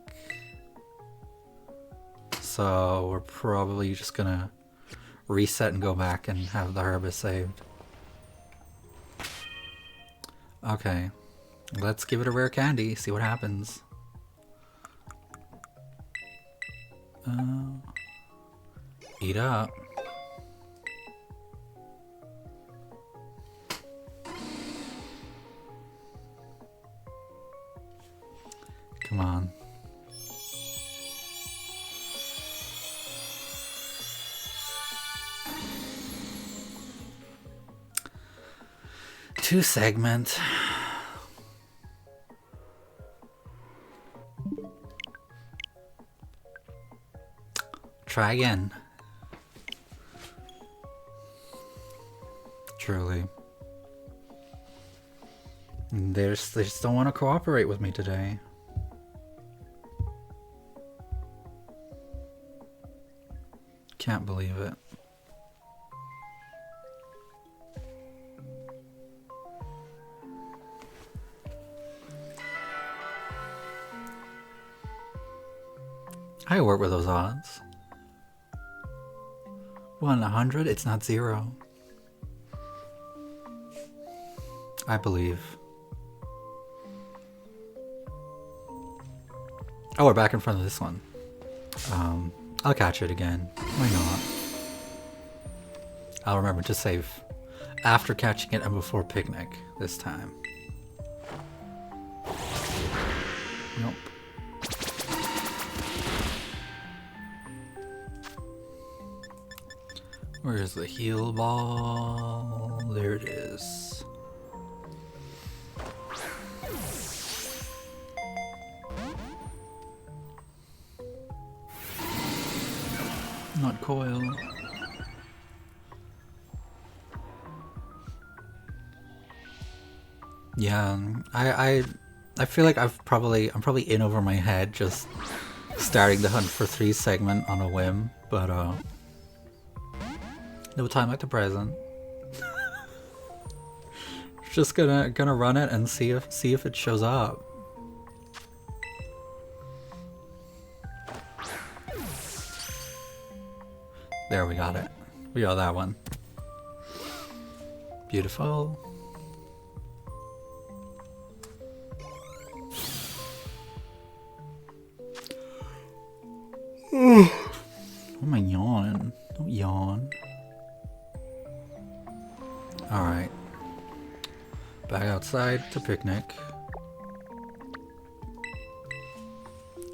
So we're probably just gonna reset and go back and have the harvest saved. Okay, let's give it a rare candy, see what happens. Eat up. Come on. Two segment. Try again. Truly. They just don't want to cooperate with me today. Can't believe it. I work with those odds. 1 in 100? It's not 0. I believe. Oh, we're back in front of this one. I'll catch it again. Why not? I'll remember to save after catching it and before picnic this time. Nope. Where's the heal ball? There it is. Not coil. Yeah, I feel like I'm probably in over my head just starting the hunt for 3 segment on a whim, but no time like the present. Just gonna run it and see if it shows up. There, we got it. We got that one. Beautiful. Oh my yawn. Don't yawn. Alright. Back outside to picnic.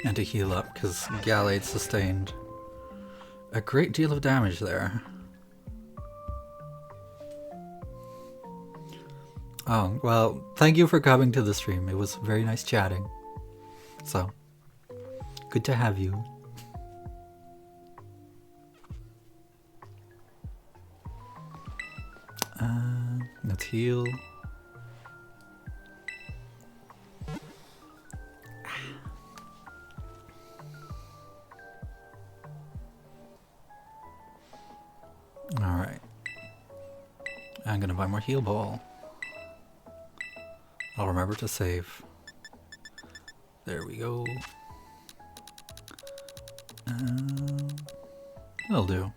And to heal up, because Gallade sustained a great deal of damage there. Oh, well, thank you for coming to the stream. It was very nice chatting. So, good to have you. Let's heal. Alright. I'm gonna buy more heal ball. I'll remember to save. There we go. That'll do.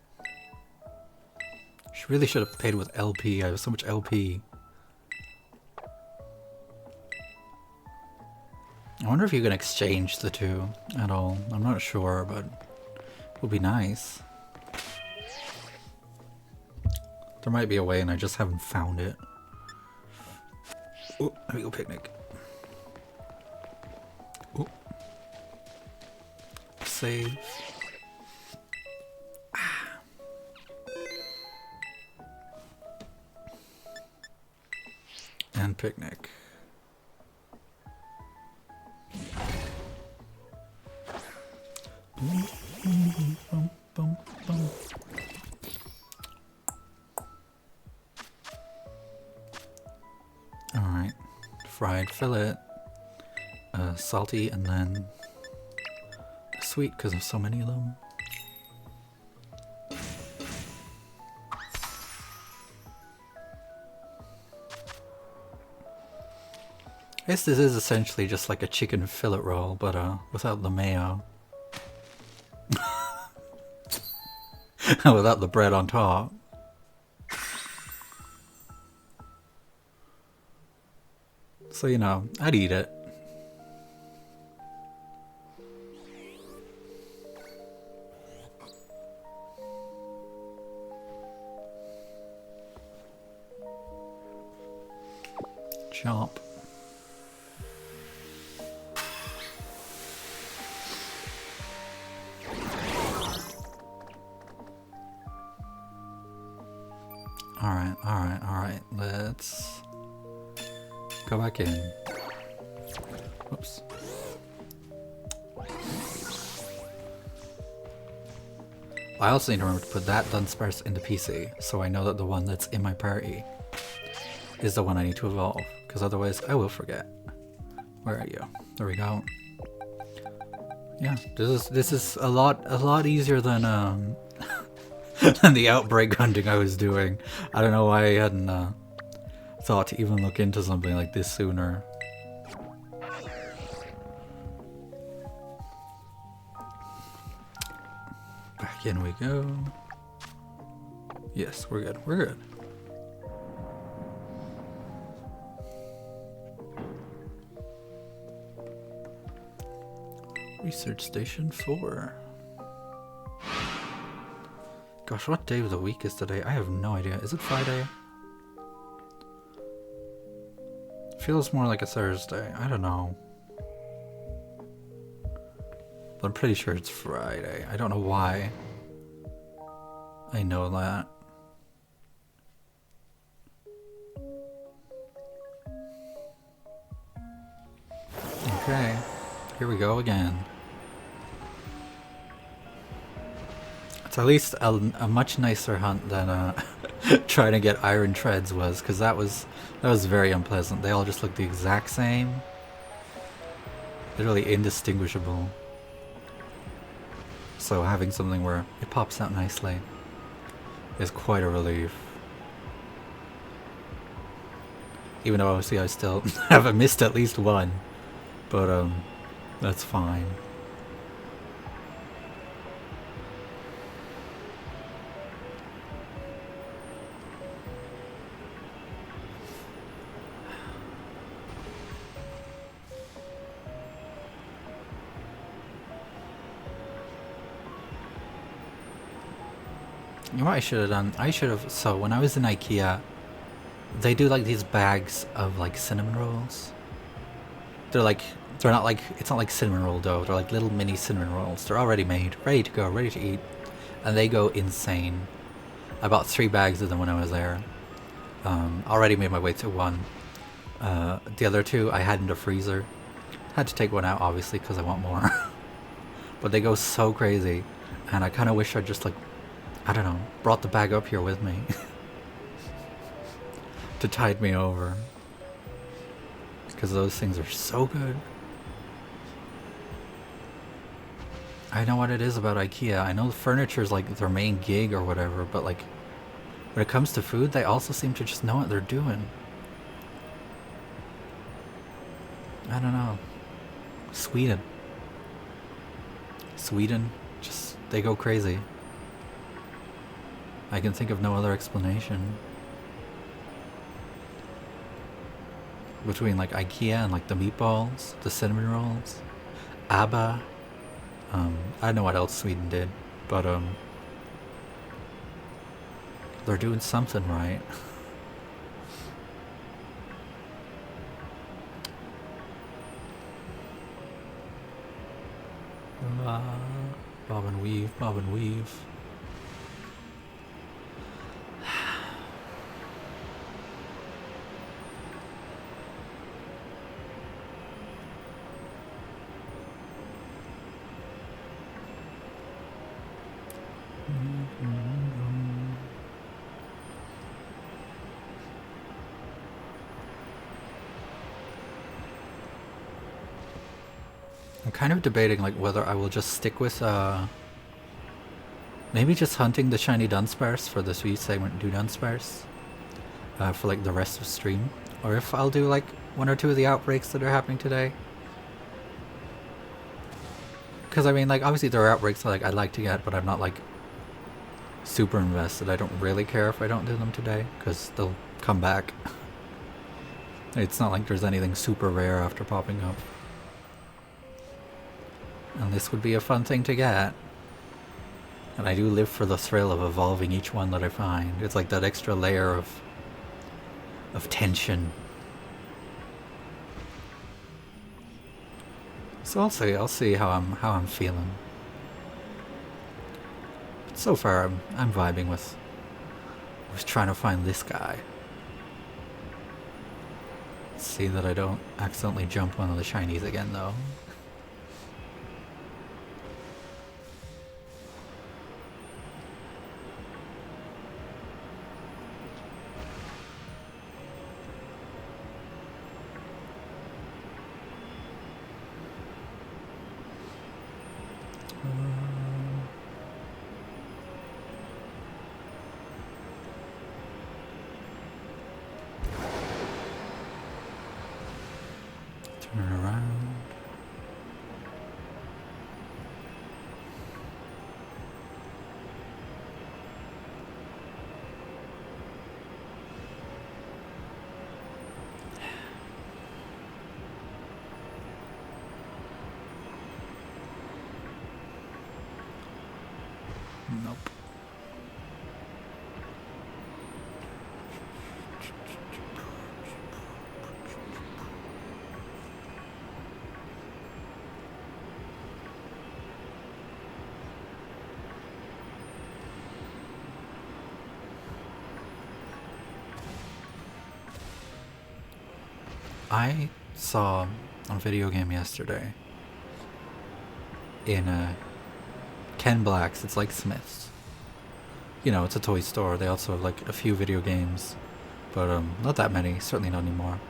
She really should have paid with LP. I have so much LP. I wonder if you can exchange the two at all. I'm not sure, but it would be nice. There might be a way and I just haven't found it. Oh, let me go picnic. Oh. Save. And picnic. Bum, bum, bum. Alright, fried fillet, salty, and then sweet because there's so many of them. I guess this is essentially just like a chicken fillet roll, but without the mayo. Without the bread on top. So, you know, I'd eat it. Chomp. Alright, let's go back in. Whoops. I also need to remember to put that Dunsparce into PC, so I know that the one that's in my party is the one I need to evolve, because otherwise I will forget. Where are you? There we go. Yeah, this is a lot easier than than the outbreak hunting I was doing. I don't know why I hadn't thought to even look into something like this sooner. Back in we go. Yes, we're good. We're good. Research Station 4. Gosh, what day of the week is today? I have no idea. Is it Friday? Feels more like a Thursday. I don't know. But I'm pretty sure it's Friday. I don't know why. I know that. Okay. Here we go again. It's at least a much nicer hunt than trying to get iron treads was, because that was very unpleasant. They all just look the exact same. Literally indistinguishable. So having something where it pops out nicely is quite a relief. Even though obviously I still haven't missed at least one. But that's fine. You know what I should have done? So when I was in IKEA, they do like these bags of like cinnamon rolls. They're like they're not like it's not like cinnamon roll dough. They're like little mini cinnamon rolls. They're already made, ready to go, ready to eat, and they go insane. I bought 3 bags of them when I was there. Already made my way to one. The other 2 I had in the freezer. Had to take one out obviously because I want more. But they go so crazy, and I kind of wish I just like, I don't know, brought the bag up here with me to tide me over. Because those things are so good. I know what it is about IKEA. I know the furniture is like their main gig or whatever, but like when it comes to food, they also seem to just know what they're doing. I don't know. Sweden. Sweden, just they go crazy. I can think of no other explanation. Between like IKEA and like the meatballs, the cinnamon rolls, ABBA. I don't know what else Sweden did, but they're doing something right. Bob and weave, bob and weave. I'm kind of debating like whether I will just stick with maybe just hunting the shiny Dunsparce for the sweet segment do Dunsparce for like the rest of stream, or if I'll do like 1 or 2 of the outbreaks that are happening today. Because I mean, like obviously there are outbreaks that like I'd like to get, but I'm not like super invested. I don't really care if I don't do them today because they'll come back. It's not like there's anything super rare after popping up. And this would be a fun thing to get. And I do live for the thrill of evolving each one that I find. It's like that extra layer of tension. So I'll see how I'm feeling. But so far I'm vibing with trying to find this guy. Let's see that I don't accidentally jump one of the shinies again though. Turn around. Nope. I saw a video game yesterday in Ken Black's. It's like Smith's. You know, it's a toy store. They also have like a few video games, but not that many. Certainly not anymore.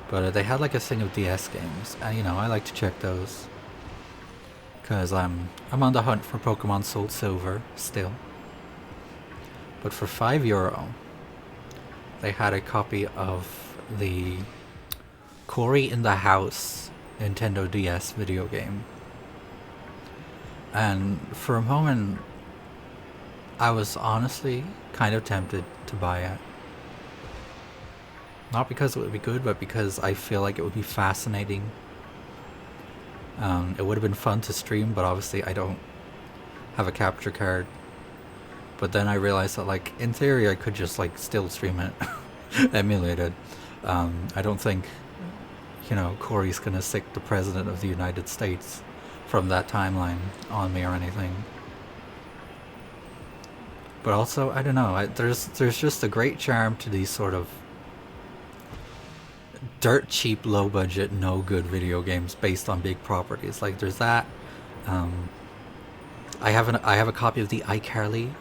But they had like a thing of DS games, and you know, I like to check those because I'm on the hunt for Pokemon Soul Silver still. But for €5, they had a copy of the Cory in the House Nintendo DS video game. And for a moment, I was honestly kind of tempted to buy it. Not because it would be good, but because I feel like it would be fascinating. It would have been fun to stream, but obviously I don't have a capture card. But then I realized that, like, in theory I could just, like, still stream it. emulated. I don't think, Corey's gonna sick the president of the United States from that timeline on me or anything. But also, I don't know. There's just a great charm to these sort of dirt cheap, low budget, no good video games based on big properties. Like there's that. Um, I have a copy of the iCarly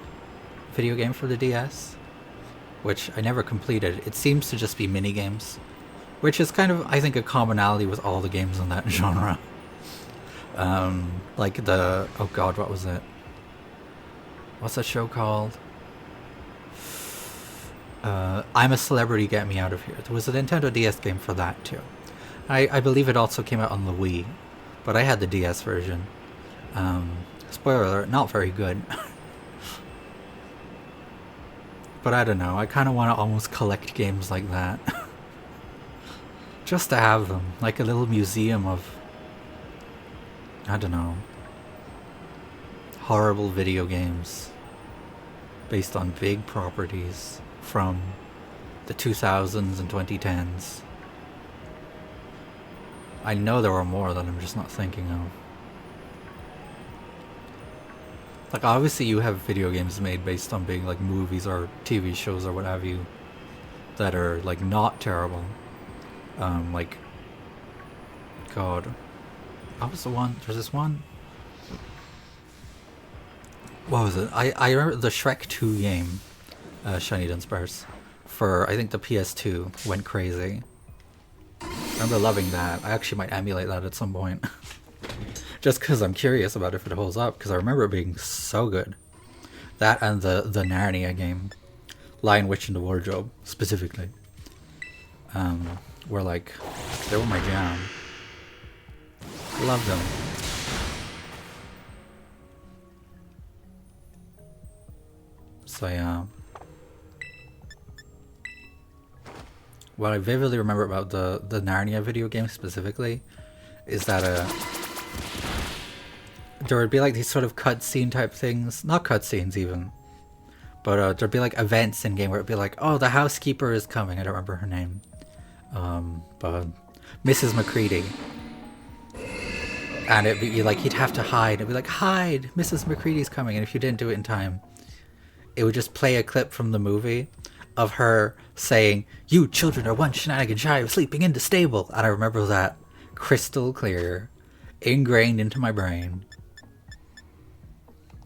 video game for the DS, which I never completed. It seems to just be mini games, which is kind of, I think, a commonality with all the games in that genre. Like the, oh god, what was it? What's that show called? I'm a Celebrity, Get Me Out of Here. There was a Nintendo DS game for that too. I believe it also came out on the Wii, but I had the DS version. Spoiler alert, not very good. But I don't know, I kind of want to almost collect games like that. Just to have them, like a little museum of, I don't know, horrible video games based on big properties from the 2000s and 2010s. I know there were more that I'm just not thinking of. Like obviously you have video games made based on big like movies or TV shows or what have you that are like not terrible. Like God. What was the one? There's this one. What was it? I remember the Shrek 2 game, Shiny Dunsparce, for I think the PS2 went crazy. I remember loving that. I actually might emulate that at some point. Just because I'm curious about if it holds up, because I remember it being so good. That and the Narnia game, Lion, Witch, and the Wardrobe, specifically, were like, they were my jam. Love them. So yeah. What I vividly remember about the Narnia video game specifically is that there would be like these sort of cutscene type things, not cutscenes even, but there'd be like events in game where it'd be like, oh, the housekeeper is coming. I don't remember her name, but Mrs. McCready, and it'd be like he'd have to hide. It'd be like, hide, Mrs. McCready's coming, and if you didn't do it in time, it would just play a clip from the movie of her saying, "You children are one shenanigan shy of sleeping in the stable," and I remember that crystal clear, ingrained into my brain.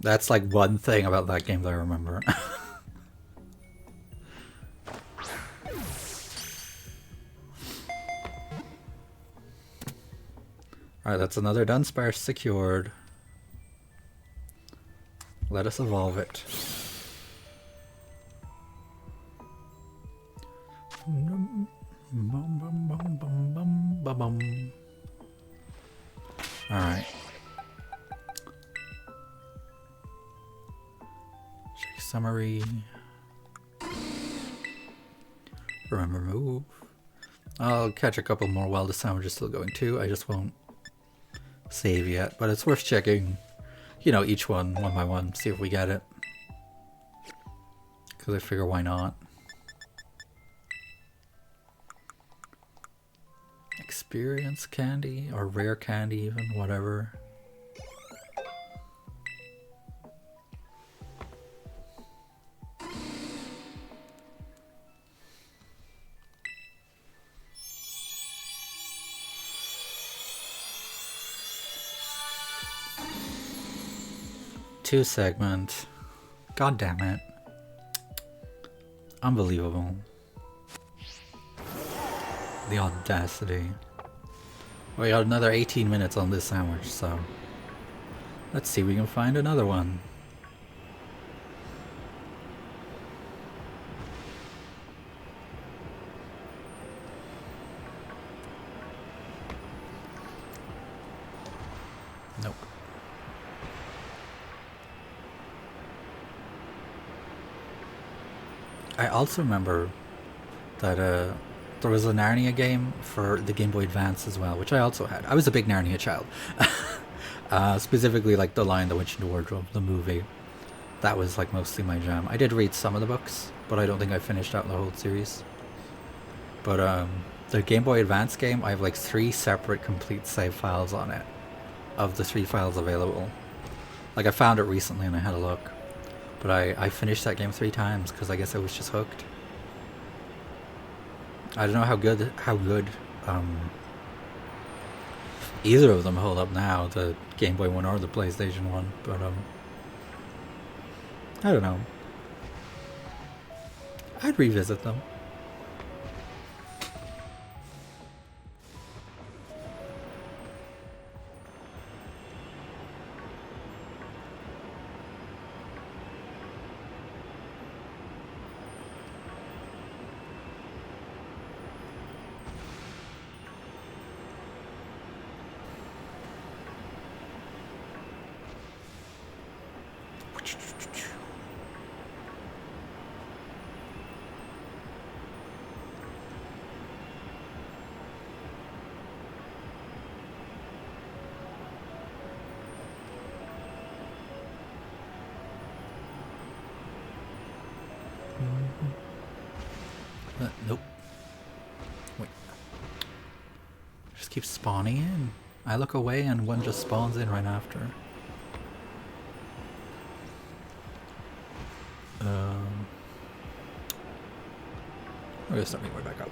That's like one thing about that game that I remember. Alright, that's another Dunsparce secured. Let us evolve it. Alright. Summary. Remember move. I'll catch a couple more while the sandwich is still going too. I just won't save yet, but it's worth checking, each one by one, see if we get it. Because I figure why not. Experience candy, or rare candy even, whatever. Two segment. God damn it. Unbelievable. The audacity. We got another 18 minutes on this sandwich, so let's see if we can find another one. Nope. I also remember that there was a Narnia game for the Game Boy Advance as well, which I also had. I was a big Narnia child. Specifically like The Lion, the Witch, and the Wardrobe, the movie. That was like mostly my jam. I did read some of the books, but I don't think I finished out the whole series. But the Game Boy Advance game, I have like 3 separate complete save files on it, of the 3 files available. Like I found it recently and I had a look, but I finished that game 3 times because I guess I was just hooked. I don't know how good either of them hold up now, the Game Boy one or the PlayStation one, but I don't know. I'd revisit them. Nope. Wait. Just keeps spawning in. I look away and one just spawns in right after. We're gonna start me way back up.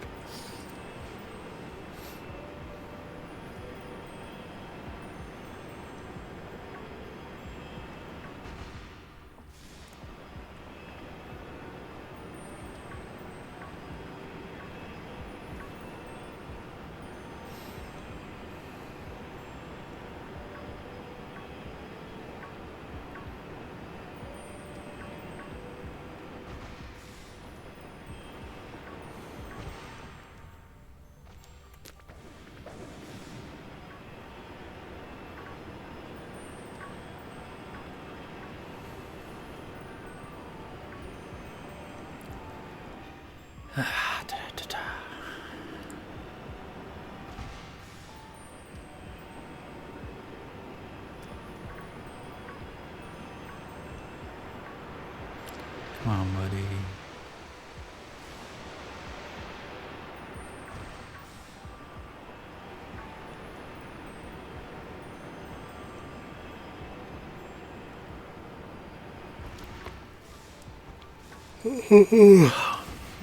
Come on, buddy.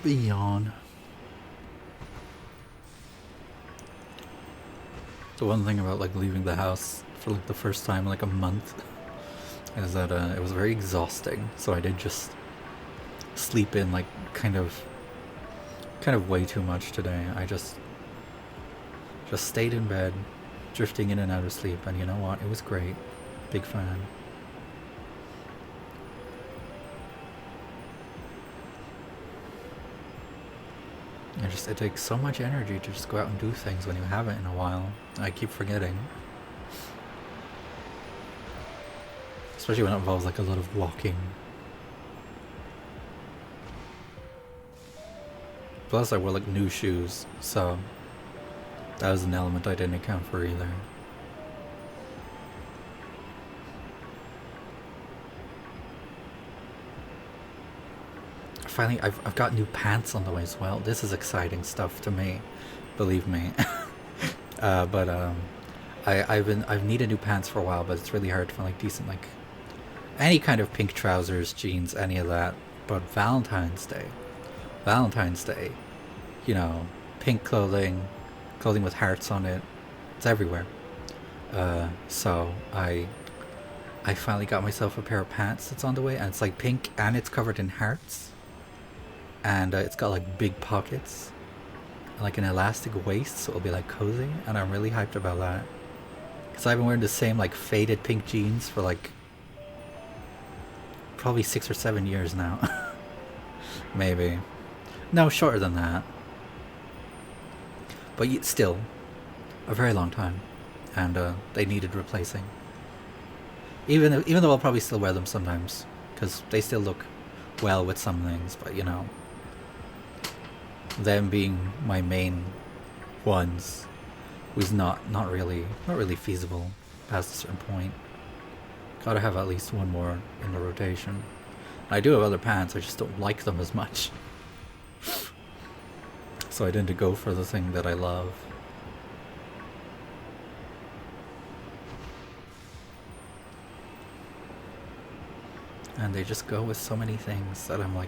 Yawn. The one thing about like leaving the house for like the first time in like a month is that it was very exhausting. So I did just sleep in like kind of way too much today. I just stayed in bed, drifting in and out of sleep, and you know what? It was great. Big fan. It takes so much energy to just go out and do things when you haven't in a while. I keep forgetting. Especially when it involves like a lot of walking. Plus I wore like new shoes, so that was an element I didn't account for either. Finally, I've got new pants on the way as well. This is exciting stuff to me, believe me. I've needed new pants for a while, but it's really hard to find like decent like any kind of pink trousers, jeans, any of that. But Valentine's Day, you know, pink clothing with hearts on it. It's everywhere. So I finally got myself a pair of pants that's on the way, and it's like pink and it's covered in hearts. And it's got like big pockets, like an elastic waist, so it'll be like cozy, and I'm really hyped about that. Because I've been wearing the same like faded pink jeans for like probably 6 or 7 years now. Maybe. No, shorter than that. But still, a very long time. And they needed replacing. Even though I'll probably still wear them sometimes, because they still look well with some things, but you know, them being my main ones was not really feasible past a certain point. Gotta have at least one more in the rotation. I do have other pants, I just don't like them as much. So I didn't go for the thing that I love. And they just go with so many things that I'm like,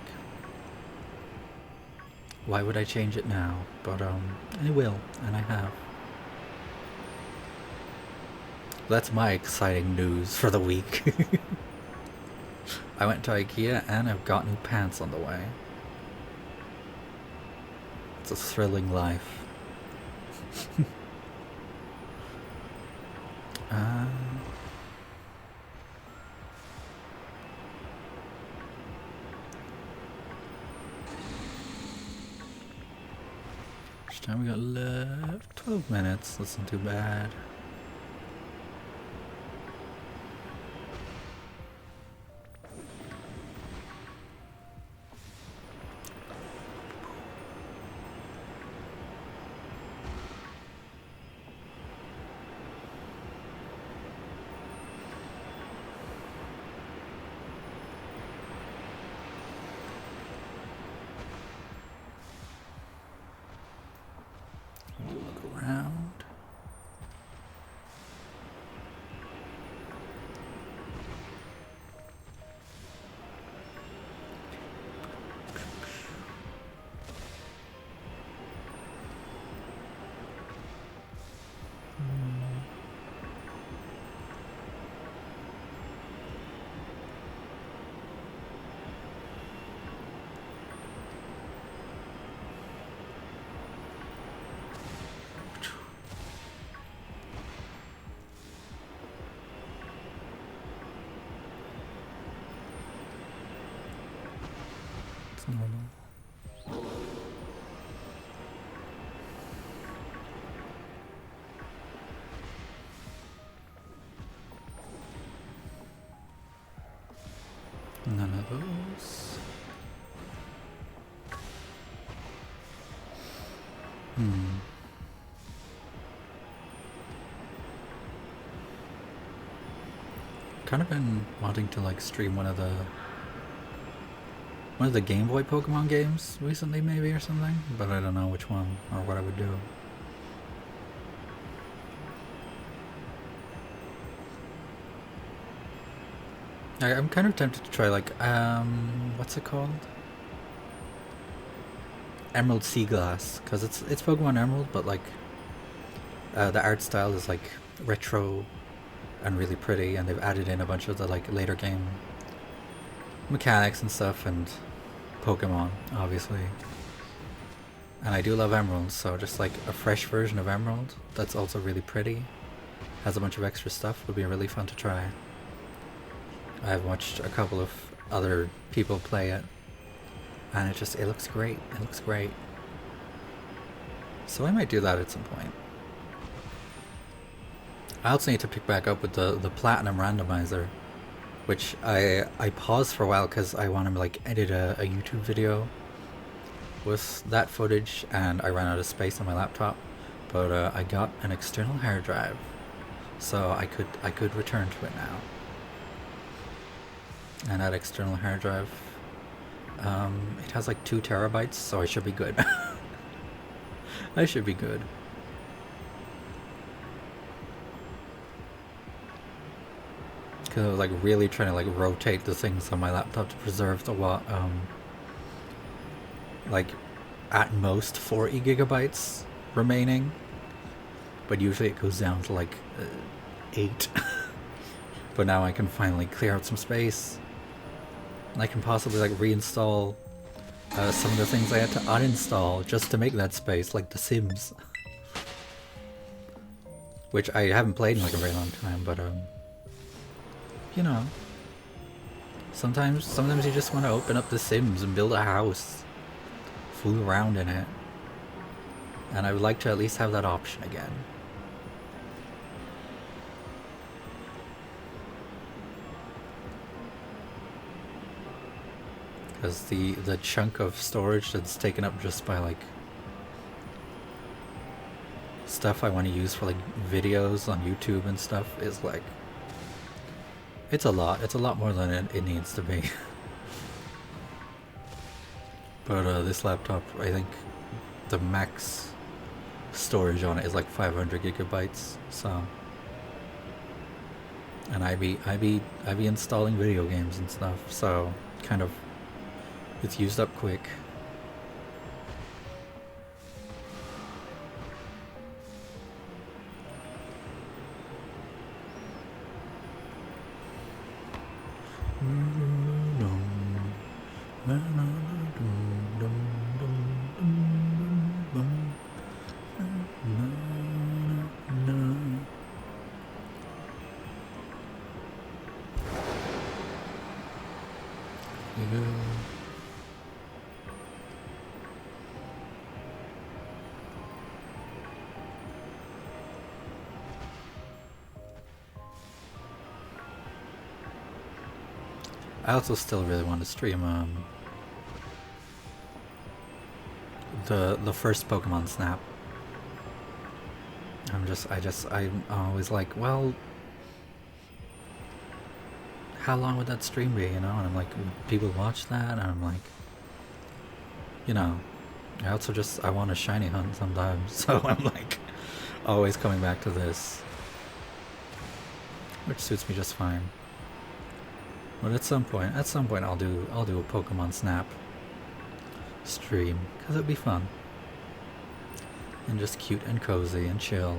why would I change it now? But I will, and I have. That's my exciting news for the week. I went to IKEA and I've got new pants on the way. It's a thrilling life. How much time we got left? 12 minutes. That's not too bad. Look around. It's normal. None of those. Kind of been wanting to like stream one of the Game Boy Pokemon games recently, maybe, or something, but I don't know which one or what I would do. I'm kind of tempted to try like what's it called? Emerald Sea Glass, because it's Pokemon Emerald, but like the art style is like retro and really pretty, and they've added in a bunch of the like later game mechanics and stuff, and Pokemon obviously. And I do love Emerald, so just like a fresh version of Emerald that's also really pretty, has a bunch of extra stuff, would be really fun to try. I've watched a couple of other people play it, and it looks great. It looks great. So I might do that at some point. I also need to pick back up with the Platinum Randomizer, which I paused for a while because I want to like edit a YouTube video with that footage, and I ran out of space on my laptop. But I got an external hard drive, so I could return to it now. And that external hard drive, it has like 2 terabytes, so I should be good. I should be good. Because I was like really trying to like rotate the things on my laptop to preserve the like at most 40 gigabytes remaining, but usually it goes down to like 8. But now I can finally clear out some space. I can possibly like reinstall some of the things I had to uninstall just to make that space, like The Sims. Which I haven't played in like a very long time, but you know, sometimes you just want to open up The Sims and build a house, fool around in it. And I would like to at least have that option again. Because the chunk of storage that's taken up just by like stuff I want to use for like videos on YouTube and stuff is like, it's a lot more than it needs to be. But this laptop, I think, the max storage on it is like 500 gigabytes. So, and I be installing video games and stuff. So, kind of, it's used up quick. I also still really want to stream the first Pokemon Snap. I'm always like, well, how long would that stream be, you know? And I'm like, would people watch that? And I'm like, you know, I also I want a shiny hunt sometimes, so I'm like, always coming back to this, which suits me just fine. But at some point I'll do a Pokemon Snap stream, because it'd be fun. And just cute and cozy and chill.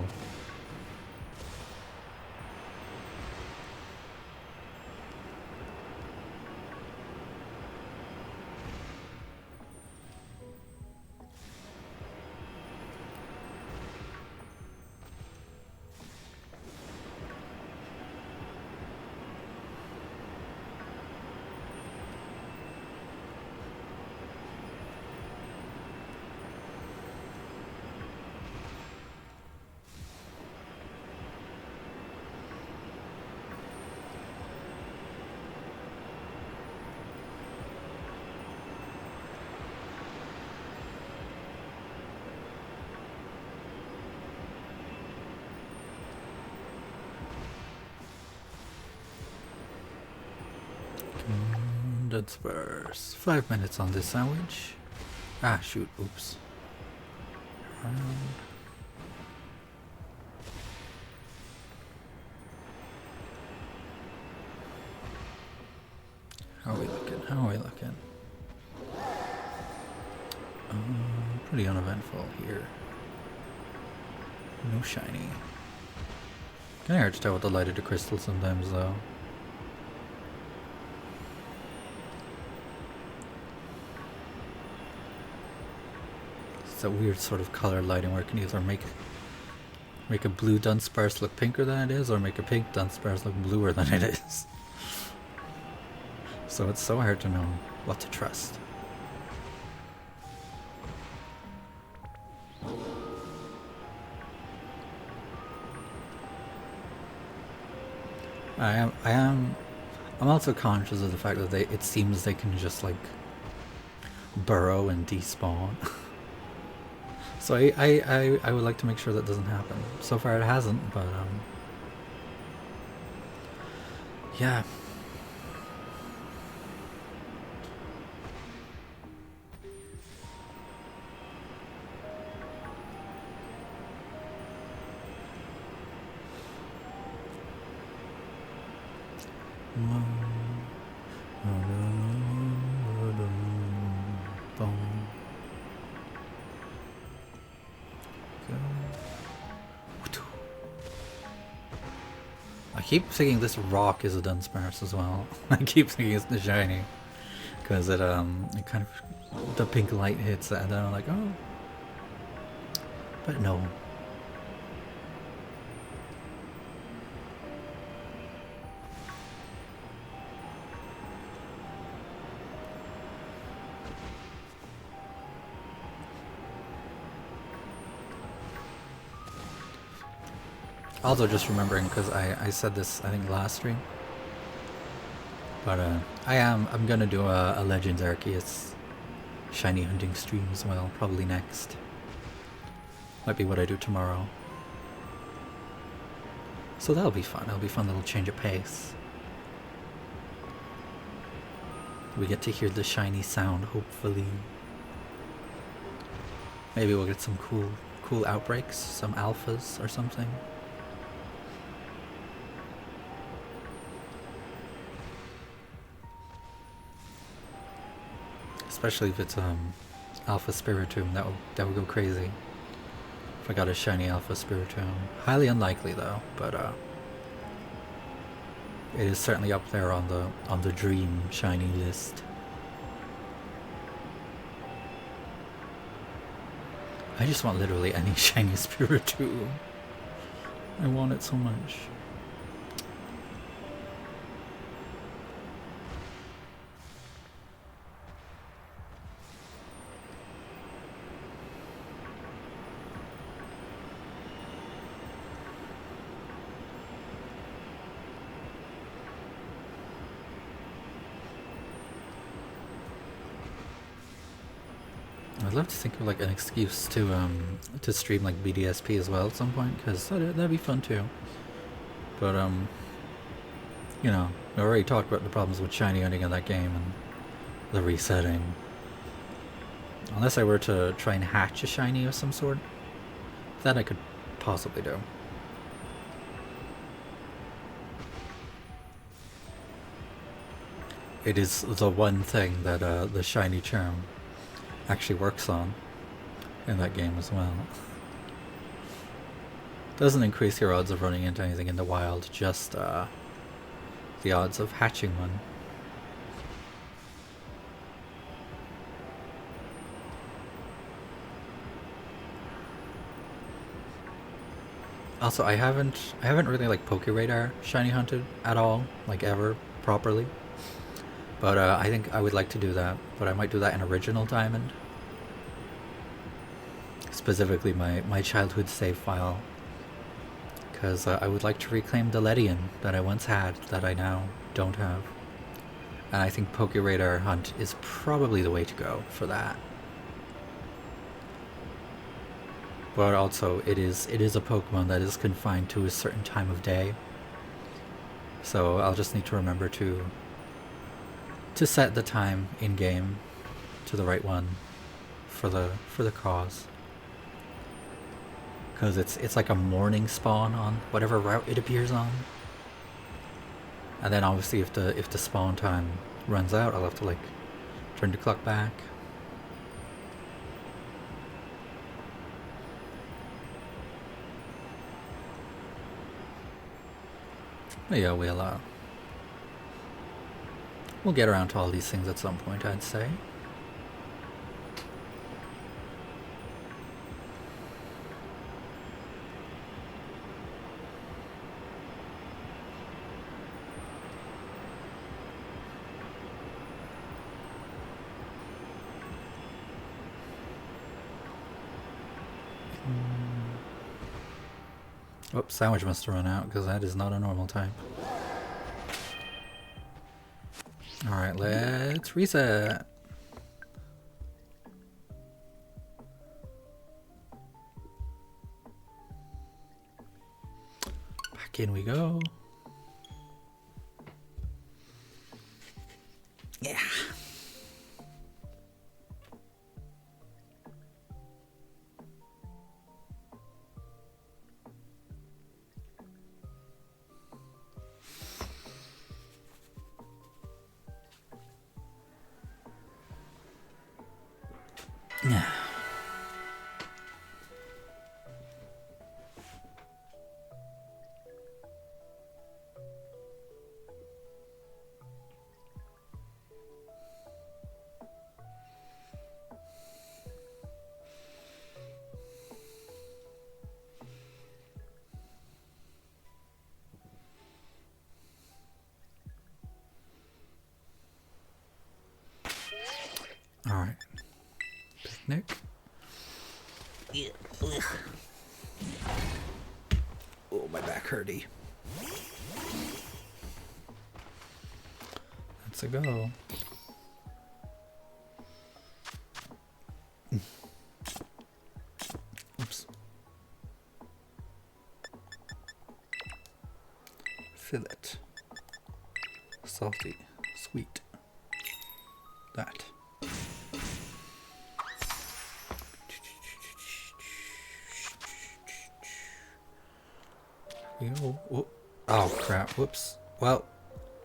Dead Spurs. 5 minutes on this sandwich. Ah, shoot. Oops. How are we looking? How are we looking? Pretty uneventful here. No shiny. Kinda hard to tell with the light of the crystal sometimes, though. It's a weird sort of color lighting where it can either make a blue Dunsparce look pinker than it is, or make a pink Dunsparce look bluer than it is. So it's so hard to know what to trust. I'm also conscious of the fact that it seems they can just like burrow and despawn. So I would like to make sure that doesn't happen. So far it hasn't, but yeah. I keep thinking this rock is a Dunsparce as well. I keep thinking it's the shiny, because it kind of, the pink light hits it, and then I'm like, oh, but no. Also, just remembering, because I said this I think last stream, but I'm gonna do a Legends Arceus shiny hunting stream as well, probably next. Might be what I do tomorrow. So that'll be fun. It'll be a fun little change of pace. We get to hear the shiny sound, hopefully. Maybe we'll get some cool outbreaks, some alphas or something. Especially if it's Alpha Spiritomb, that would go crazy. If I got a shiny Alpha Spiritomb. Highly unlikely though, but it is certainly up there on the dream shiny list. I just want literally any shiny Spiritomb. I want it so much. I'd love to think of like an excuse to stream like BDSP as well at some point, because that'd be fun too. But you know, we already talked about the problems with shiny hunting in that game and the resetting. Unless I were to try and hatch a shiny of some sort, that I could possibly do. It is the one thing that the shiny charm actually works on in that game as well. Doesn't increase your odds of running into anything in the wild, just the odds of hatching one. Also, I haven't really like Pokeradar shiny hunted at all, like ever properly. But I think I would like to do that. But I might do that in Original Diamond. Specifically my childhood save file. Because I would like to reclaim the Ledian that I once had that I now don't have. And I think Pokeradar hunt is probably the way to go for that. But also, it is a Pokemon that is confined to a certain time of day. So I'll just need to remember to set the time in game to the right one for the cause. Because it's like a morning spawn on whatever route it appears on. And then obviously if the spawn time runs out, I'll have to like turn the clock back. But yeah, we'll get around to all these things at some point, I'd say. Oh, sandwich must have run out, because that is not a normal type. Alright, let's reset. Back in we go. Yeah. Yeah. All right. Picnic. Oh, my back hurty. Let's go. Oops. Fillet. Salty. Sweet. That. Oh, oh crap! Whoops. Well,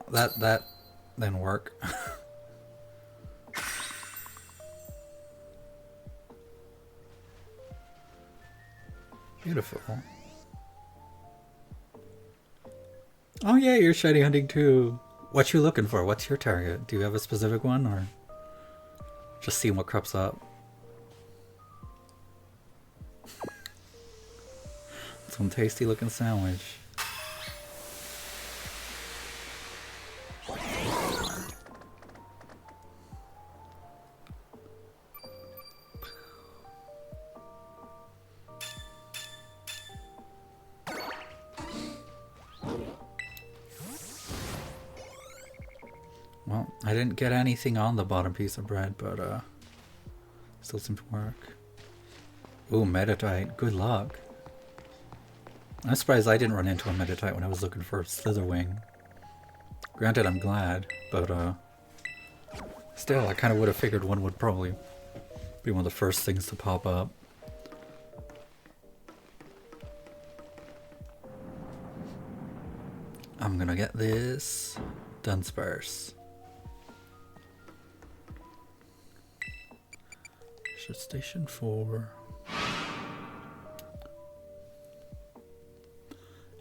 that didn't work. Beautiful. Oh yeah, you're shiny hunting too. What you looking for? What's your target? Do you have a specific one, or just seeing what crops up? Some tasty looking sandwich. Well, I didn't get anything on the bottom piece of bread, but still seems to work. Ooh, Meditite. Good luck. I'm surprised I didn't run into a Meditite when I was looking for a Slitherwing. Granted, I'm glad, but still, I kind of would have figured one would probably be one of the first things to pop up. I'm gonna get this Dunsparce. Ship Station 4.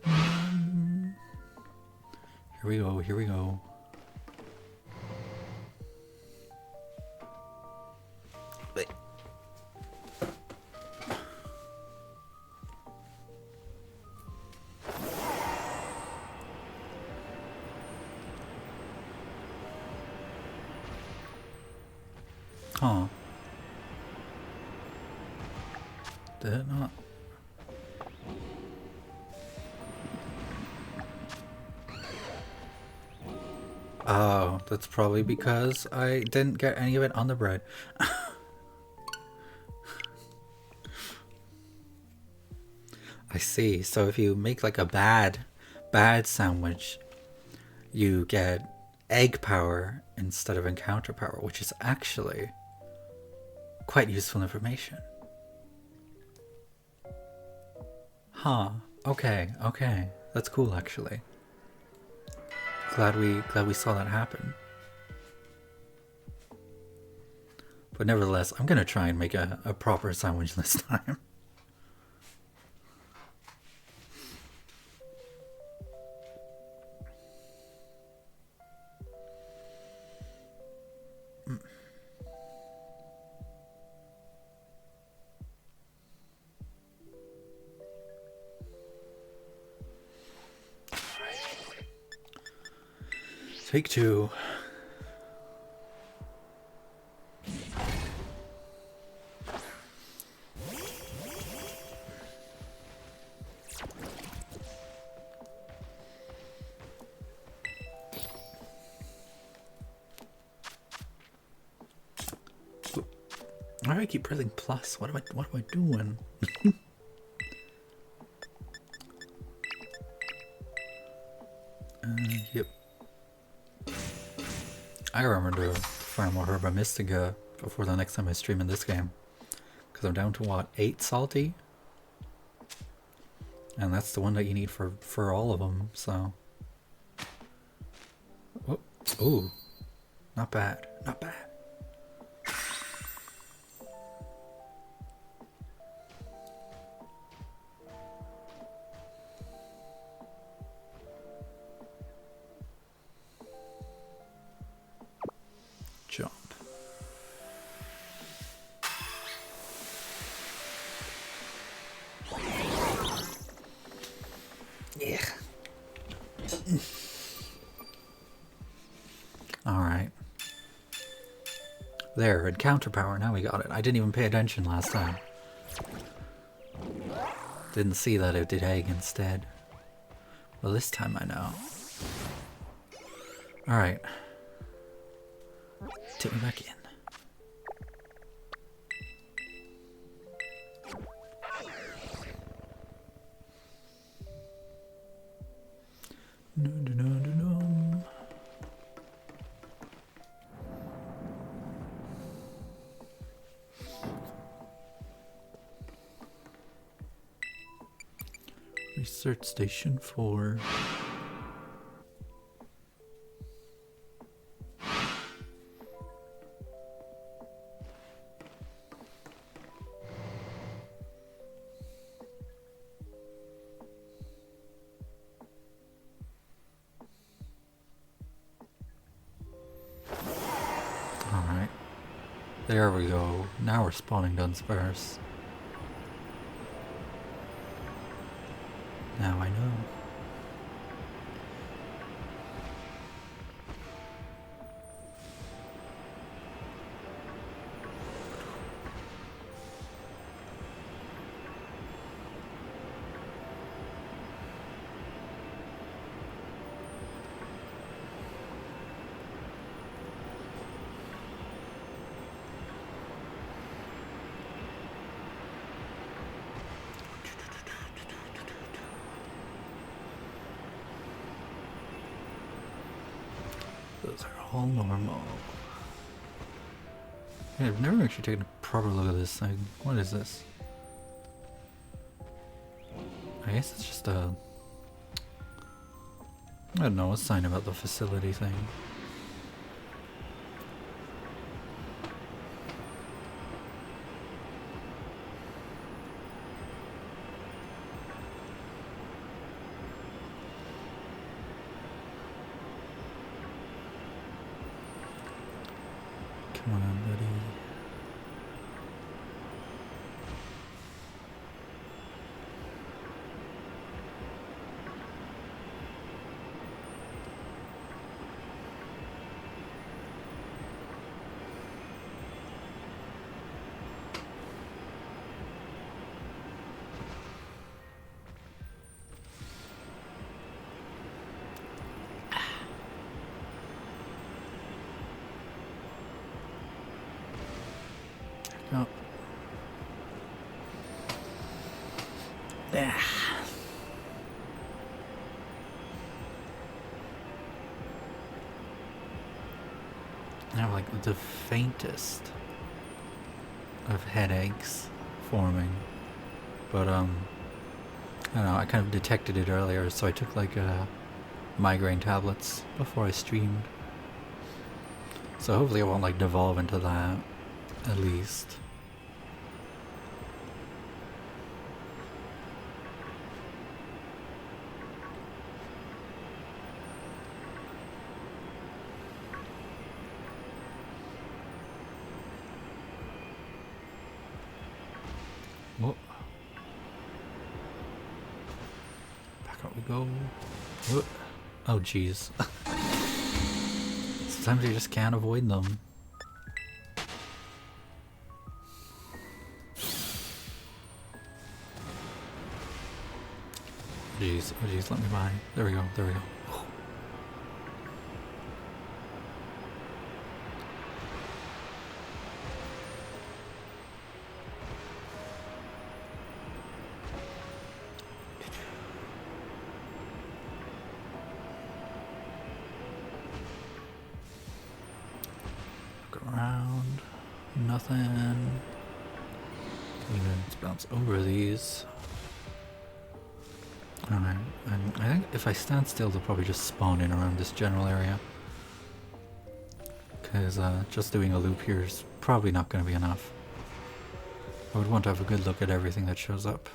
Here we go, here we go. Wait. Huh. Did it not? Oh, that's probably because I didn't get any of it on the bread. I see. So if you make like a bad sandwich, you get egg power instead of encounter power, which is actually quite useful information. Huh. Okay, okay. That's cool actually. Glad we saw that happen. But nevertheless, I'm gonna try and make a proper sandwich this time. Take two. Why do I keep pressing plus? What am I doing? Yep. I remember to find more Herba Mystica before the next time I stream in this game. Because I'm down to what, 8 salty? And that's the one that you need for all of them, so. Oh, ooh. Not bad. Not bad. Jump. Yeah. Alright. There, encounter power, now we got it. I didn't even pay attention last time. Didn't see that it did egg instead. Well, this time I know. Alright. Take me back in. No, no, no, no, no. Research Station 4. Alright. There we go. Now we're spawning Dunsparce. Now I know. Those are all normal. Yeah, I've never actually taken a proper look at this thing. What is this? I guess it's just a... I don't know, a sign about the facility thing. Come on, buddy. Oh. Yeah. Now, like the faintest of headaches forming, but I don't know. I kind of detected it earlier, so I took like migraine tablets before I streamed. So hopefully it won't like devolve into that, at least. Whoa. Back up we go. Whoa. Oh jeez. Sometimes you just can't avoid them. Jeez, oh jeez, let me by. There we go, there we go. Look around. Nothing. Let's bounce over these. Alright, and I think if I stand still they'll probably just spawn in around this general area. Because just doing a loop here is probably not going to be enough. I would want to have a good look at everything that shows up.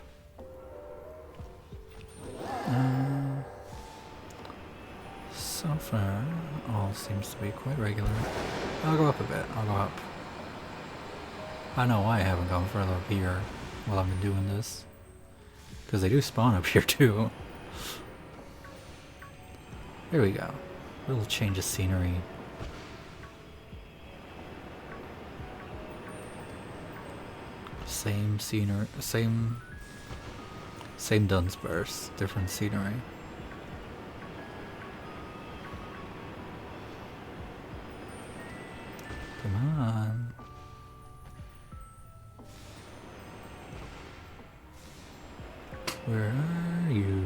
So far, all seems to be quite regular. I'll go up a bit, I'll go up. I know why I haven't gone further up here while I've been doing this. Because they do spawn up here too. Here we go. A little change of scenery. Same scenery, same Dunsparce, different scenery. Come on. Where are you?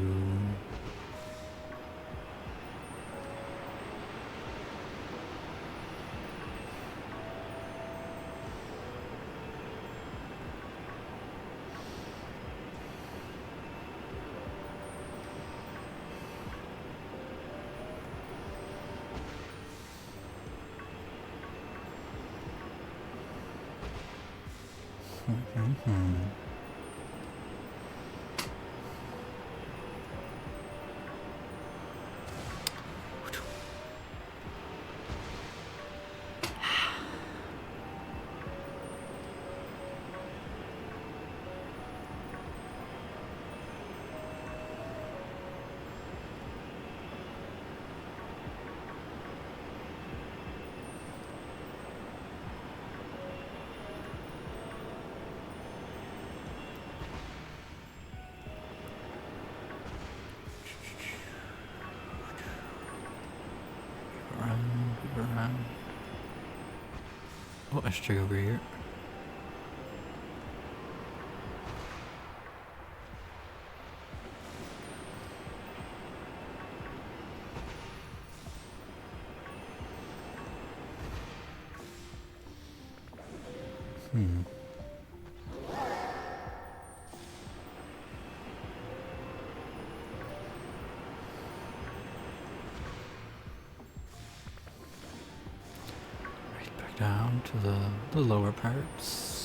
Around. Oh, a stray over here. Right back down to the lower parts.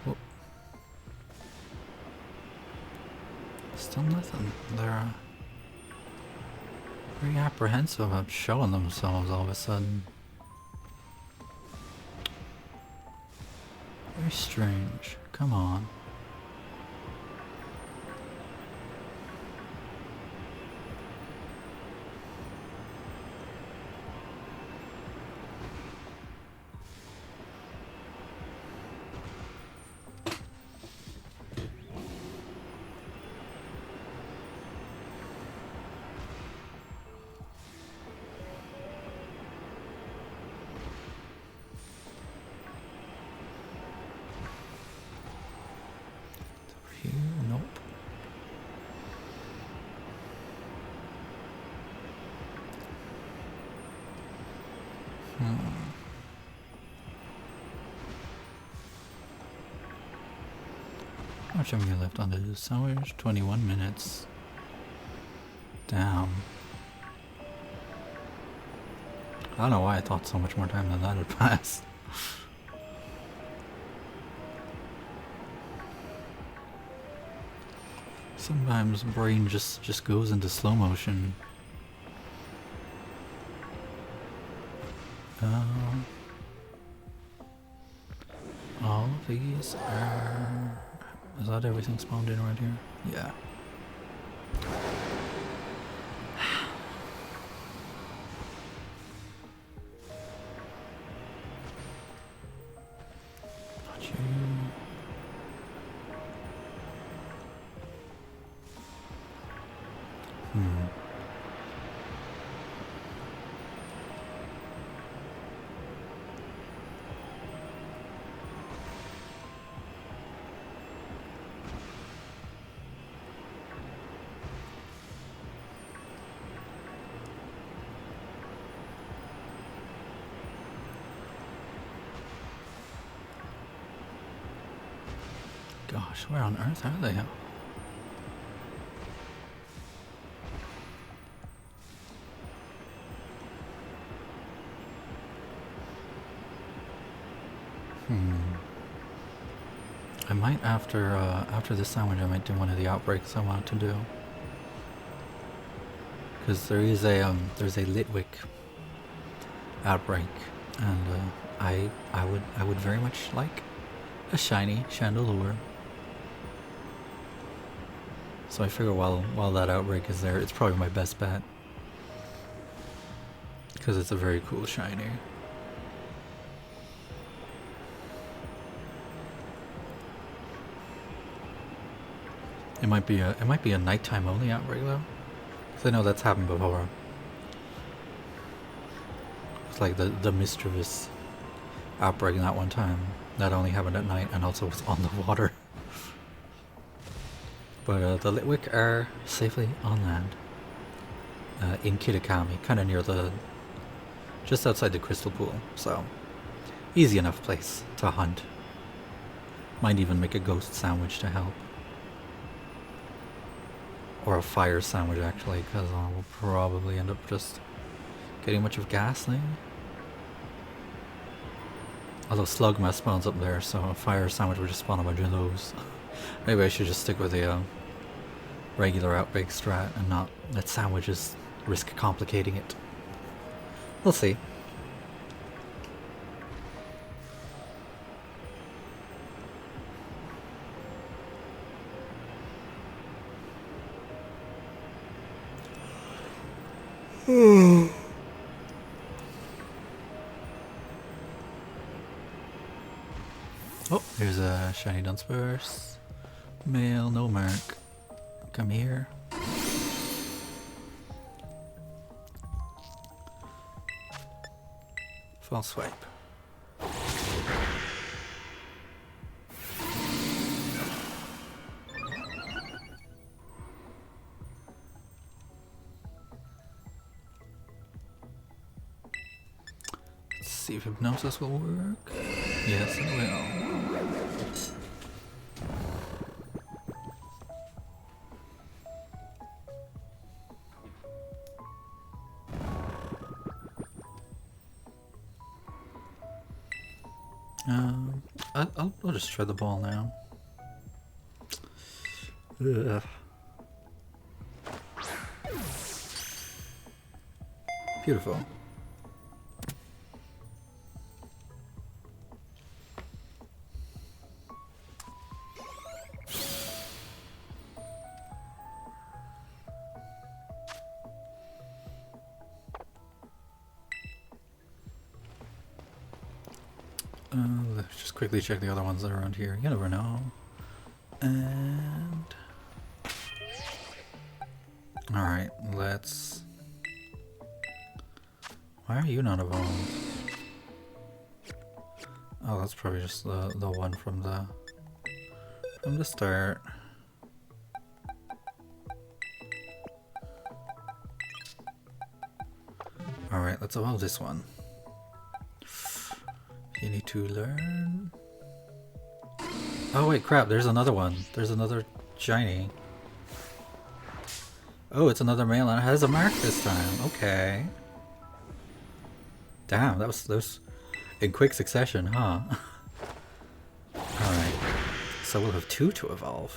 Oh. Still nothing. They're very apprehensive about showing themselves all of a sudden. Very strange. Come on. Here? Nope. How much have we left on the sandwich? 21 minutes. Damn. I don't know why I thought so much more time than that had passed. Sometimes brain just goes into slow motion. All of these are... Is that everything spawned in right here? Yeah. Not you. Gosh, where on earth are they? I might after this sandwich I might do one of the outbreaks I want to do. Because there is there's a Litwick outbreak, and I would very much like a shiny Chandelure. So I figure while that outbreak is there, it's probably my best bet. Because it's a very cool shiny. It might be a nighttime only outbreak though. Cause I know that's happened before. It's like the mischievous outbreak that one time. That only happened at night and also was on the water. But the Litwick are safely on land. In Kitakami, kind of near just outside the crystal pool, so easy enough place to hunt. Might even make a ghost sandwich to help. Or a fire sandwich actually, because we'll probably end up just getting much of ghastly. Although Slugma spawns up there, so a fire sandwich would just spawn a bunch of those. Maybe I should just stick with the regular outbreak strat and not let sandwiches risk complicating it. We'll see. Oh, there's a shiny Dunsparce. Male, no mark. Come here. False swipe. Let's see if hypnosis will work. Yes, it will. I'll just try the ball now. Ugh. Beautiful. Let's just quickly check the other ones that are around here. You never know. And alright, let's... Why are you not evolved? Oh, that's probably just the one from the start. Alright, let's evolve this one. You need to learn... Oh wait, crap, there's another one. There's another shiny. Oh, it's another male and it has a mark this time. Okay. Damn, that was in quick succession, huh? Alright. So we'll have two to evolve.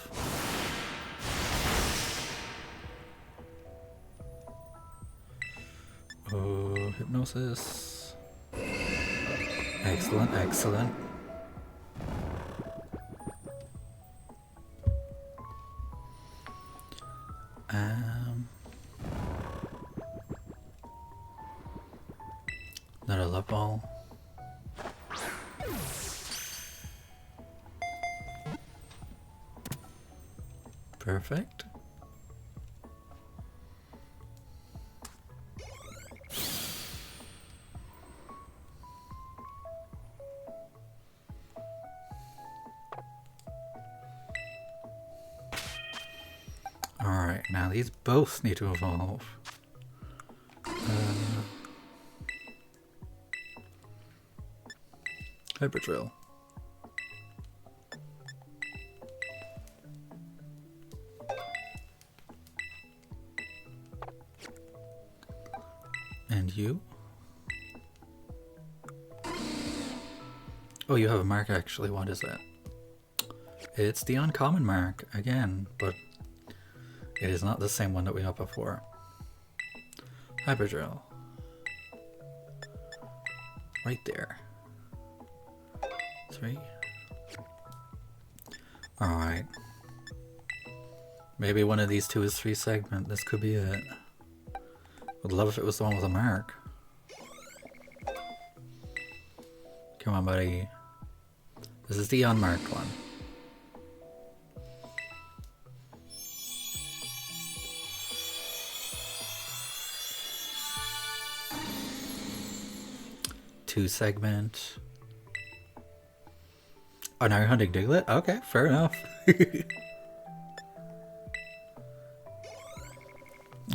Oh, hypnosis. Excellent, excellent. Another love ball. Perfect. Alright, now these both need to evolve. Hyperdrill. And you? Oh, you have a mark actually. What is it? It's the uncommon mark again, but it is not the same one that we got before. Hyperdrill. Right there. 3. Alright. Maybe one of these two is 3 segment. This could be it. Would love if it was the one with a mark. Come on, buddy. This is the unmarked one. Two segment. Oh, now you're hunting Diglett? Okay, fair enough.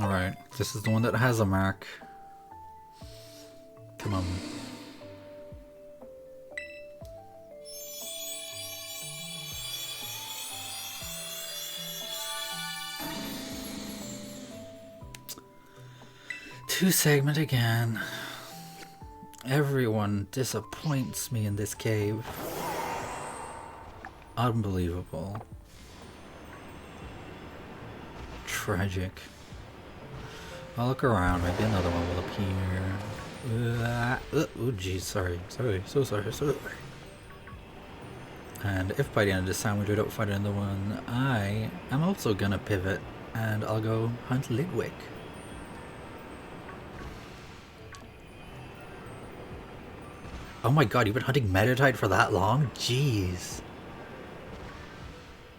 Alright, this is the one that has a mark. Come on. Two segment again. Everyone disappoints me in this cave. Unbelievable. Tragic. I'll look around, maybe another one will appear. Oh geez, sorry. So sorry. And if by the end of the sandwich we don't find another one, I am also gonna pivot and I'll go hunt Lidwick. Oh my god, you've been hunting Meditite for that long? Jeez.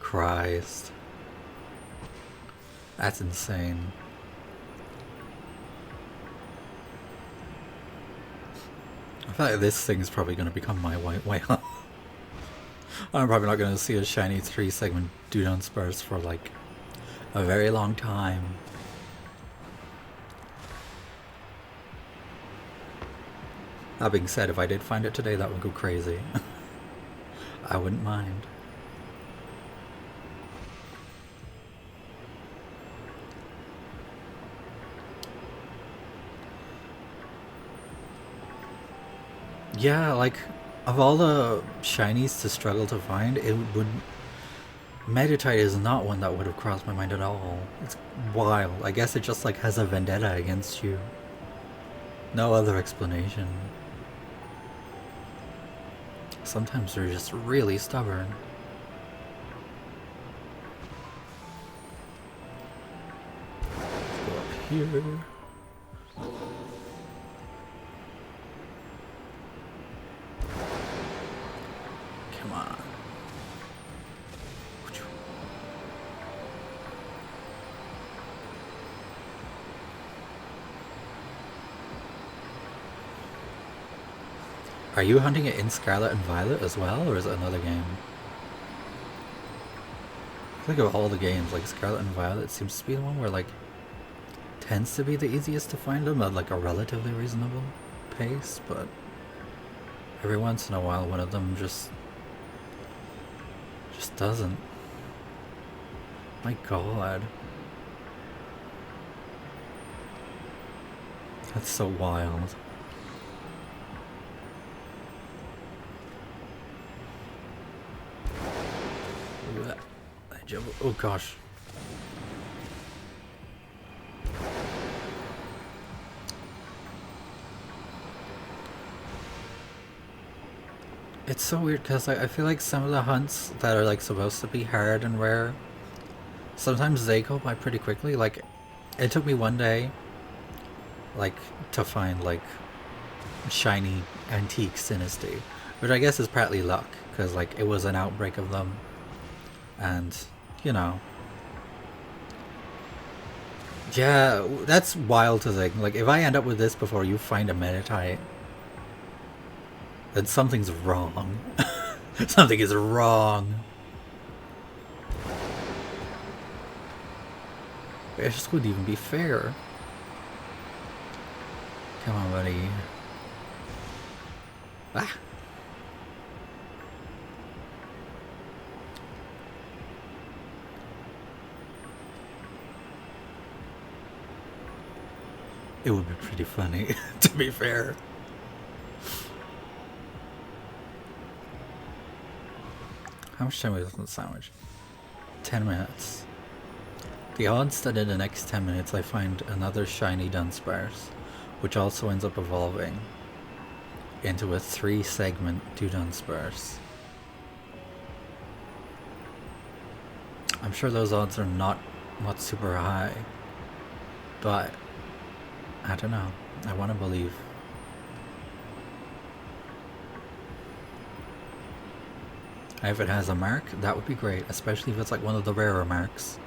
Christ. That's insane. I feel like this thing is probably going to become my white whale. I'm probably not going to see a shiny 3-segment Dudunsparce for like a very long time. That being said, if I did find it today, that would go crazy. I wouldn't mind. Yeah, like, of all the shinies to struggle to find, it would... Meditite is not one that would have crossed my mind at all. It's wild. I guess it just, like, has a vendetta against you. No other explanation. Sometimes they're just really stubborn. Let's go up here. Come on. Are you hunting it in Scarlet and Violet as well, or is it another game? I think of all the games, like Scarlet and Violet seems to be the one where like tends to be the easiest to find them at like a relatively reasonable pace, but every once in a while one of them just doesn't. My god. That's so wild. Oh gosh. It's so weird because I feel like some of the hunts that are like supposed to be hard and rare, sometimes they go by pretty quickly. Like, it took me one day, like, to find like shiny antique Dynasty, which I guess is partly luck because like it was an outbreak of them, and you know, yeah, that's wild to think. Like, if I end up with this before you find a Meditite, then something's wrong. Something is wrong. It just wouldn't even be fair. Come on, buddy. Ah. It would be pretty funny, to be fair. How much time is on the sandwich? 10 minutes. The odds that in the next 10 minutes I find another shiny Dunsparce, which also ends up evolving into a 3-segment Dunsparce. I'm sure those odds are not super high, but I don't know. I want to believe. If it has a mark, that would be great, especially if it's like one of the rarer marks.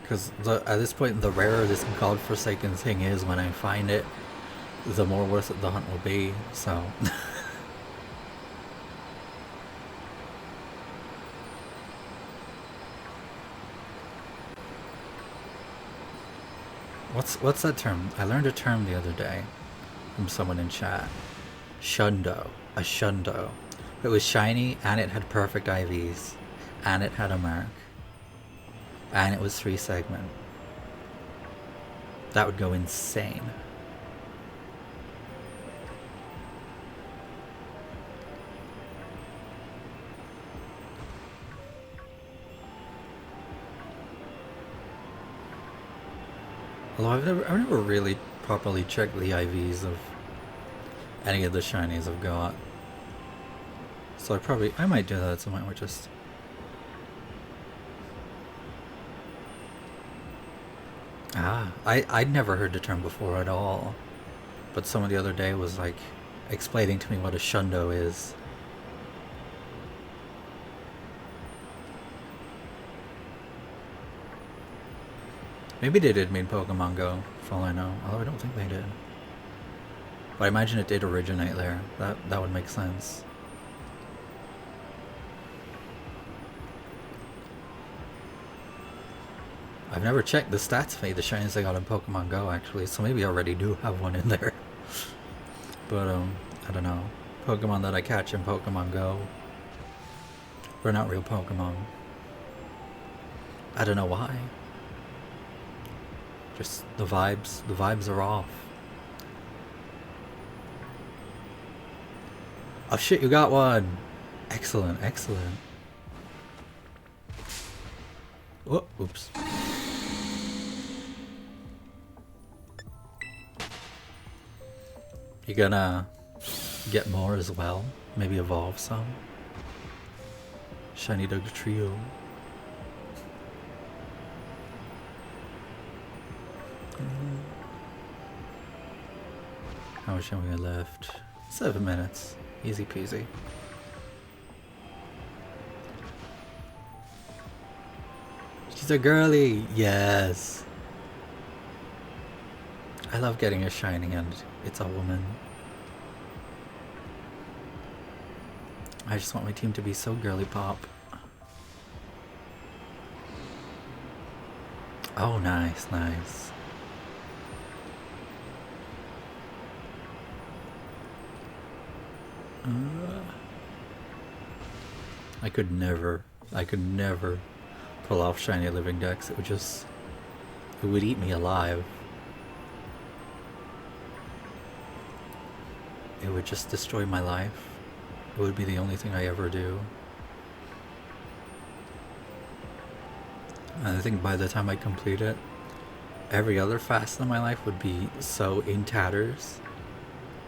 Because at this point, the rarer this godforsaken thing is when I find it, the more worth it the hunt will be, so... What's that term? I learned a term the other day from someone in chat. Shundo. A shundo. It was shiny, and it had perfect IVs, and it had a mark, and it was 3 segment. That would go insane. Although I've never really properly checked the IVs of any of the shinies I've got. So I might do that, so I might just... I'd never heard the term before at all. But someone the other day was like explaining to me what a shundo is. Maybe they did mean Pokemon Go, for all I know. Although I don't think they did. But I imagine it did originate there. That would make sense. I've never checked the stats for the shinies I got in Pokemon Go, actually, so maybe I already do have one in there. But, I don't know. Pokemon that I catch in Pokemon Go were not real Pokemon. I don't know why. Just the vibes are off. Oh shit, you got one! Excellent, excellent. Oh, oops. You gonna get more as well? Maybe evolve some? Shiny Dog Trio. How much have we left? 7 minutes. Easy peasy. She's a girly! Yes! I love getting a shiny and it's a woman. I just want my team to be so girly pop. Oh, nice, nice. I could never pull off shiny living decks. It would eat me alive. It would just destroy my life. It would be the only thing I ever do. And I think by the time I complete it, every other facet in my life would be so in tatters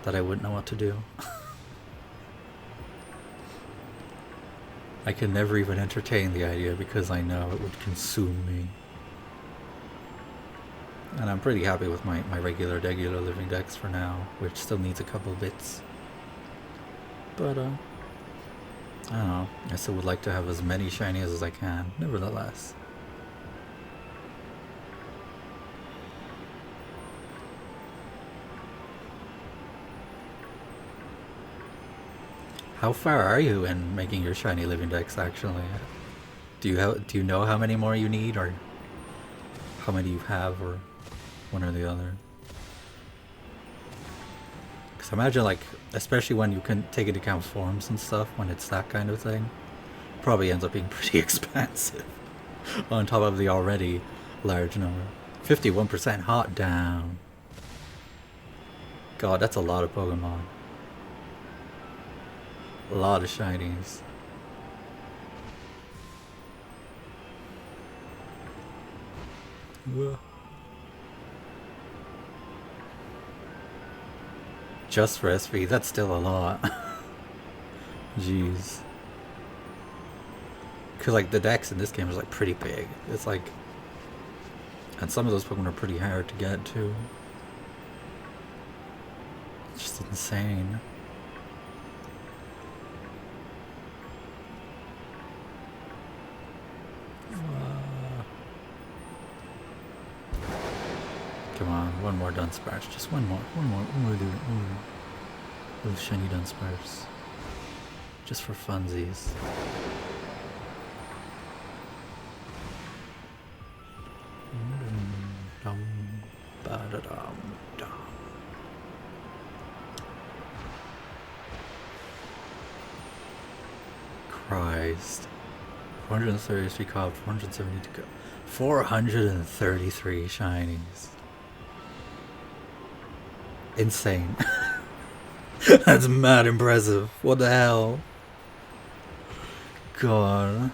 that I wouldn't know what to do. I can never even entertain the idea because I know it would consume me. And I'm pretty happy with my regular living decks for now, which still needs a couple bits. But, I don't know. I still would like to have as many shinies as I can, nevertheless. How far are you in making your shiny living decks, actually? Do you know how many more you need, or how many you have, or one or the other? Because I imagine, like, especially when you can take into account forms and stuff, when it's that kind of thing, probably ends up being pretty expensive on top of the already large number. 51% hot down. God, that's a lot of Pokemon. A lot of shinies. Just for SV, that's still a lot. Jeez. Cause like the decks in this game is like pretty big. It's like, and some of those Pokemon are pretty hard to get too. It's just insane. Come on, one more Dunsparce. Just one more. One more, dude. Little shiny Dunsparce. Just for funsies. Christ. 433 cob, 470 to go. 433 shinies. Insane. That's mad impressive. What the hell? God.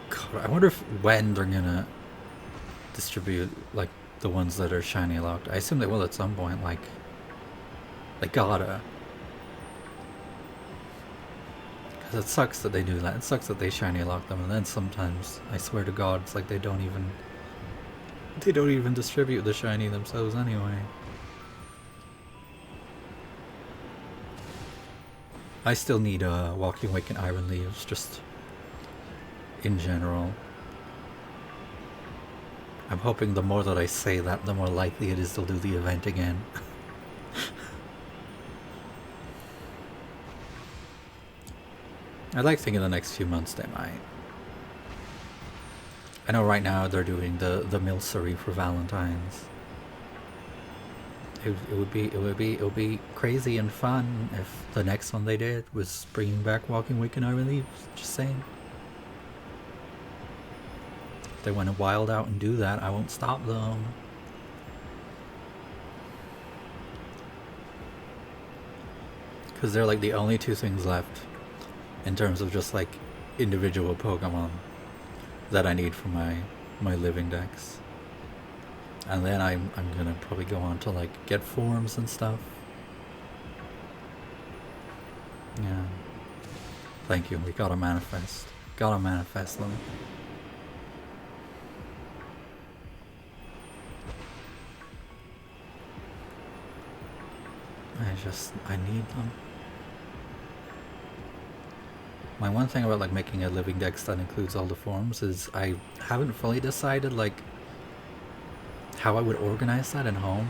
God, I wonder if when they're gonna distribute like the ones that are shiny locked. I assume they will at some point. Like they gotta. Because it sucks that they do that. It sucks that they shiny lock them, and then sometimes I swear to God, it's like they don't even distribute the shiny themselves anyway. I still need Walking Wake and Iron Leaves, just in general. I'm hoping the more that I say that, the more likely it is they'll do the event again. I'd like to think in the next few months they might. I know right now they're doing the Milcery for Valentine's. It would be crazy and fun if the next one they did was bringing back Walking Wake and Iron Leaves. Just saying. If they want to wild out and do that, I won't stop them. Because they're like the only two things left in terms of just like individual Pokemon that I need for my living decks. And then I'm gonna probably go on to like get forms and stuff. Yeah. Thank you. We gotta manifest. Gotta manifest them. I need them. My one thing about like making a living dex that includes all the forms is I haven't fully decided like how I would organize that in home.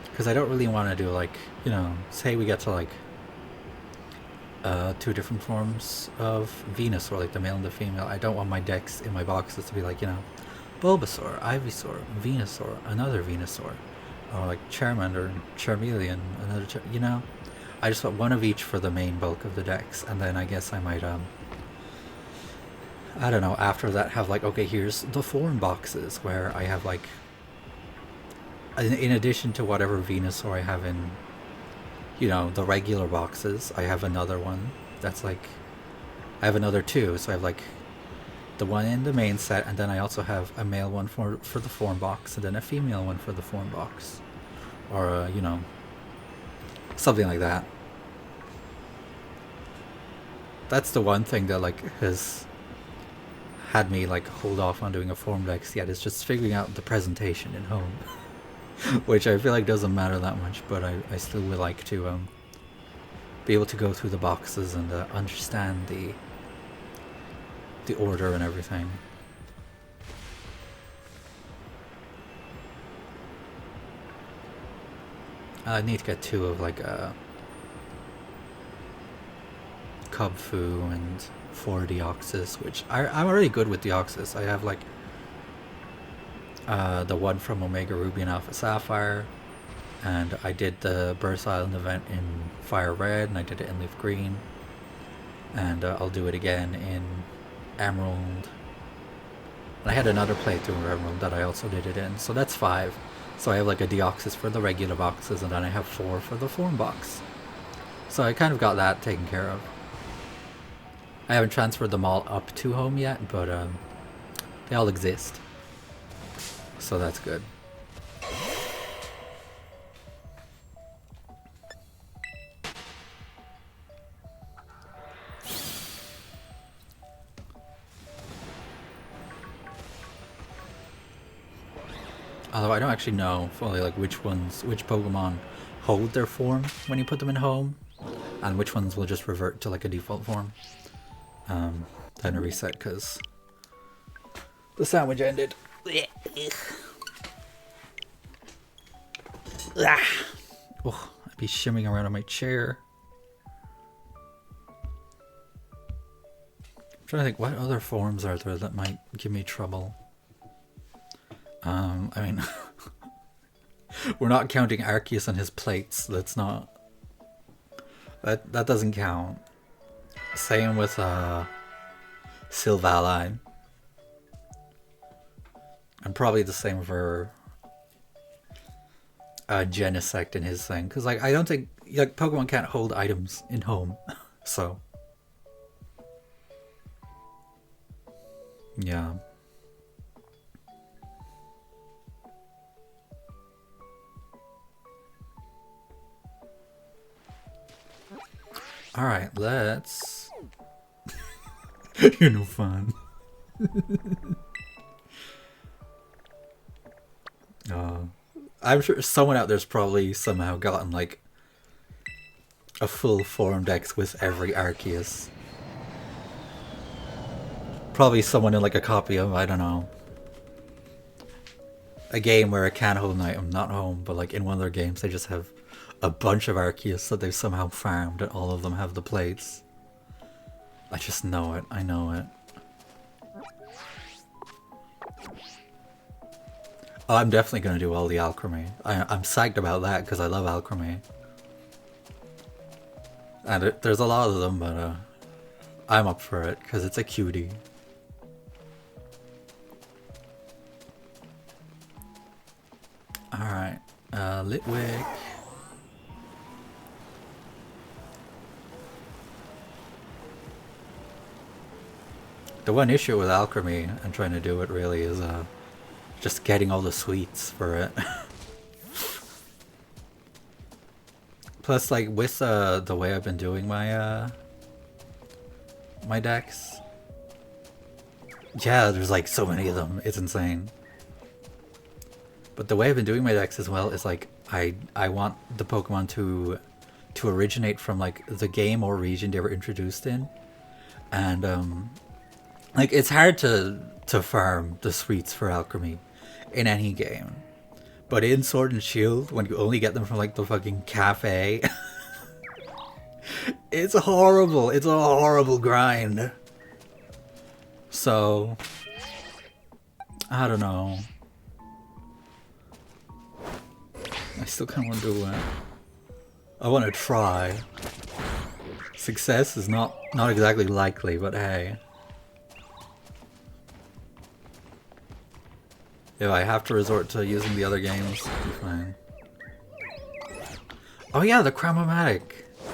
Because I don't really want to do like, you know, say we get to like 2 different forms of Venusaur, like the male and the female. I don't want my decks in my boxes to be like, you know, Bulbasaur, Ivysaur, Venusaur, another Venusaur, or like Charmander, Charmeleon, another you know. I just want one of each for the main bulk of the decks, and then I guess I might I don't know, after that have like, okay, here's the form boxes where I have like, in addition to whatever Venusaur I have in, you know, the regular boxes, I have another one that's like, I have another 2, so I have like the one in the main set, and then I also have a male one for the form box, and then a female one for the form box, or you know, something like that. That's the one thing that like has had me like hold off on doing a form dex yet, is just figuring out the presentation in home. Which I feel like doesn't matter that much, but I still would like to be able to go through the boxes and understand the order and everything. I need to get 2 of like Cubfu and 4 Deoxys, which I'm already good with Deoxys. I have like the one from Omega Ruby and Alpha Sapphire, and I did the Burst Island event in Fire Red, and I did it in Leaf Green, and I'll do it again in Emerald. And I had another playthrough of Emerald that I also did it in, so that's 5. So I have like a Deoxys for the regular boxes, and then I have 4 for the form box. So I kind of got that taken care of. I haven't transferred them all up to home yet, but they all exist. So that's good. Although I don't actually know fully like which Pokemon hold their form when you put them in home. and which ones will just revert to like a default form. Then a reset because the sandwich ended. Oh, I'd be shimmying around on my chair. I'm trying to think, what other forms are there that might give me trouble? I mean, we're not counting Arceus and his plates. That's not... That doesn't count. Same with Sylvaline. And probably the same for Genesect and his thing. Because like, I don't think... Like, Pokemon can't hold items in home. So... yeah. Alright, let's... You're no fun. I'm sure someone out there's probably somehow gotten like a full form dex with every Arceus. Probably someone in like a copy of, I don't know, a game where it can hold an item, not home, but like in one of their games they just have a bunch of Arceus that they've somehow farmed and all of them have the plates. I just know it, I know it. Oh, I'm definitely going to do all the alchemy. I'm psyched about that because I love alchemy. And there's a lot of them, but I'm up for it because it's a cutie. Alright, Litwick. The one issue with alchemy and trying to do it really is just getting all the sweets for it. Plus, like, with the way I've been doing my my decks, yeah, there's like so many of them, it's insane. But the way I've been doing my decks as well is like I want the Pokemon to originate from like the game or region they were introduced in, and like it's hard to farm the sweets for alchemy in any game, but in Sword and Shield when you only get them from like the fucking cafe, it's horrible. It's a horrible grind. So I don't know. I still kind of want to do it. I want to try. Success is not exactly likely, but hey. If I have to resort to using the other games, it'll be fine. Oh yeah, the Chromomatic.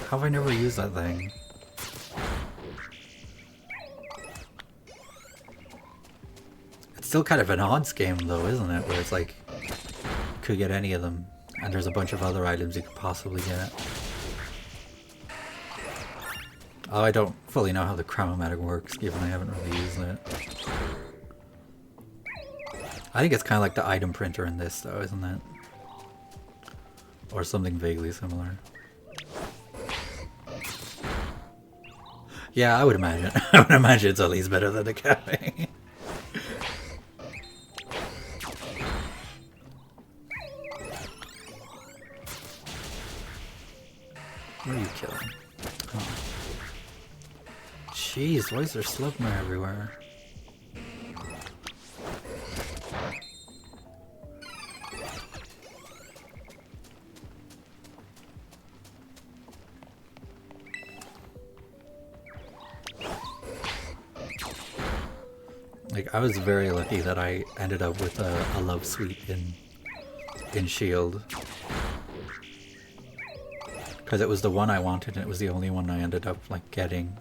How have I never used that thing? It's still kind of an odds game though, isn't it? Where it's like, you could get any of them. And there's a bunch of other items you could possibly get. Oh, I don't fully know how the Chromomatic works, given I haven't really used it. I think it's kind of like the item printer in this, though, isn't it? Or something vaguely similar. Yeah, I would imagine. I would imagine it's at least better than the cafe. What are you killing? Oh. Jeez, why is there Slugma everywhere? Like, I was very lucky that I ended up with a Love Suite in Shield. Because it was the one I wanted and it was the only one I ended up like getting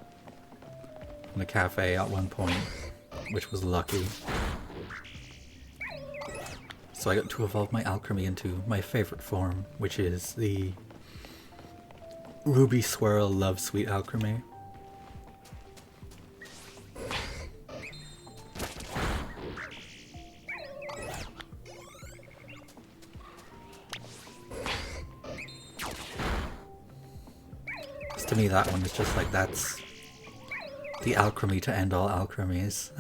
from the cafe at one point, which was lucky. So I got to evolve my alchemy into my favorite form, which is the Ruby Swirl Love Suite alchemy. To me that one is just like, that's the alchemy to end all alchemies.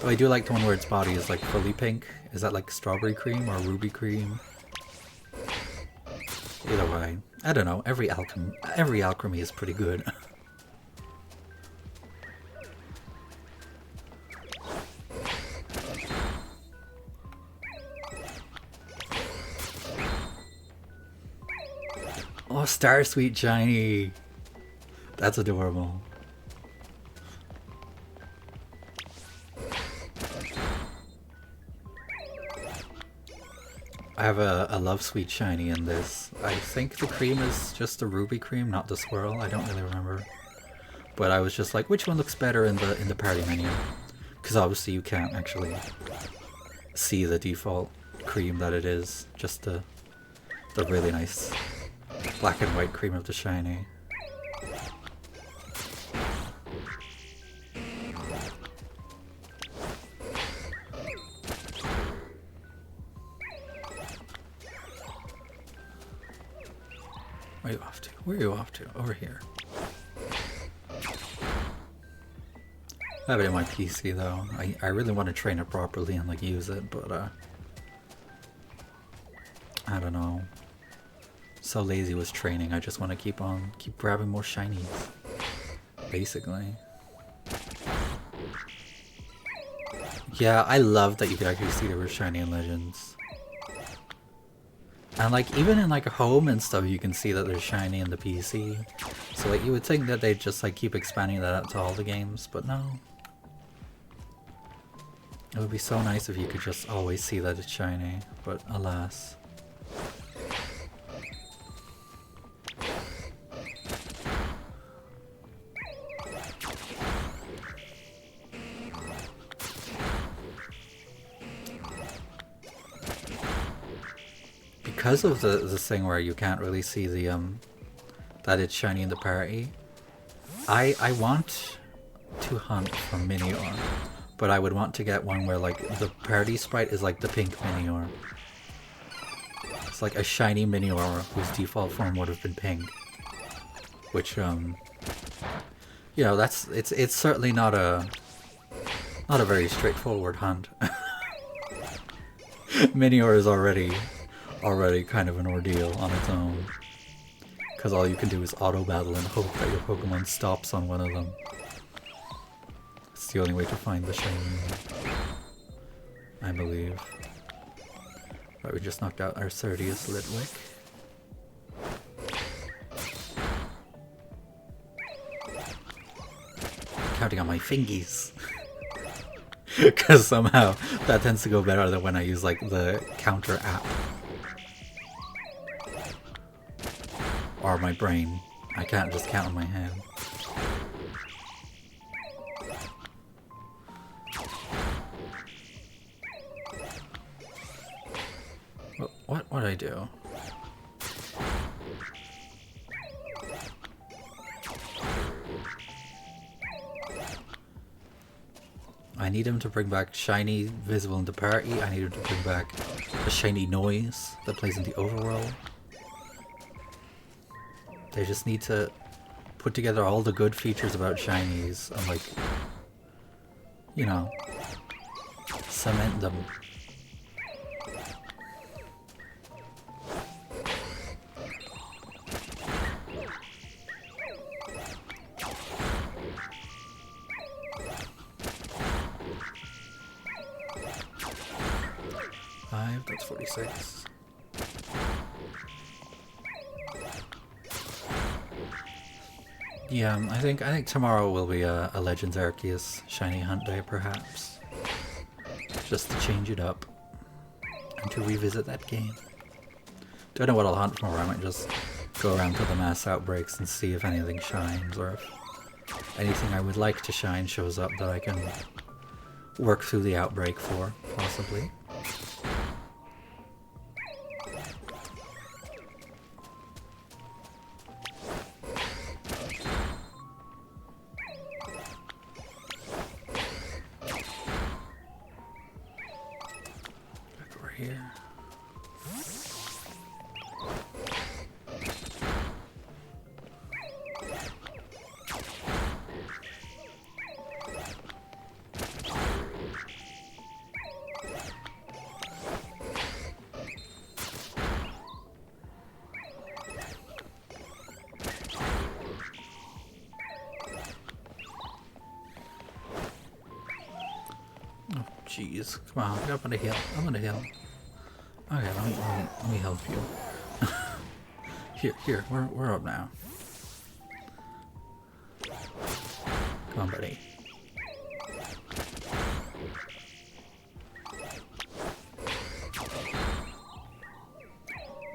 Though I do like the one where its body is like fully pink. Is that like strawberry cream or ruby cream? Either way, I don't know. Every alchemy is pretty good. Oh, Starsweet shiny! That's adorable. I have a Love Sweet shiny in this. I think the cream is just the ruby cream, not the swirl. I don't really remember. But I was just like, which one looks better in the party menu? Because obviously you can't actually see the default cream that it is. Just the really nice black and white cream of the shiny. Where are you off to? Where are you off to? Over here. I have it in my PC though. I really want to train it properly and like use it, but I don't know. So lazy with training, I just want to keep grabbing more shinies. Basically. Yeah, I love that you could actually see there were shiny in Legends. And like even in like home and stuff you can see that they're shiny in the PC. So like you would think that they'd just like keep expanding that out to all the games, but no. It would be so nice if you could just always see that it's shiny, but alas. Because of the thing where you can't really see the that it's shiny in the party, I want to hunt for Minior, but I would want to get one where like the party sprite is like the pink Minior. It's like a shiny Minior whose default form would have been pink, which you know, it's certainly not a very straightforward hunt. Minior is already kind of an ordeal on its own, because all you can do is auto battle and hope that your Pokemon stops on one of them. It's the only way to find the shiny, I believe. Right, we just knocked out our 30th Litwick. Counting on my fingies. Because somehow that tends to go better than when I use like the counter app. Or my brain. I can't just count on my hand. What would I do? I need him to bring back shiny visible in the party. I need him to bring back the shiny noise that plays in the overworld. They just need to put together all the good features about shinies and like, you know, cement them. That's 46. Yeah, I think tomorrow will be a Legends Arceus shiny hunt day, perhaps. Just to change it up and to revisit that game. Don't know what I'll hunt for. I might just go around to the mass outbreaks and see if anything shines, or if anything I would like to shine shows up that I can work through the outbreak for, possibly. Here. jeez. Come on, get up on the hill. I'm on the hill. Okay, let me help you. Here, we're up now. Come on, buddy.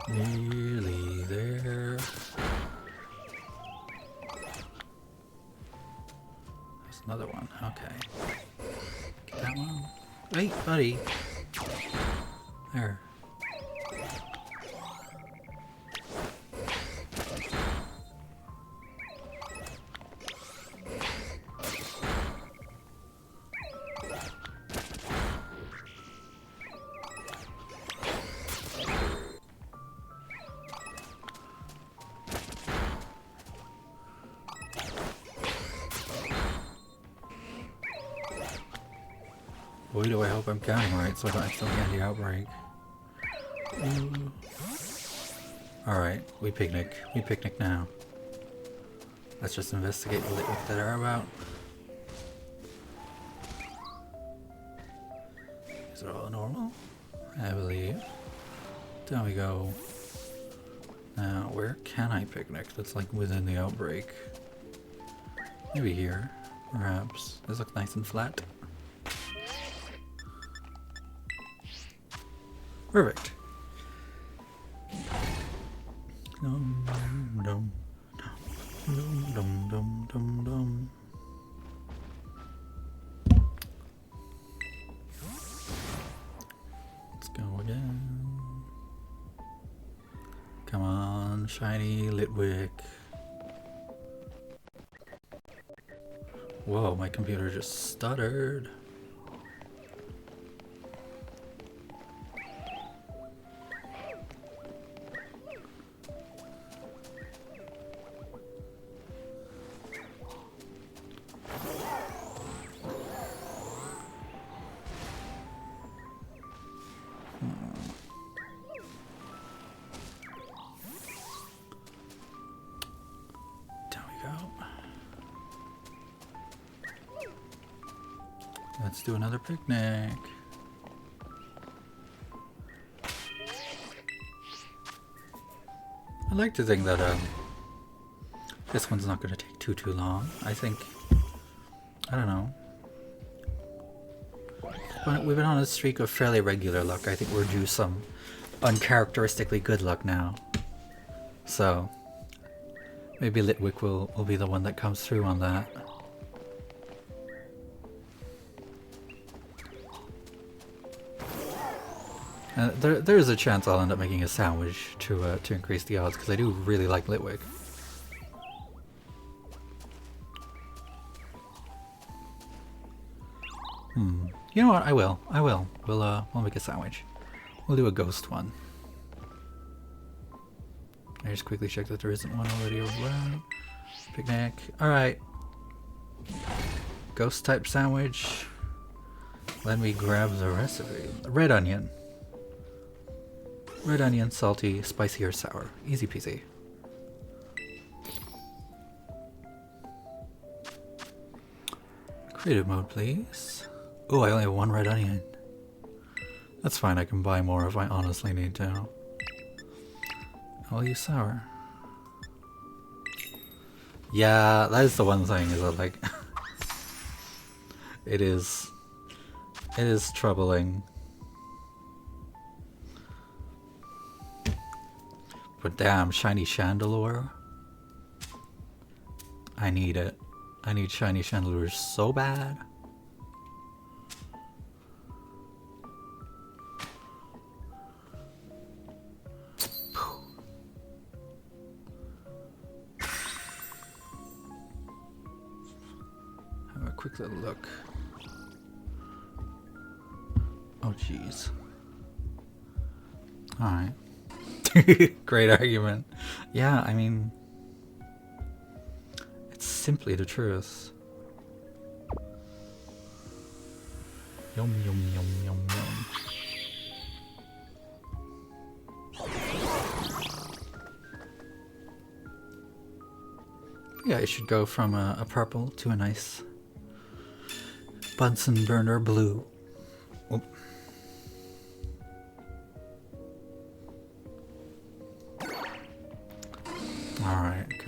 Nearly there. There's another one. Okay. Get that one. Wait, buddy. There. Boy, do I hope I'm counting right so I don't accidentally get the outbreak. Alright, we picnic. We picnic now. Let's just investigate the litwick that are about. Is it all normal? I believe. Down we go. Now, where can I picnic that's like within the outbreak? Maybe here, perhaps. This looks nice and flat. Perfect. Dum dum dum dum dum dum dum. Let's go again. Come on, shiny Litwick. Whoa, my computer just stuttered. Let's do another picnic. I'd like to think that this one's not going to take too long. I think, I don't know. But we've been on a streak of fairly regular luck. I think we're due some uncharacteristically good luck now. So maybe Litwick will be the one that comes through on that. There is a chance I'll end up making a sandwich to increase the odds, because I do really like Litwick. You know what? I will. We'll make a sandwich. We'll do a ghost one. I just quickly check that there isn't one already around. Picnic. Alright. Ghost type sandwich. Let me grab the recipe. Red onion. Red onion, salty, spicy or sour. Easy peasy. Creative mode, please. Oh, I only have one red onion. That's fine, I can buy more if I honestly need to. I'll use sour. Yeah, that is the one thing, is that like... It is troubling. But damn, shiny Chandelure. I need it. I need shiny Chandelure so bad. Have a quick little look. Oh jeez. Alright. Great argument. Yeah, I mean, it's simply the truth. Yum yum yum yum yum. Yeah, I should go from a purple to a nice Bunsen burner blue.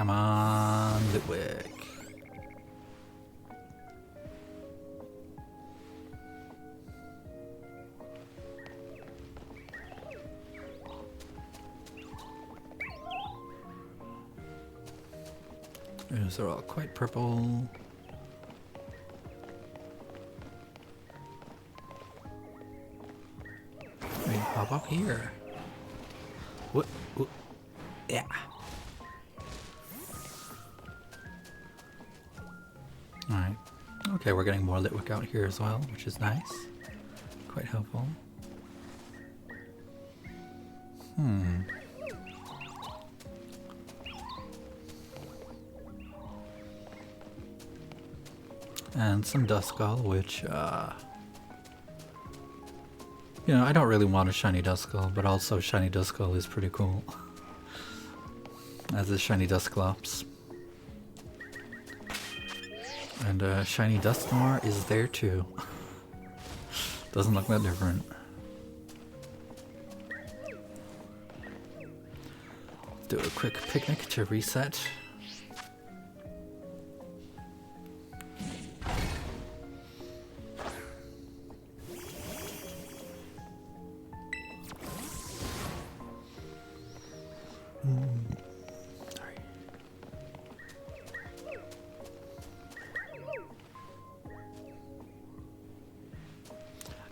Come on, Litwick. Those are all quite purple. Maybe pop up here. What? Yeah. Alright. Okay, we're getting more Litwick out here as well, which is nice. Quite helpful. And some Duskull, which, you know, I don't really want a shiny Duskull, but also shiny Duskull is pretty cool. As is shiny Dusclops. And shiny Dusknoir is there too. Doesn't look that different. Do a quick picnic to reset. Sorry.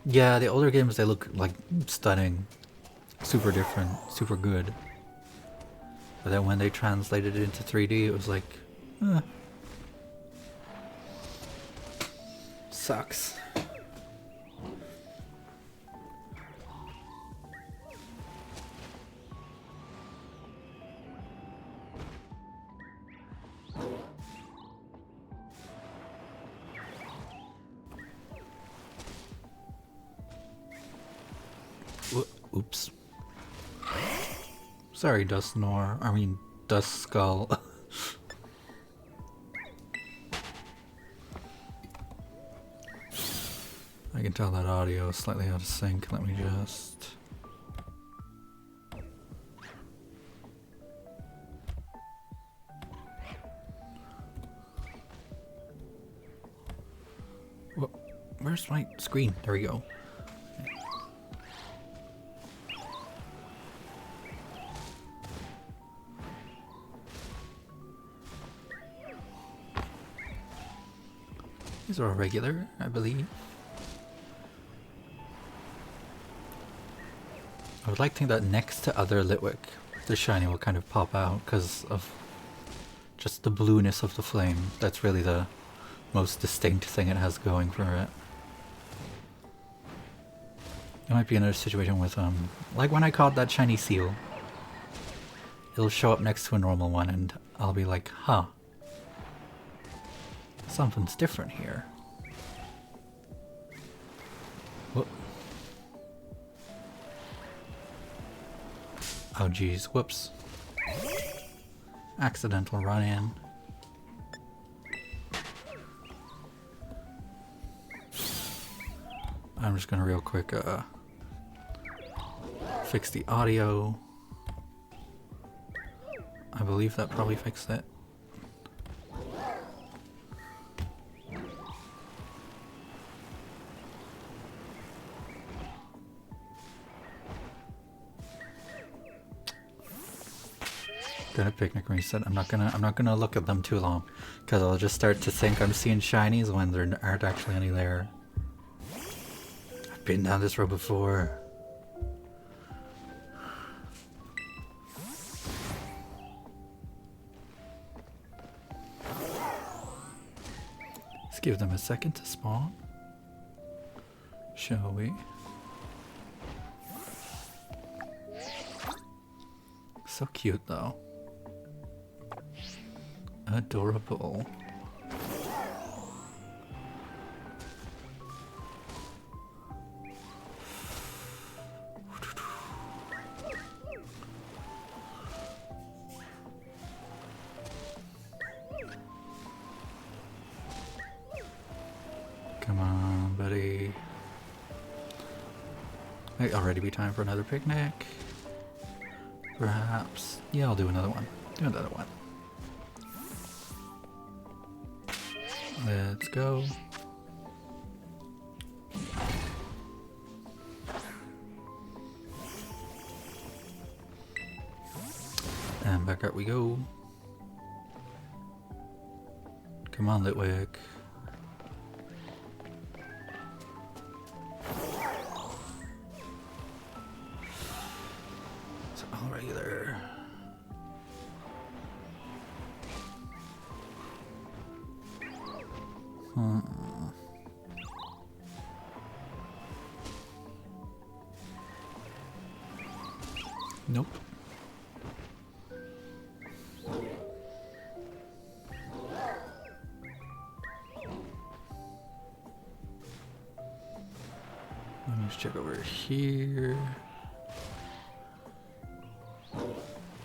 Yeah, the older games, they look like stunning, super different, super good. But then when they translated it into 3D, it was like, sucks. Oops. Sorry, Duskull. I can tell that audio is slightly out of sync. Let me just... Where's my screen? There we go. These are regular, I believe. I would like to think that next to other Litwick, the shiny will kind of pop out because of just the blueness of the flame. That's really the most distinct thing it has going for it. It might be another situation with, like when I caught that shiny seal. It'll show up next to a normal one and I'll be like, huh. Something's different here. Whoop. Oh geez, whoops. Accidental run in. I'm just gonna real quick fix the audio. I believe that probably fixed it. Gonna picnic reset. I'm not gonna look at them too long, because I'll just start to think I'm seeing shinies when there aren't actually any there. I've been down this road before. Let's give them a second to spawn, shall we? So cute though. Adorable. Come on, buddy. Might already be time for another picnic. Perhaps. Yeah, I'll do another one. Do another one. Let's go. And back out we go. Come on, Litwick. It's all regular. Nope. Let me just check over here.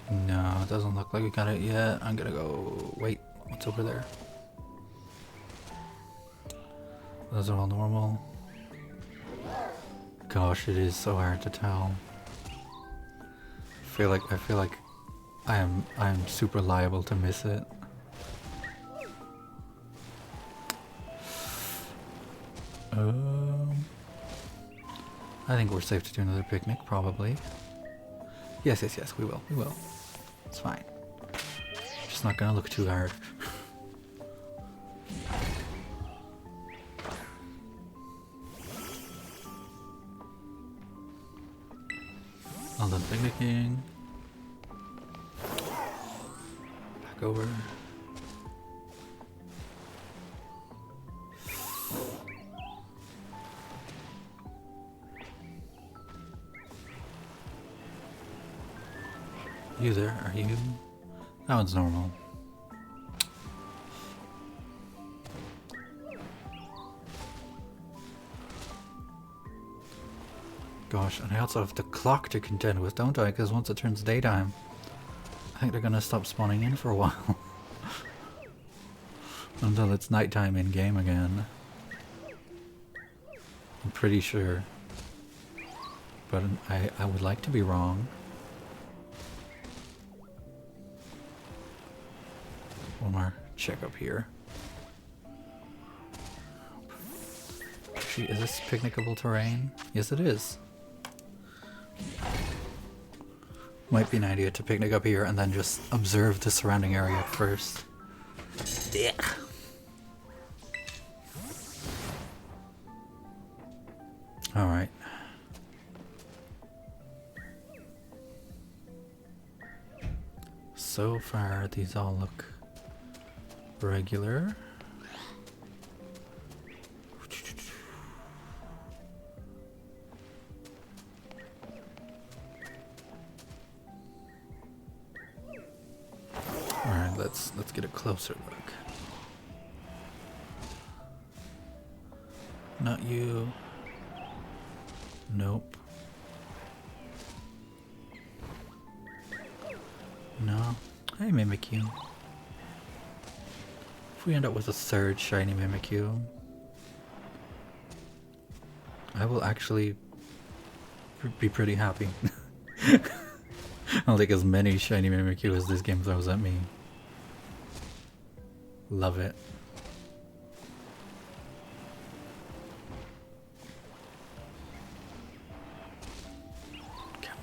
No, it doesn't look like we got it yet. I'm gonna go... Wait, what's over there? Those are all normal. Gosh, it is so hard to tell. I feel like I am super liable to miss it. I think we're safe to do another picnic, probably. Yes, we will. It's fine. Just not gonna look too hard. All done picnicking. Back over. You there? Are you? That one's normal. Gosh, and I also have the clock to contend with, don't I? Because once it turns daytime, I think they're gonna stop spawning in for a while. Until it's nighttime in game again. I'm pretty sure. But I would like to be wrong. One more check up here. Actually, is this picnicable terrain? Yes, it is. Might be an idea to picnic up here and then just observe the surrounding area first. Yeah. Alright. So far, these all look regular. Alright, let's get a closer look. Not you. Nope. No. I mimic you. If we end up with a third shiny Mimikyu, I will actually be pretty happy. I'll take as many shiny Mimikyu as this game throws at me. Love it. Come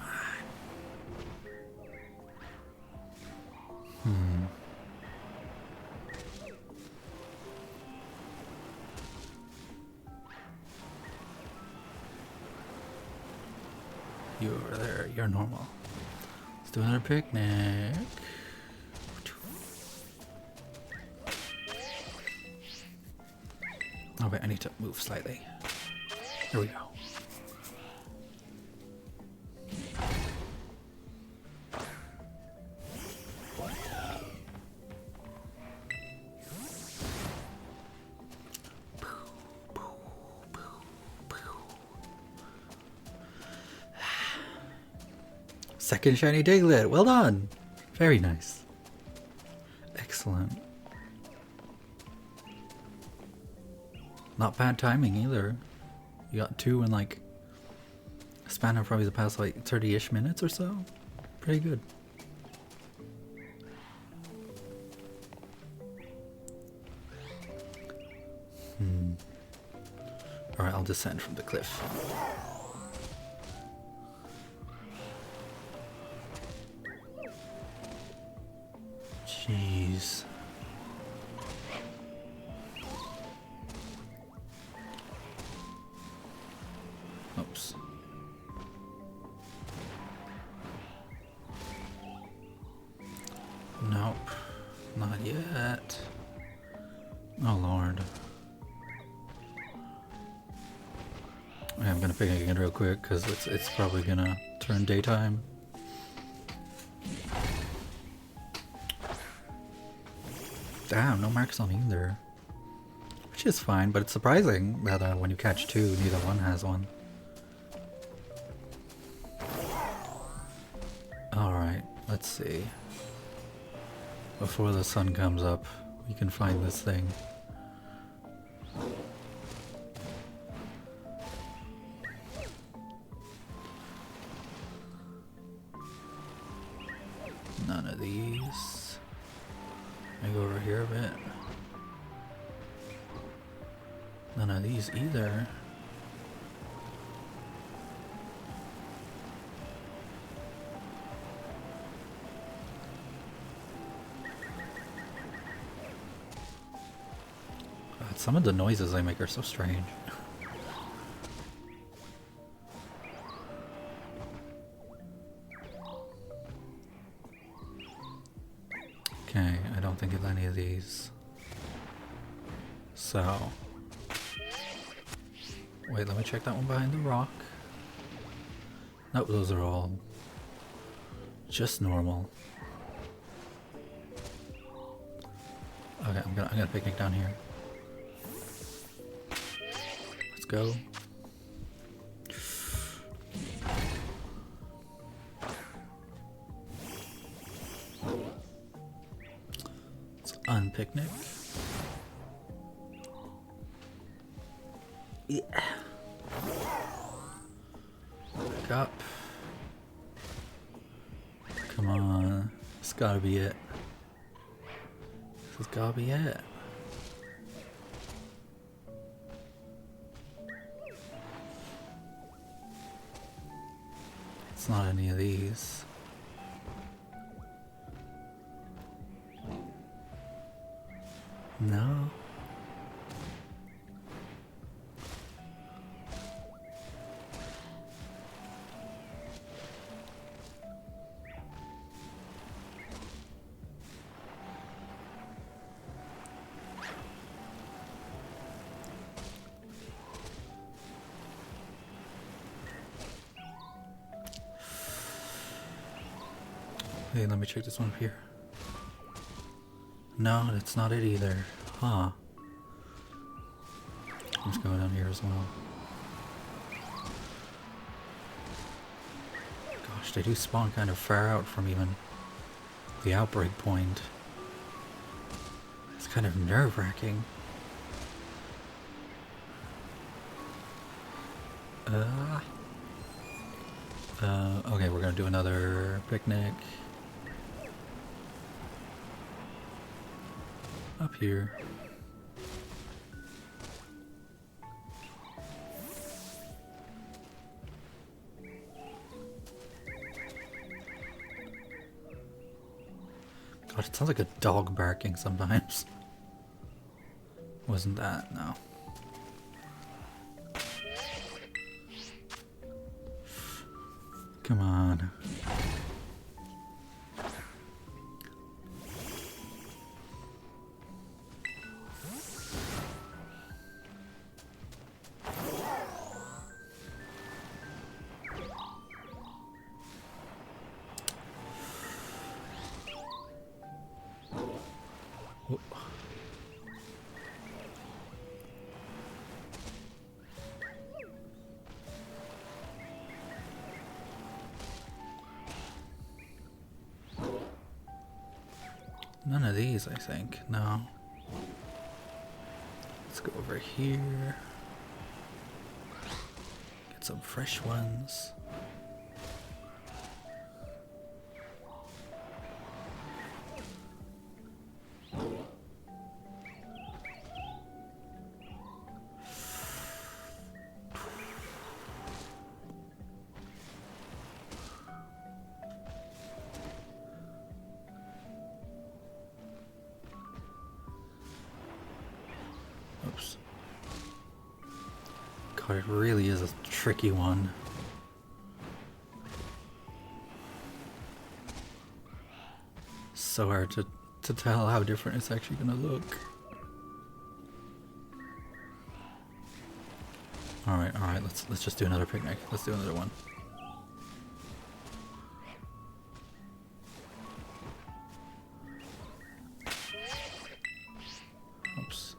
on. You over there, you're normal. Let's do another picnic. Oh wait, I need to move slightly. Here we go. Second shiny Diglett, well done! Very nice. Excellent. Not bad timing either. You got two in like a span of probably the past like 30-ish minutes or so. Pretty good. Alright, I'll descend from the cliff. Jeez. Oops. Nope. Not yet. Oh lord. Okay, I'm gonna pick it again real quick because it's probably gonna turn daytime. Damn, no marks on either. Which is fine, but it's surprising that when you catch two, neither one has one. Alright, let's see. Before the sun comes up, we can find this thing. None of these. Let me go over here a bit. None of these either. God, some of the noises they make are so strange. Okay, I don't think it's any of these. So... Wait, let me check that one behind the rock. Nope, those are all just normal. Okay, I'm gonna picnic down here. Let's go. Let's unpicnic. Yeah. Back up. Come on. This gotta be it. This has gotta be it. It's not any of these. No. Hey, let me check this one up here. No, that's not it either. Huh. Let's go down here as well. Gosh, they do spawn kind of far out from even the outbreak point. It's kind of nerve-wracking. Okay, we're gonna do another picnic. Up here. God, it sounds like a dog barking sometimes. Wasn't that? No. Come on. None of these, I think. No. Let's go over here. Get some fresh ones. Oops. God, it really is a tricky one. So hard to tell how different it's actually gonna look. Alright, let's just do another picnic. Let's do another one. Oops.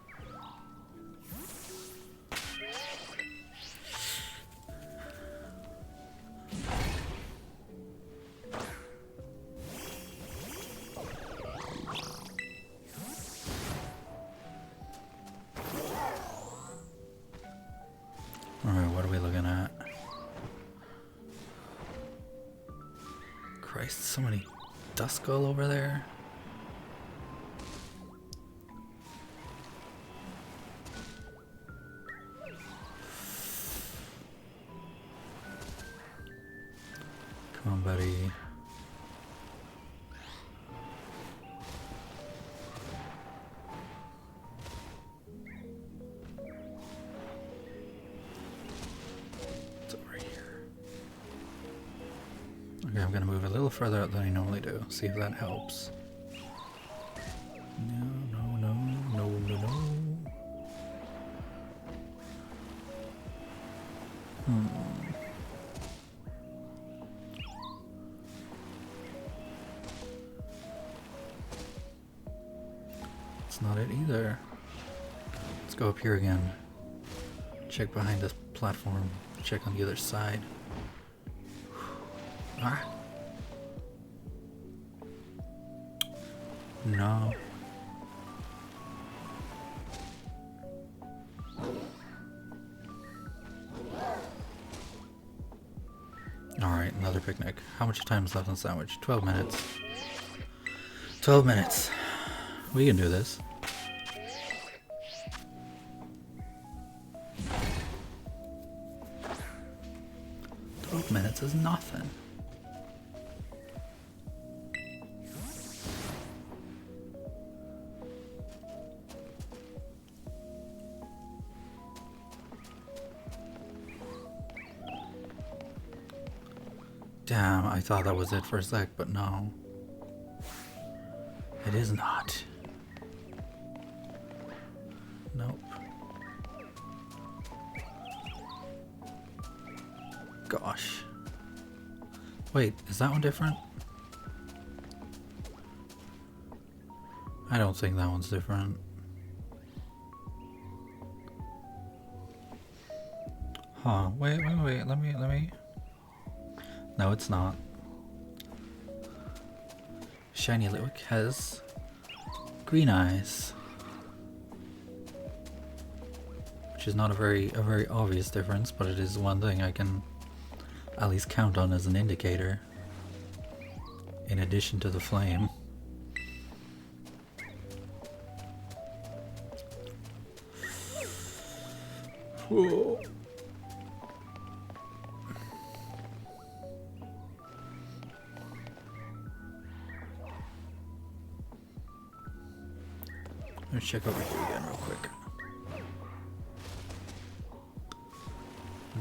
Alright, what are we looking at? Christ, so many Duskull over there. Come on, buddy. Okay, I'm gonna move a little further out than I normally do. See if that helps. No. It's not it either. Let's go up here again. Check behind this platform. Check on the other side. Ah. No. Alright, another picnic. How much time is left on the sandwich? 12 minutes. 12 minutes. We can do this. 12 minutes is nothing. Damn, I thought that was it for a sec, but no. It is not. Nope. Gosh. Wait, is that one different? I don't think that one's different. Huh, wait, let me... No, it's not. Shiny Litwick has green eyes, which is not a very obvious difference, but it is one thing I can at least count on as an indicator, in addition to the flame. Whoa. Let's check over here again real quick.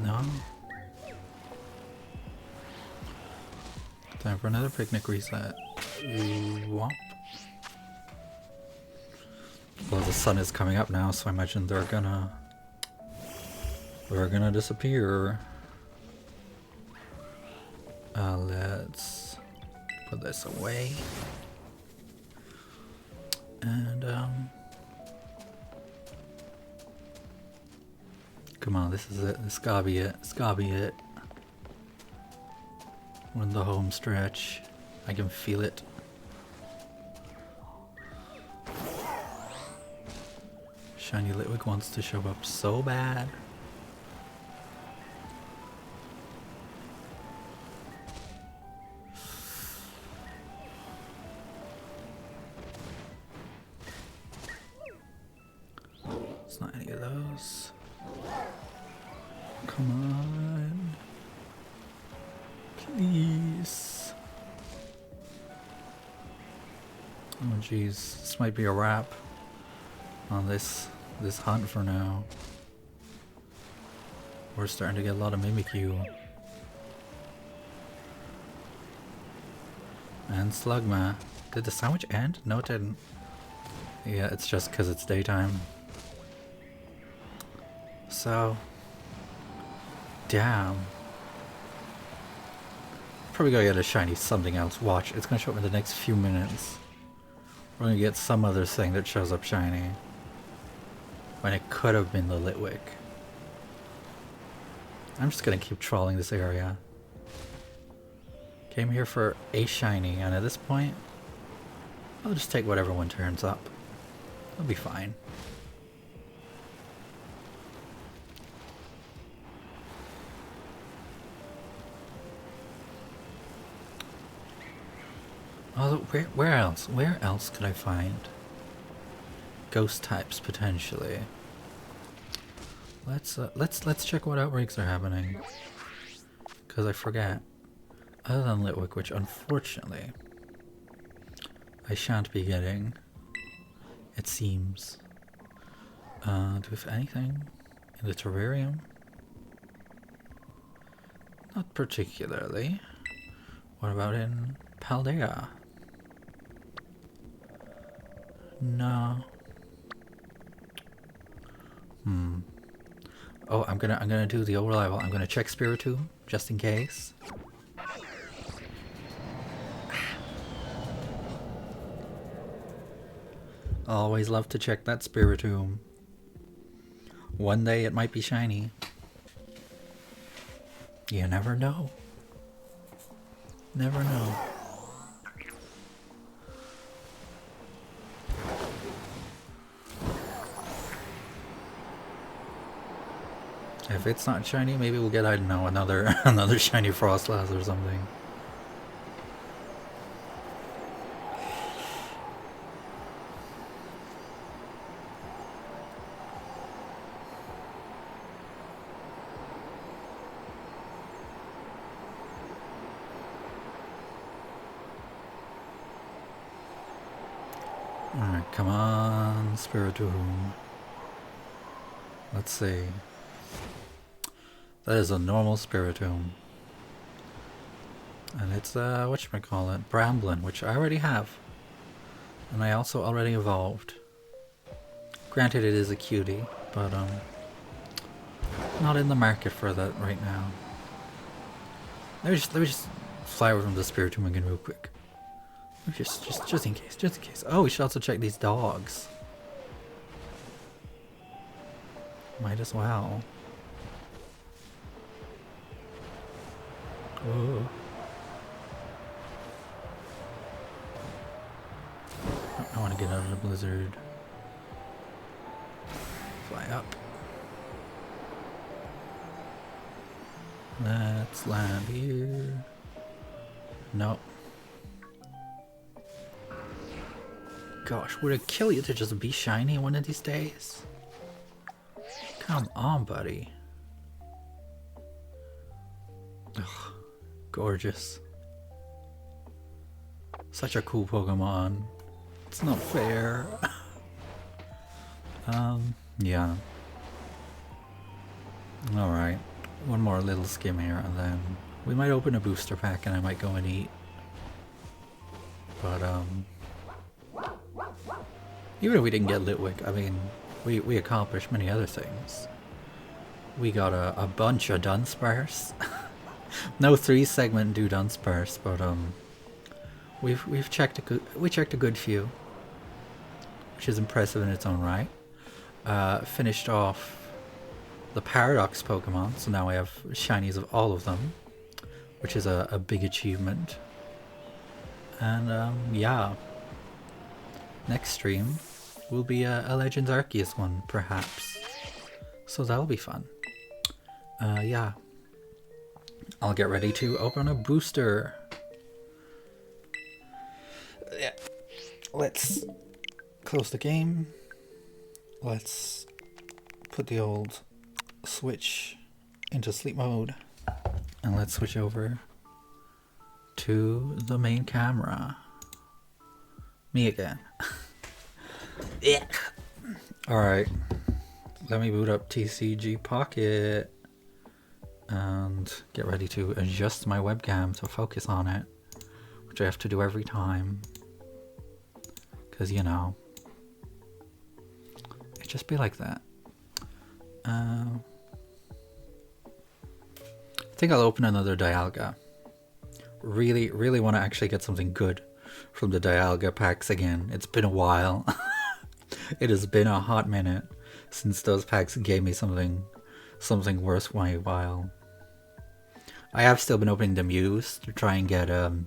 No. Time for another picnic reset. Womp. Well, the sun is coming up now, so I imagine they're gonna disappear. Let's put this away. And come on, this is it. This gotta be it. It's gotta be it. We're in the home stretch. I can feel it. Shiny Litwick wants to show up so bad. It's not any of those. Come on. Please. Oh jeez, this might be a wrap on this this hunt for now. We're starting to get a lot of Mimikyu. And Slugma. Did the sandwich end? No, it didn't. Yeah, it's just because it's daytime. So, damn. Probably gotta get a shiny something else. Watch, it's gonna show up in the next few minutes. We're gonna get some other thing that shows up shiny. When it could have been the Litwick. I'm just gonna keep trolling this area. Came here for a shiny, and at this point, I'll just take whatever one turns up. I'll be fine. Although, where else? Where else could I find ghost types potentially? Let's check what outbreaks are happening. Cause I forget. Other than Litwick, which unfortunately I shan't be getting. It seems. Do we have anything in the terrarium? Not particularly. What about in Paldea? No. Oh, I'm gonna do the overlevel. I'm gonna check Spiritomb just in case. Always love to check that Spiritomb. One day it might be shiny. You never know. Never know. If it's not shiny, maybe we'll get, I don't know, another shiny Frostlass or something. Alright, come on, Spiritomb. Let's see. That is a normal Spiritomb. And it's, whatchamacallit, Bramblin, which I already have. And I also already evolved. Granted, it is a cutie, but, not in the market for that right now. Let me just fly over from the Spiritomb again real quick. Just in case. Oh, we should also check these dogs. Might as well. Oh. I want to get out of the blizzard. Fly up. Let's land here. Nope. Gosh, would it kill you to just be shiny one of these days? Come on, buddy. Ugh, gorgeous. Such a cool Pokemon. It's not fair. Yeah. Alright. One more little skim here and then we might open a booster pack and I might go and eat. But, even if we didn't get Litwick, I mean, we accomplished many other things. We got a bunch of Dunsparce. No 3-segment do Dunsparce, but we've checked a good few, which is impressive in its own right. Finished off the Paradox Pokemon, so now I have shinies of all of them, which is a big achievement. And yeah, next stream will be a Legends Arceus one, perhaps. So that'll be fun. Yeah. I'll get ready to open a booster. Yeah. Let's close the game. Let's put the old Switch into sleep mode. And let's switch over to the main camera. Me again. Yeah. Alright. Let me boot up TCG Pocket and get ready to adjust my webcam to focus on it, which I have to do every time. Because, you know, it just be like that. I think I'll open another Dialga. Really, really want to actually get something good from the Dialga packs again. It's been a while. It has been a hot minute since those packs gave me something worth my while. I have still been opening the Mews to try and get the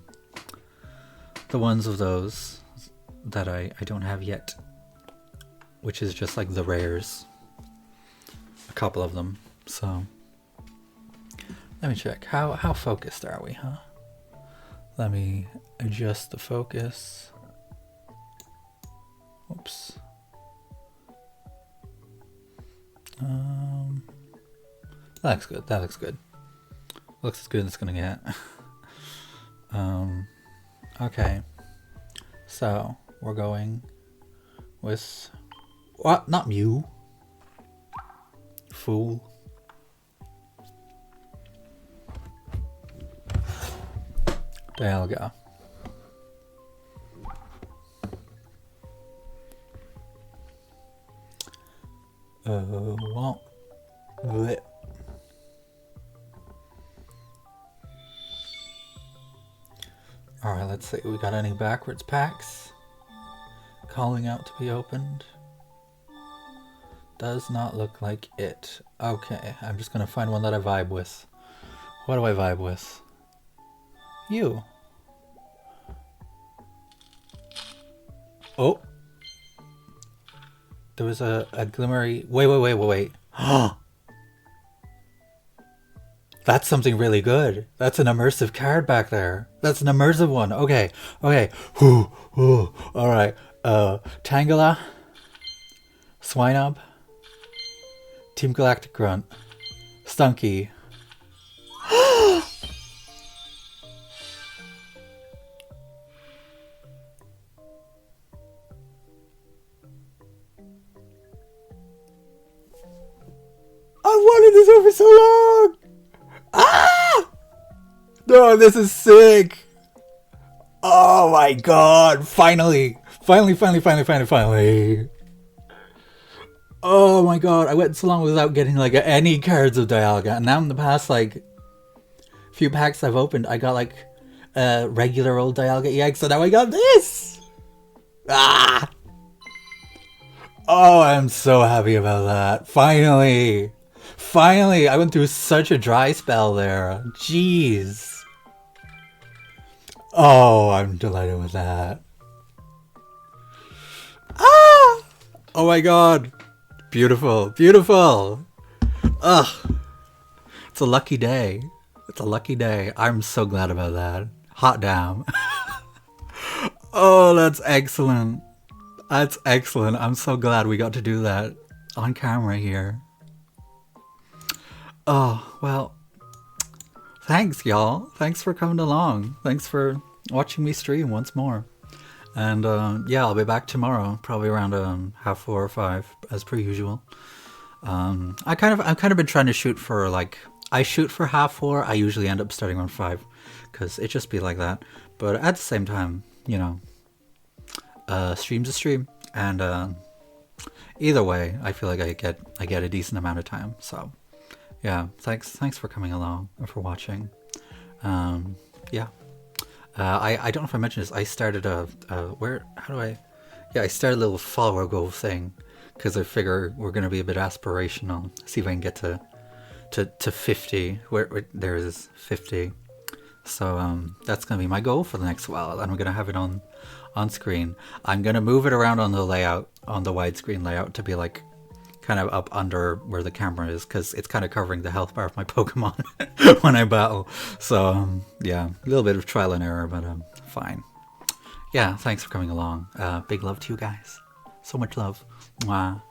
ones of those that I don't have yet, which is just like the rares. A couple of them. So let me check. How focused are we, huh? Let me adjust the focus. Oops. That looks good. That looks good. Looks as good as it's gonna get. Okay. So we're going with what? Not Mew. Fool. Dialga. Well, bleh. Alright, let's see. We got any backwards packs? Calling out to be opened. Does not look like it. Okay, I'm just gonna find one that I vibe with. What do I vibe with? You. Oh. There was a glimmery... Wait. That's something really good. That's an immersive card back there. That's an immersive one. Okay. Alright. Tangela. Swinub. Team Galactic Grunt. Stunky. I wanted this over so long! Ah! No, this is sick! Oh my god! Finally! Finally! Oh my god, I went so long without getting like any cards of Dialga, and now in the past like few packs I've opened, I got like regular old Dialga EX, so now I got this! Ah! Oh, I'm so happy about that. Finally! I went through such a dry spell there. Jeez. Oh, I'm delighted with that. Ah! Oh my god. Beautiful. Ugh. It's a lucky day. I'm so glad about that. Hot damn. Oh, that's excellent. I'm so glad we got to do that on camera here. Oh, well, thanks, y'all. Thanks for coming along. Thanks for watching me stream once more. And yeah, I'll be back tomorrow, probably around 4:30 or 5, as per usual. I've kind of been trying to shoot for like, I shoot for 4:30. I usually end up starting around 5, because it just be like that. But at the same time, you know, stream's a stream, and either way, I feel like I get a decent amount of time. So yeah, thanks for coming along and for watching. Yeah, I don't know if I mentioned this. I started I started a little follower goal thing, because I figure we're gonna be a bit aspirational. See if I can get to 50. Where there is 50. So that's gonna be my goal for the next while, and I'm gonna have it on screen. I'm gonna move it around on the layout, on the widescreen layout, to be like kind of up under where the camera is, because it's kind of covering the health bar of my Pokemon when I battle. So yeah, a little bit of trial and error, but fine. Yeah, thanks for coming along. Big love to you guys. So much love. Mwah.